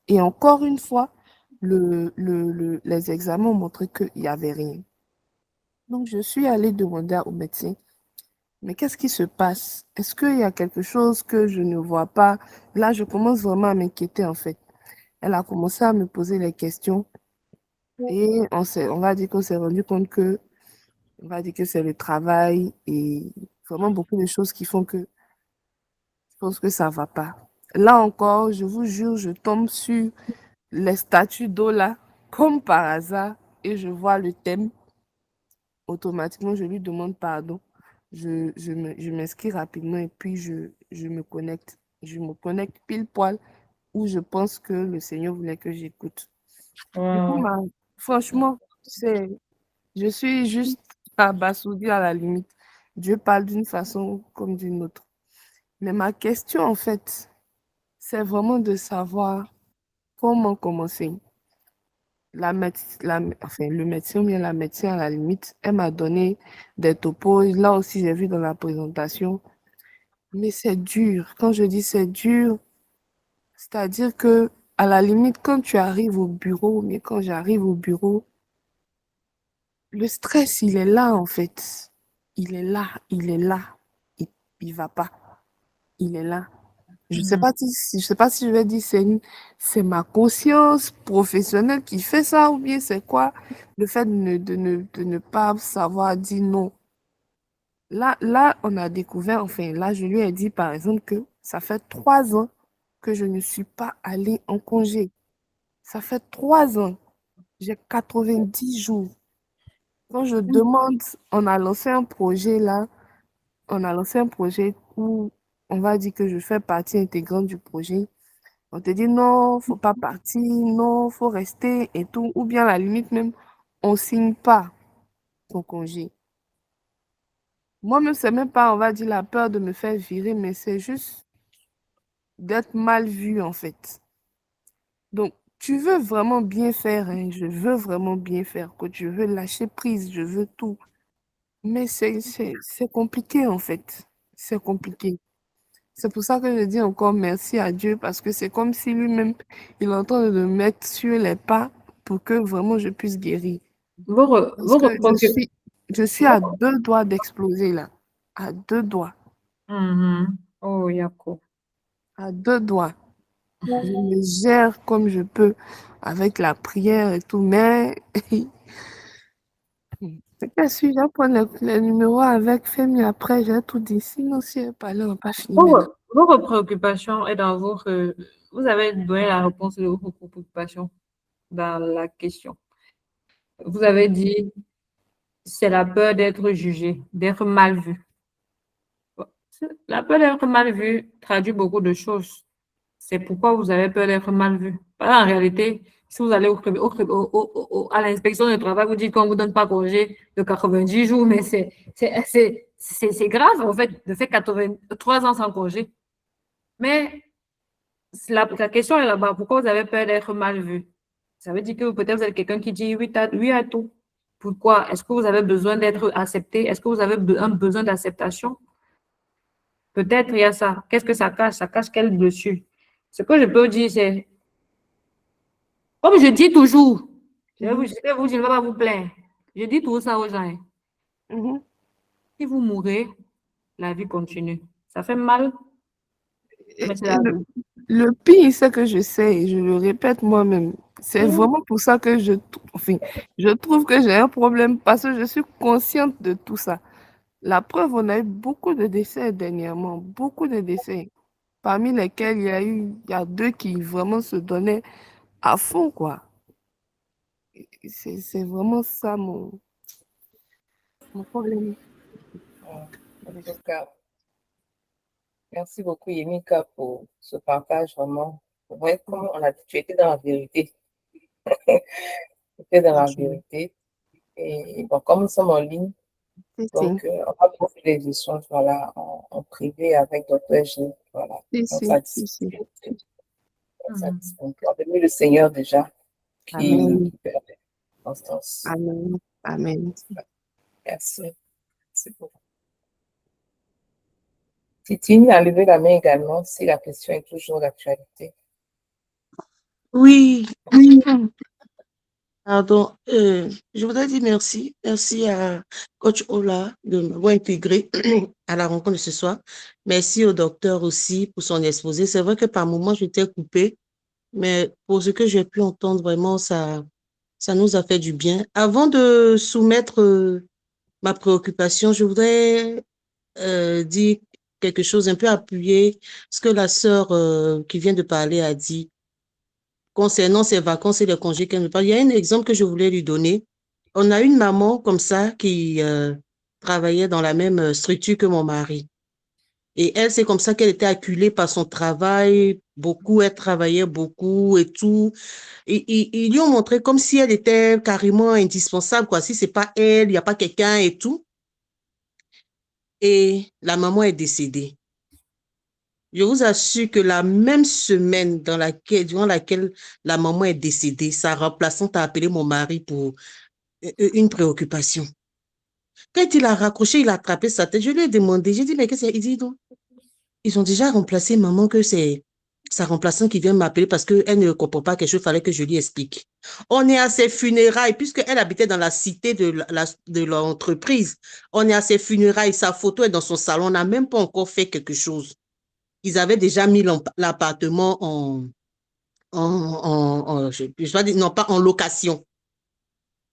Et encore une fois, les examens ont montré qu'il n'y avait rien. Donc, je suis allée demander au médecin, mais qu'est-ce qui se passe? Est-ce qu'il y a quelque chose que je ne vois pas? Là, je commence vraiment à m'inquiéter, en fait. Elle a commencé à me poser les questions et on va dire qu'on s'est rendu compte que, on va dire que c'est le travail et vraiment beaucoup de choses qui font que je pense que ça va pas. Là encore, je vous jure, je tombe sur les statuts d'eau là, comme par hasard, et je vois le thème. Automatiquement, je lui demande pardon. Je m'inscris rapidement et puis je me connecte. Je me connecte pile poil où je pense que le Seigneur voulait que j'écoute. Du coup, franchement, je suis juste abasourdie à la limite. Dieu parle d'une façon comme d'une autre. Mais ma question, en fait, c'est vraiment de savoir comment commencer. Enfin, le médecin ou bien la médecine, à la limite, elle m'a donné des topos. Là aussi, j'ai vu dans la présentation. Mais c'est dur. Quand je dis c'est dur, c'est-à-dire que, à la limite, quand tu arrives au bureau, mais quand j'arrive au bureau, le stress, il est là, en fait. Il est là, il est là. Il, il va pas. Il est là. Je sais pas si je vais dire c'est ma conscience professionnelle qui fait ça ou bien c'est quoi le fait de ne pas savoir dire non. Là, on a découvert, enfin, là, je lui ai dit par exemple que ça fait 3 ans que je ne suis pas allée en congé. Ça fait 3 ans. J'ai 90 jours. Quand je demande, on a lancé un projet là, on a lancé un projet où on va dire que je fais partie intégrante du projet. On te dit non, faut pas partir, non, faut rester et tout. Ou bien à la limite même, on signe pas ton congé. Moi-même, c'est même pas, on va dire, la peur de me faire virer, mais c'est juste d'être mal vu en fait. Donc, tu veux vraiment bien faire, hein, je veux vraiment bien faire, que je veux lâcher prise, je veux tout. Mais c'est compliqué en fait. C'est compliqué. C'est pour ça que je dis encore merci à Dieu parce que c'est comme si lui-même, il est en train de me mettre sur les pas pour que vraiment je puisse guérir. Parce que je suis à 2 doigts d'exploser là. À 2 doigts. Oh, Yako. À 2 doigts. Je me gère comme je peux avec la prière et tout, mais c'est que si je prends les numéros avec Femi après, j'ai tout dit. Sinon, si elle parlait, on n'a pas fini maintenant. Votre préoccupation est dans votre... Vous avez donné la réponse de vos préoccupations dans la question. Vous avez dit, c'est la peur d'être jugé, d'être mal vu. La peur d'être mal vu traduit beaucoup de choses. C'est pourquoi vous avez peur d'être mal vu. En réalité, si vous allez à l'inspection du travail, vous dites qu'on ne vous donne pas congé de 90 jours, mais c'est grave, en fait, de faire 83 ans sans congé. Mais la question est là-bas. Pourquoi vous avez peur d'être mal vu? Ça veut dire que peut-être vous êtes quelqu'un qui dit oui à tout. Pourquoi? Est-ce que vous avez besoin d'être accepté? Est-ce que vous avez un besoin d'acceptation? Peut-être il y a ça. Qu'est-ce que ça cache? Ça cache quelle blessure? Ce que je peux dire, c'est, comme je dis toujours, je ne vais pas vous plaindre. Je dis tout ça aux gens. Hein. Si vous mourrez, la vie continue. Ça fait mal. Mais c'est Et la le pire, c'est que je sais, et je le répète moi-même, c'est vraiment pour ça que je trouve que j'ai un problème parce que je suis consciente de tout ça. La preuve, on a eu beaucoup de décès dernièrement, beaucoup de décès, parmi lesquels il y a 2 qui vraiment se donnaient à fond, quoi. C'est vraiment ça mon problème. En tout cas, merci beaucoup, Yemika, pour ce partage vraiment. Ouais, comme on a dit, tu étais dans la vérité. Tu étais dans la vérité. Et bon, comme nous sommes en ligne, Si, donc on va pouvoir faire des échanges voilà, en privé avec Dr. G. Voilà, dans sa si. disponibilité. Dans sa disponibilité. On remercie le Seigneur déjà Amen. qui permet Constance. Amen. Amen. Merci. Merci beaucoup. Titine a levé la main également si la question est toujours d'actualité. Oui, pardon. Je voudrais dire merci. Merci à Coach Ola de m'avoir intégré à la rencontre de ce soir. Merci au docteur aussi pour son exposé. C'est vrai que par moments, j'étais coupée, mais pour ce que j'ai pu entendre, vraiment, ça nous a fait du bien. Avant de soumettre ma préoccupation, je voudrais dire quelque chose un peu appuyé, ce que la sœur qui vient de parler a dit concernant ses vacances et les congés qu'elle me parle. Il y a un exemple que je voulais lui donner. On a une maman comme ça qui travaillait dans la même structure que mon mari. Et elle, c'est comme ça qu'elle était acculée par son travail, beaucoup, elle travaillait beaucoup et tout. Et, ils lui ont montré comme si elle était carrément indispensable, quoi. Si c'est pas elle, il n'y a pas quelqu'un et tout. Et la maman est décédée. Je vous assure que la même semaine durant laquelle la maman est décédée, sa remplaçante a appelé mon mari pour une préoccupation. Quand il a raccroché, il a attrapé sa tête. Je lui ai demandé, j'ai dit, mais qu'est-ce qu'il dit donc? Ils ont déjà remplacé maman, que c'est sa remplaçante qui vient m'appeler parce qu'elle ne comprend pas quelque chose, il fallait que je lui explique. On est à ses funérailles, puisqu'elle habitait dans la cité de l'entreprise. On est à ses funérailles, sa photo est dans son salon, on n'a même pas encore fait quelque chose. Ils avaient déjà mis l'appartement je dois dire, non pas en location,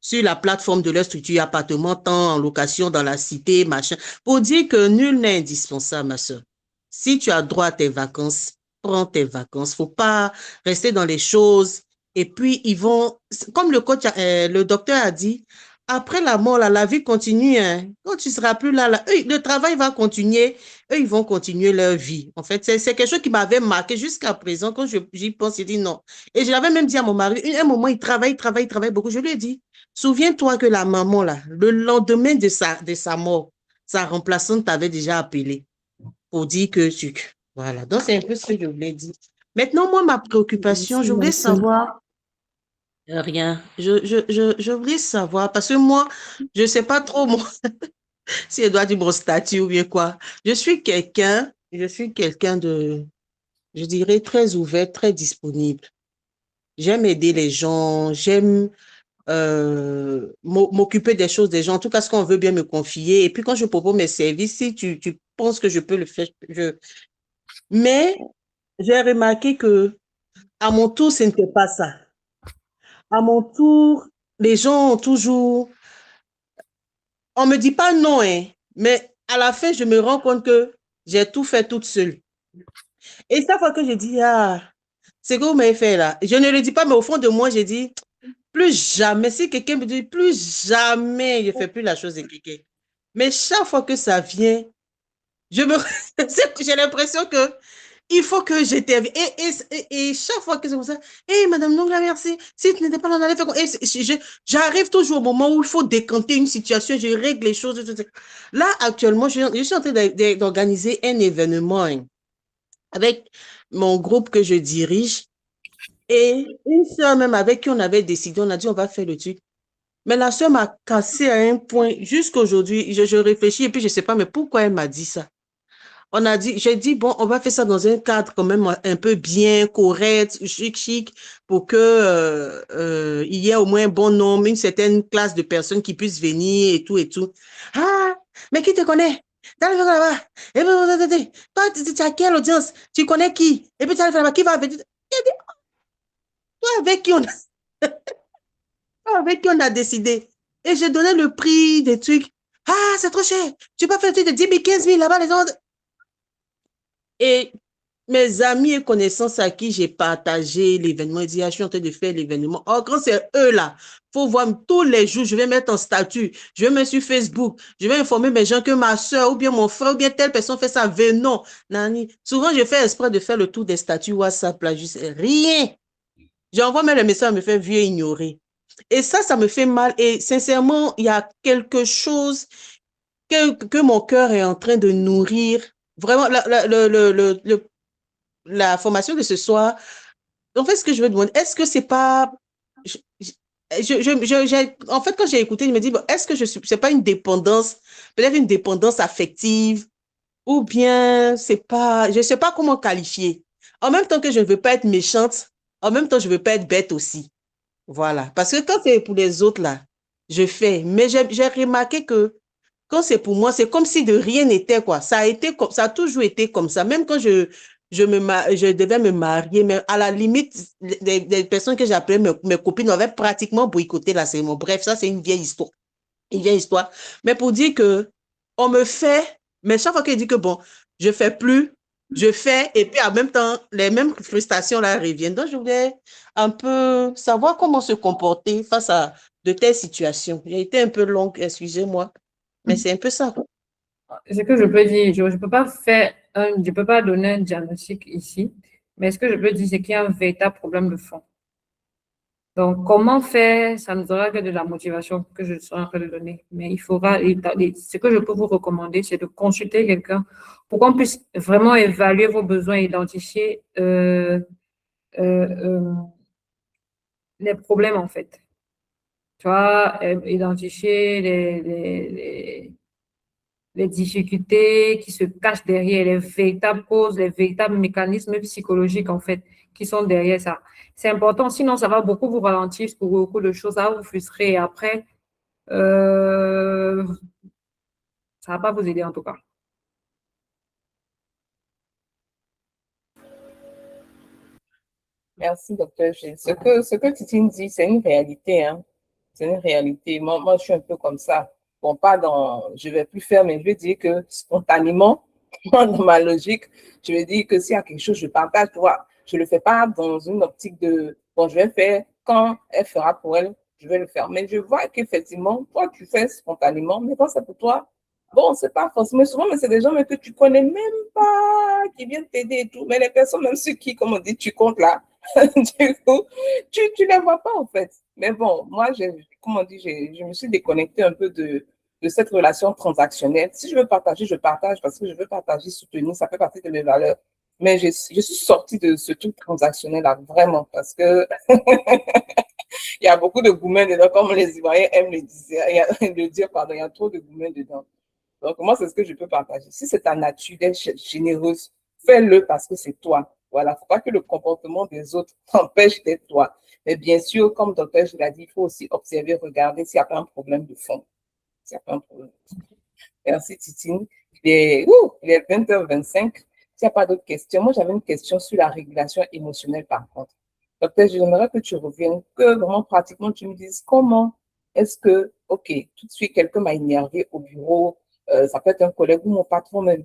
sur la plateforme de leur structure appartement, tant en location dans la cité, machin, pour dire que nul n'est indispensable, ma soeur. Si tu as droit à tes vacances, prends tes vacances. Faut pas rester dans les choses. Et puis, ils vont, comme le docteur a dit, après la mort, là, la vie continue. Hein. Quand tu seras plus là, le travail va continuer. Eux, ils vont continuer leur vie. En fait, c'est quelque chose qui m'avait marqué jusqu'à présent. Quand j'y pense, j'ai dit non. Et j'avais même dit à mon mari, un moment, il travaille beaucoup. Je lui ai dit, souviens-toi que la maman, là, le lendemain de sa mort, sa remplaçante t'avait déjà appelé pour dire que tu... Voilà, donc c'est un peu ce que je voulais dire. Maintenant, moi, ma préoccupation, je voulais savoir... Rien. Je voulais savoir, parce que moi, je ne sais pas trop moi, si elle doit dire mon statut ou bien quoi. Je suis quelqu'un de, je dirais, très ouvert, très disponible. J'aime aider les gens, j'aime m'occuper des choses des gens, en tout cas ce qu'on veut bien me confier. Et puis quand je propose mes services, si tu penses que je peux le faire, mais j'ai remarqué que à mon tour, ce n'était pas ça. À mon tour, les gens ont toujours, on me dit pas non, hein, mais à la fin, je me rends compte que j'ai tout fait toute seule. Et chaque fois que je dis, ah, c'est que vous m'avez fait là, je ne le dis pas, mais au fond de moi, j'ai dit, plus jamais, si quelqu'un me dit, plus jamais, je ne fais plus la chose de quelqu'un. Mais chaque fois que ça vient, j'ai l'impression que il faut que j'intervienne. Et chaque fois que c'est comme ça, hey, madame Nongla, merci. Si tu n'étais pas là, on allait faire comme... J'arrive toujours au moment où il faut décanter une situation, je règle les choses. Là, actuellement, je suis en train d'organiser un événement hein, avec mon groupe que je dirige. Et une soeur même avec qui on avait décidé, on a dit on va faire le truc. Mais la soeur m'a cassé à un point. Jusqu'aujourd'hui, je réfléchis et puis je ne sais pas, mais pourquoi elle m'a dit ça? J'ai dit, bon, on va faire ça dans un cadre quand même un peu bien, correct, chic, pour que il y ait au moins un bon nombre, une certaine classe de personnes qui puissent venir et tout et tout. Ah, mais qui te connaît? tu arrives là-bas, et puis, toi, tu as quelle audience? Tu connais qui? Et puis tu arrives là-bas, qui va venir? Toi avec qui on a, toi avec qui on a décidé. Et je donnais le prix des trucs. Ah, c'est trop cher. Tu peux faire des trucs de 10 000, 15 000 là-bas, les autres. Et mes amis et connaissances à qui j'ai partagé l'événement, ils disent, ah, je suis en train de faire l'événement. Oh, quand c'est eux là, faut voir tous les jours, je vais mettre en statut, je vais mettre sur Facebook, je vais informer mes gens que ma soeur ou bien mon frère ou bien telle personne fait ça. Venons, Nani. Souvent, je fais exprès de faire le tour des statuts WhatsApp là, juste rien. J'envoie même le message, me fait vieux ignorer. Et ça me fait mal. Et sincèrement, il y a quelque chose que mon cœur est en train de nourrir. Vraiment, la formation de ce soir, en fait, ce que je veux demander, est-ce que c'est pas... en fait, quand j'ai écouté, je me dis, bon, est-ce que c'est pas une dépendance, peut-être une dépendance affective, ou bien c'est pas, je sais pas comment qualifier. En même temps que je ne veux pas être méchante, en même temps, je ne veux pas être bête aussi. Voilà. Parce que quand c'est pour les autres, là, je fais. Mais j'ai remarqué que quand c'est pour moi, c'est comme si de rien n'était, quoi. Ça a toujours été comme ça. Même quand je devais me marier, mais à la limite, les personnes que j'appelais mes copines avaient pratiquement boycotté la cérémonie. Bref, ça, c'est une vieille histoire. Une vieille histoire. Mais pour dire que on me fait, mais chaque fois qu'il dit que bon, je fais plus, je fais, et puis en même temps, les mêmes frustrations là reviennent. Donc, je voulais un peu savoir comment se comporter face à de telles situations. J'ai été un peu longue, excusez-moi, mais c'est un peu ça. Ce que je peux dire, je ne peux pas je peux pas donner un diagnostic ici, mais ce que je peux dire, c'est qu'il y a un véritable problème de fond. Donc, comment faire, ça ne sera que de la motivation que je serai en train de donner. Mais il faudra, ce que je peux vous recommander, c'est de consulter quelqu'un pour qu'on puisse vraiment évaluer vos besoins, identifier les problèmes, en fait. Tu vois, identifier les difficultés qui se cachent derrière, les véritables causes, les véritables mécanismes psychologiques, en fait, qui sont derrière ça. C'est important, sinon ça va beaucoup vous ralentir pour beaucoup de choses, ça va vous frustrer. Et après, ça ne va pas vous aider en tout cas. Merci, docteur G. Ce que Titine dit, c'est une réalité, hein. C'est une réalité. Moi, je suis un peu comme ça. Bon, pas dans, je vais plus faire, mais je veux dire que spontanément, moi, dans ma logique, je veux dire que s'il y a quelque chose, je partage, tu vois. Je le fais pas dans une optique de, bon, je vais faire quand elle fera pour elle, je vais le faire. Mais je vois qu'effectivement, toi, tu fais spontanément, mais quand c'est pour toi, bon, c'est pas forcément souvent, mais c'est des gens même que tu connais même pas, qui viennent t'aider et tout. Mais les personnes, même ceux qui, comme on dit, tu comptes là, du coup, tu les vois pas, en fait. Mais bon, moi, comme on dit, je me suis déconnectée un peu de cette relation transactionnelle. Si je veux partager, je partage parce que je veux partager, soutenir, ça fait partie de mes valeurs. Mais je suis sortie de ce truc transactionnel-là, vraiment, parce que il y a beaucoup de gourmets dedans, comme les Ivoiriens aiment le dire, pardon, il y a trop de gourmets dedans. Donc, moi, c'est ce que je peux partager. Si c'est ta nature d'être généreuse, fais-le parce que c'est toi. Voilà, il ne faut pas que le comportement des autres t'empêche d'être toi. Mais bien sûr, comme docteur je l'ai dit, il faut aussi observer, regarder s'il n'y a pas un problème de fond. S'il n'y a pas un problème de fond. Merci, Titine. Il est 20h25. S'il n'y a pas d'autres questions, moi, j'avais une question sur la régulation émotionnelle, par contre. Docteur, j'aimerais que tu reviennes, que vraiment, pratiquement, tu me dises comment est-ce que, OK, tout de suite, quelqu'un m'a énervé au bureau, ça peut être un collègue ou mon patron même.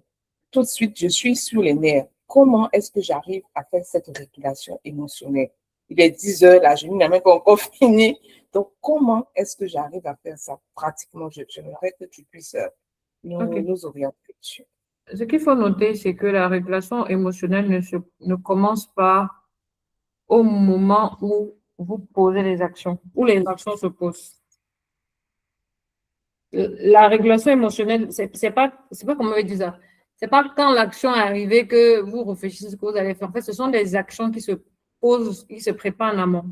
Tout de suite, je suis sur les nerfs. Comment est-ce que j'arrive à faire cette régulation émotionnelle? Il est 10 heures, la journée n'a même pas encore fini. Donc, comment est-ce que j'arrive à faire ça pratiquement? J'aimerais que tu puisses nous orienter dessus. Ce qu'il faut noter, c'est que la régulation émotionnelle ne commence pas au moment où vous posez les actions, où les actions se posent. La régulation émotionnelle, c'est pas comment on va dire ça. C'est pas quand l'action est arrivée que vous réfléchissez ce que vous allez faire. En fait, ce sont des actions qui se posent, qui se préparent en amont.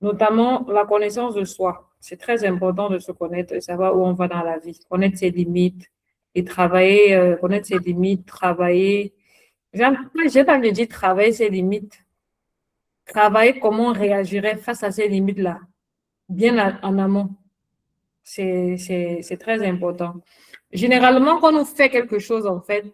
Notamment la connaissance de soi. C'est très important de se connaître et savoir où on va dans la vie, connaître ses limites et travailler, connaître ses limites, travailler. J'ai pas de dire travailler ses limites. Travailler comment on réagirait face à ces limites-là, bien en amont. C'est très important. Généralement, quand on fait quelque chose, en fait,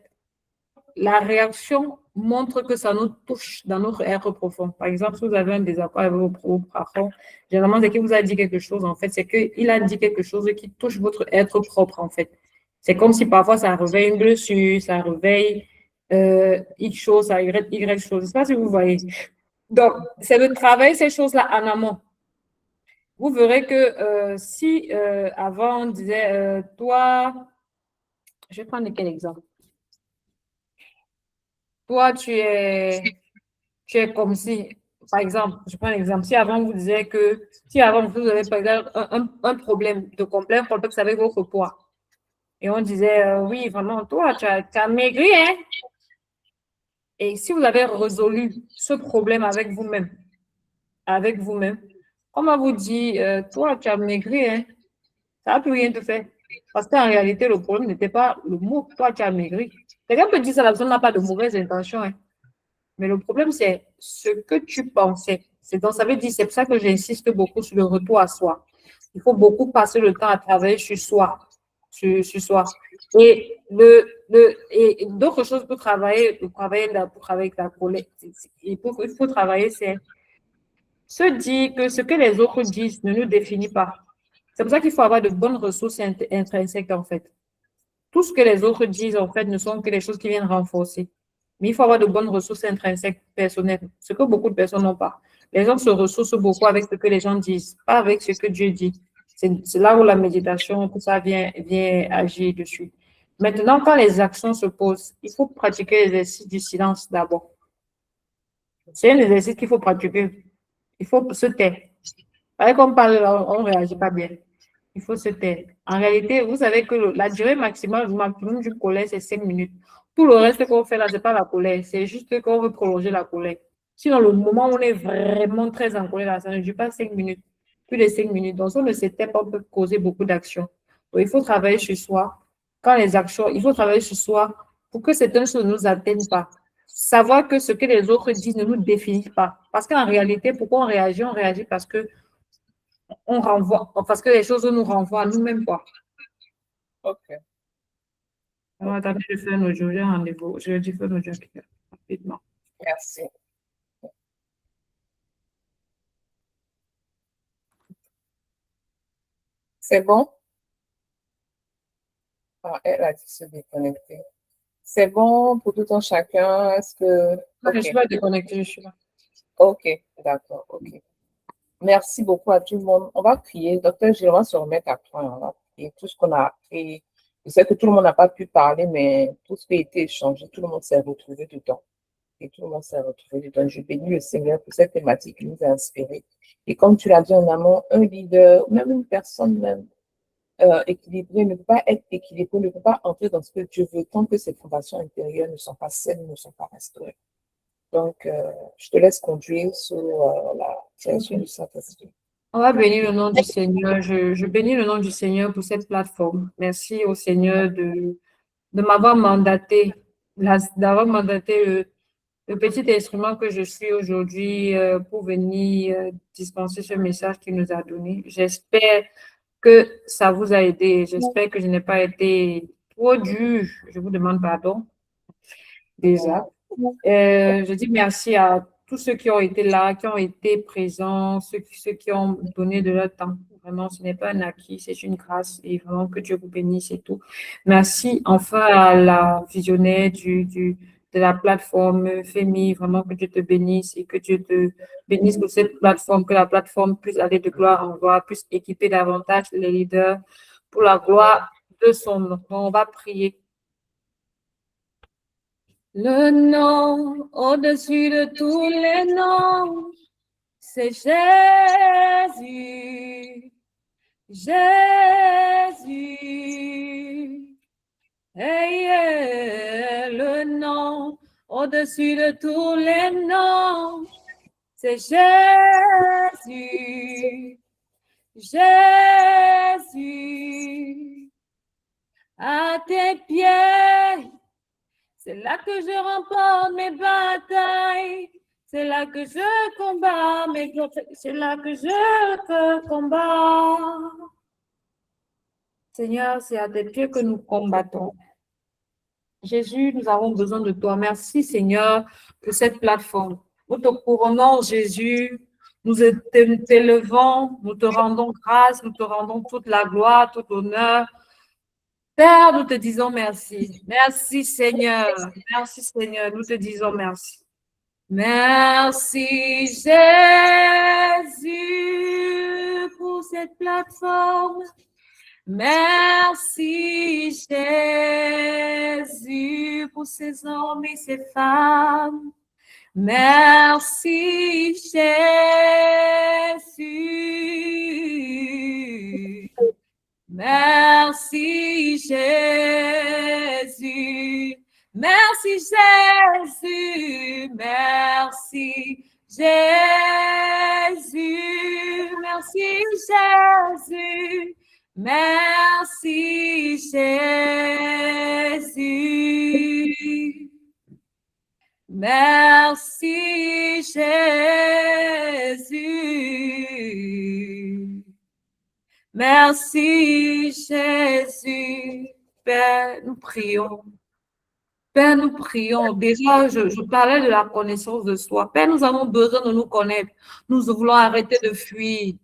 la réaction montre que ça nous touche dans notre être profond. Par exemple, si vous avez un désaccord avec vos parents, généralement, dès qu'il vous a dit quelque chose, en fait, c'est qu'il a dit quelque chose qui touche votre être propre, en fait. C'est comme si parfois ça réveille une blessure, ça réveille X chose, ça Y chose. Je ne sais pas si vous voyez. Donc, c'est de travailler ces choses-là en amont. Vous verrez que si avant on disait, toi, je vais prendre quel exemple? Toi, tu es comme si, par exemple, je prends un exemple, si avant vous disiez que, si avant vous avez par exemple un problème de complexe avec votre poids, et on disait, oui, vraiment, toi, tu as maigri, hein? Et si vous avez résolu ce problème avec vous-même, on va vous dire, toi, tu as maigri, hein? Ça n'a plus rien te faire. Parce qu'en réalité, le problème n'était pas le mot, toi, tu as maigri. Quelqu'un peut dire ça, la personne n'a pas de mauvaises intentions, hein. Mais le problème, c'est ce que tu pensais. Donc, ça veut dire, c'est pour ça que j'insiste beaucoup sur le retour à soi. Il faut beaucoup passer le temps à travailler sur soi. Sur soi. Et, et d'autres choses pour travailler avec la colère. Il faut travailler, c'est se dire que ce que les autres disent ne nous définit pas. C'est pour ça qu'il faut avoir de bonnes ressources intrinsèques, en fait. Tout ce que les autres disent, en fait, ne sont que des choses qui viennent renforcer. Mais il faut avoir de bonnes ressources intrinsèques personnelles, ce que beaucoup de personnes n'ont pas. Les gens se ressourcent beaucoup avec ce que les gens disent, pas avec ce que Dieu dit. C'est là où la méditation, tout ça vient agir dessus. Maintenant, quand les actions se posent, il faut pratiquer l'exercice du silence d'abord. C'est un exercice qu'il faut pratiquer. Il faut se taire. Quand on parle, on ne réagit pas bien. Il faut se taire. En réalité, vous savez que la durée maximum du colère, c'est 5 minutes. Tout le reste qu'on fait là, ce n'est pas la colère. C'est juste qu'on veut prolonger la colère. Sinon, le moment où on est vraiment très en colère, là, ça ne dure pas 5 minutes. Plus de 5 minutes. Donc, si on ne se tait pas, on peut causer beaucoup d'actions. Donc, il faut travailler sur soi. Il faut travailler sur soi pour que certaines choses ne nous atteignent pas. Savoir que ce que les autres disent ne nous définit pas. Parce qu'en réalité, pourquoi on réagit? On réagit parce que les choses nous renvoient à nous-mêmes, quoi. Ok. On va attendre de faire nos jours, j'ai rendez-vous. Je vais dire faire nos jours rapidement. Merci. C'est bon? Ah, elle a dit se déconnecter. C'est bon pour tout un chacun? Est-ce que... Je ne suis pas déconnectée, je suis là. Ok, d'accord, ok. Merci beaucoup à tout le monde. On va prier. Docteur Gilles, on va se remettre à point. On va prier tout ce qu'on a appris. Je sais que tout le monde n'a pas pu parler, mais tout ce qui a été échangé, tout le monde s'est retrouvé dedans. Et tout le monde s'est retrouvé dedans. Je bénis le Seigneur pour cette thématique qui nous a inspirés. Et comme tu l'as dit en amont, un leader, même une personne même équilibrée ne peut pas être équilibrée, ne peut pas entrer dans ce que Dieu veut tant que ses fondations intérieures ne sont pas saines, ne sont pas restaurées. Donc, je te laisse conduire sur la création du Saint-Esprit. On va bénir le nom du Seigneur. Je bénis le nom du Seigneur pour cette plateforme. Merci au Seigneur de m'avoir mandaté, d'avoir mandaté le petit instrument que je suis aujourd'hui pour venir dispenser ce message qu'il nous a donné. J'espère que ça vous a aidé. J'espère que je n'ai pas été trop dur. Je vous demande pardon déjà. Je dis merci à tous ceux qui ont été là, qui ont été présents, ceux qui ont donné de leur temps. Vraiment, ce n'est pas un acquis, c'est une grâce et vraiment que Dieu vous bénisse et tout. Merci enfin à la visionnaire de la plateforme Femi, vraiment que Dieu te bénisse et que Dieu te bénisse pour cette plateforme, que la plateforme puisse aller de gloire en gloire, puisse équiper davantage les leaders pour la gloire de son nom. On va prier. Le nom au-dessus de tous les noms, c'est Jésus, Jésus. Hey, le nom au-dessus de tous les noms, c'est Jésus, Jésus. À tes pieds, c'est là que je remporte mes batailles. C'est là que je combats mes batailles. C'est là que je te combats. Seigneur, c'est à tes pieds que nous combattons. Jésus, nous avons besoin de toi. Merci, Seigneur, pour cette plateforme. Nous te couronnons, Jésus. Nous t'élevons, nous te rendons grâce, nous te rendons toute la gloire, tout l'honneur. Père, nous te disons merci. Merci, Seigneur. Merci, Seigneur. Nous te disons merci. Merci, Jésus, pour cette plateforme. Merci, Jésus, pour ces hommes et ces femmes. Merci, Jésus. Merci, Jésus. Merci, Jésus. Merci, Jésus. Merci, Jésus. Merci, Jésus. Merci, Jésus. Merci, Jésus. Père, nous prions. Père, nous prions. Déjà, je parlais de la connaissance de soi. Père, nous avons besoin de nous connaître. Nous voulons arrêter de fuir.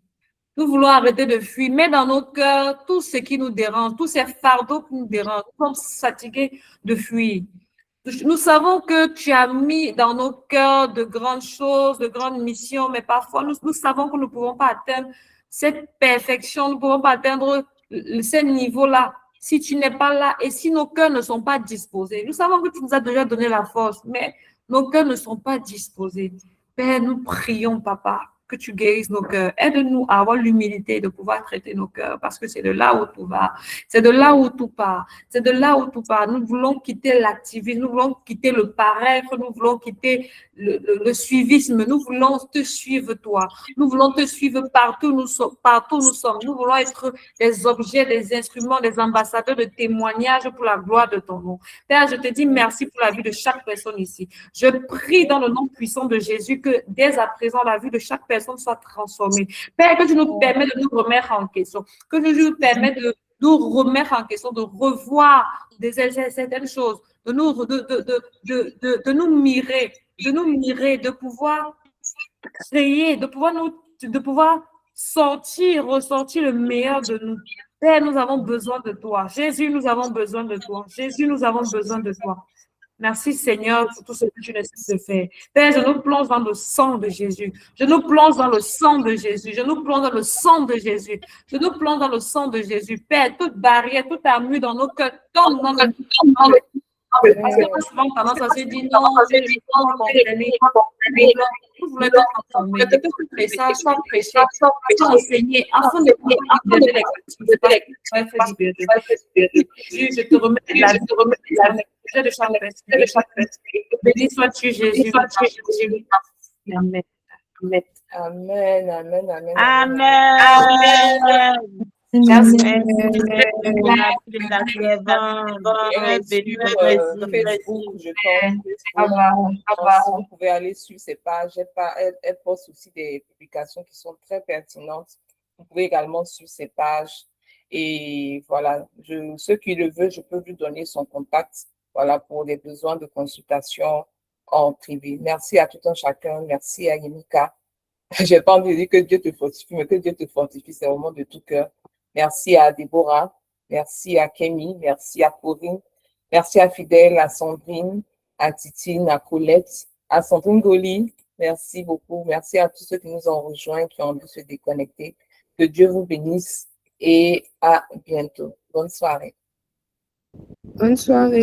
Nous voulons arrêter de fuir. Mets dans nos cœurs tout ce qui nous dérange, tous ces fardeaux qui nous dérangent. Nous sommes fatigués de fuir. Nous savons que tu as mis dans nos cœurs de grandes choses, de grandes missions, mais parfois nous savons que nous ne pouvons pas atteindre cette perfection, nous ne pouvons pas atteindre ce niveau-là si tu n'es pas là et si nos cœurs ne sont pas disposés. Nous savons que tu nous as déjà donné la force, mais nos cœurs ne sont pas disposés. Père, nous prions, Papa, que tu guérisses nos cœurs. Aide-nous à avoir l'humilité de pouvoir traiter nos cœurs parce que c'est de là où tout va. C'est de là où tout part. C'est de là où tout part. Nous voulons quitter l'activisme, nous voulons quitter le paraître, nous voulons quitter le suivisme. Nous voulons te suivre, toi. Nous voulons te suivre partout nous sommes. Nous voulons être des objets, des instruments, des ambassadeurs de témoignage pour la gloire de ton nom. Père, je te dis merci pour la vie de chaque personne ici. Je prie dans le nom puissant de Jésus que dès à présent, la vie de chaque personne soit transformée. Père, que tu nous permets de nous remettre en question, que tu nous permets de nous remettre en question, de revoir certaines choses, de nous mirer, de pouvoir créer, de pouvoir ressortir le meilleur de nous. Père, nous avons besoin de toi. Jésus, nous avons besoin de toi. Jésus, nous avons besoin de toi. Merci Seigneur pour tout ce que tu nécessites de faire. Père, je nous plonge dans le sang de Jésus. Je nous plonge dans le sang de Jésus. Je nous plonge dans le sang de Jésus. Je nous plonge dans le sang de Jésus. Père, toute barrière, toute armure dans nos cœurs, tombe dans le parce que moi, souvent, tendance à se dire non, je ne peux pas comprendre. Nous voulons être transformés. Que tout pécheur soit prêché, soit enseigné, afin de pouvoir libérer les captifs. Je te remets la vie de chaque personne. Béni sois-tu, Jésus. Amen. Amen, amen, amen. Amen. Merci. Facebook, je vous pouvez aller sur ces pages. Elle poste aussi des publications qui sont très pertinentes. Vous pouvez également sur ces pages. Et voilà, ceux qui le veulent, je peux lui donner son contact. Voilà, pour les besoins de consultation en privé. Merci à tout un chacun. Merci à Yemika. Je n'ai pas envie de dire que Dieu te fortifie, mais que Dieu te fortifie, c'est vraiment de tout cœur. Merci à Déborah, merci à Kémy, merci à Corinne, merci à Fidèle, à Sandrine, à Titine, à Colette, à Sandrine Goli. Merci beaucoup. Merci à tous ceux qui nous ont rejoints, qui ont dû se déconnecter. Que Dieu vous bénisse et à bientôt. Bonne soirée. Bonne soirée.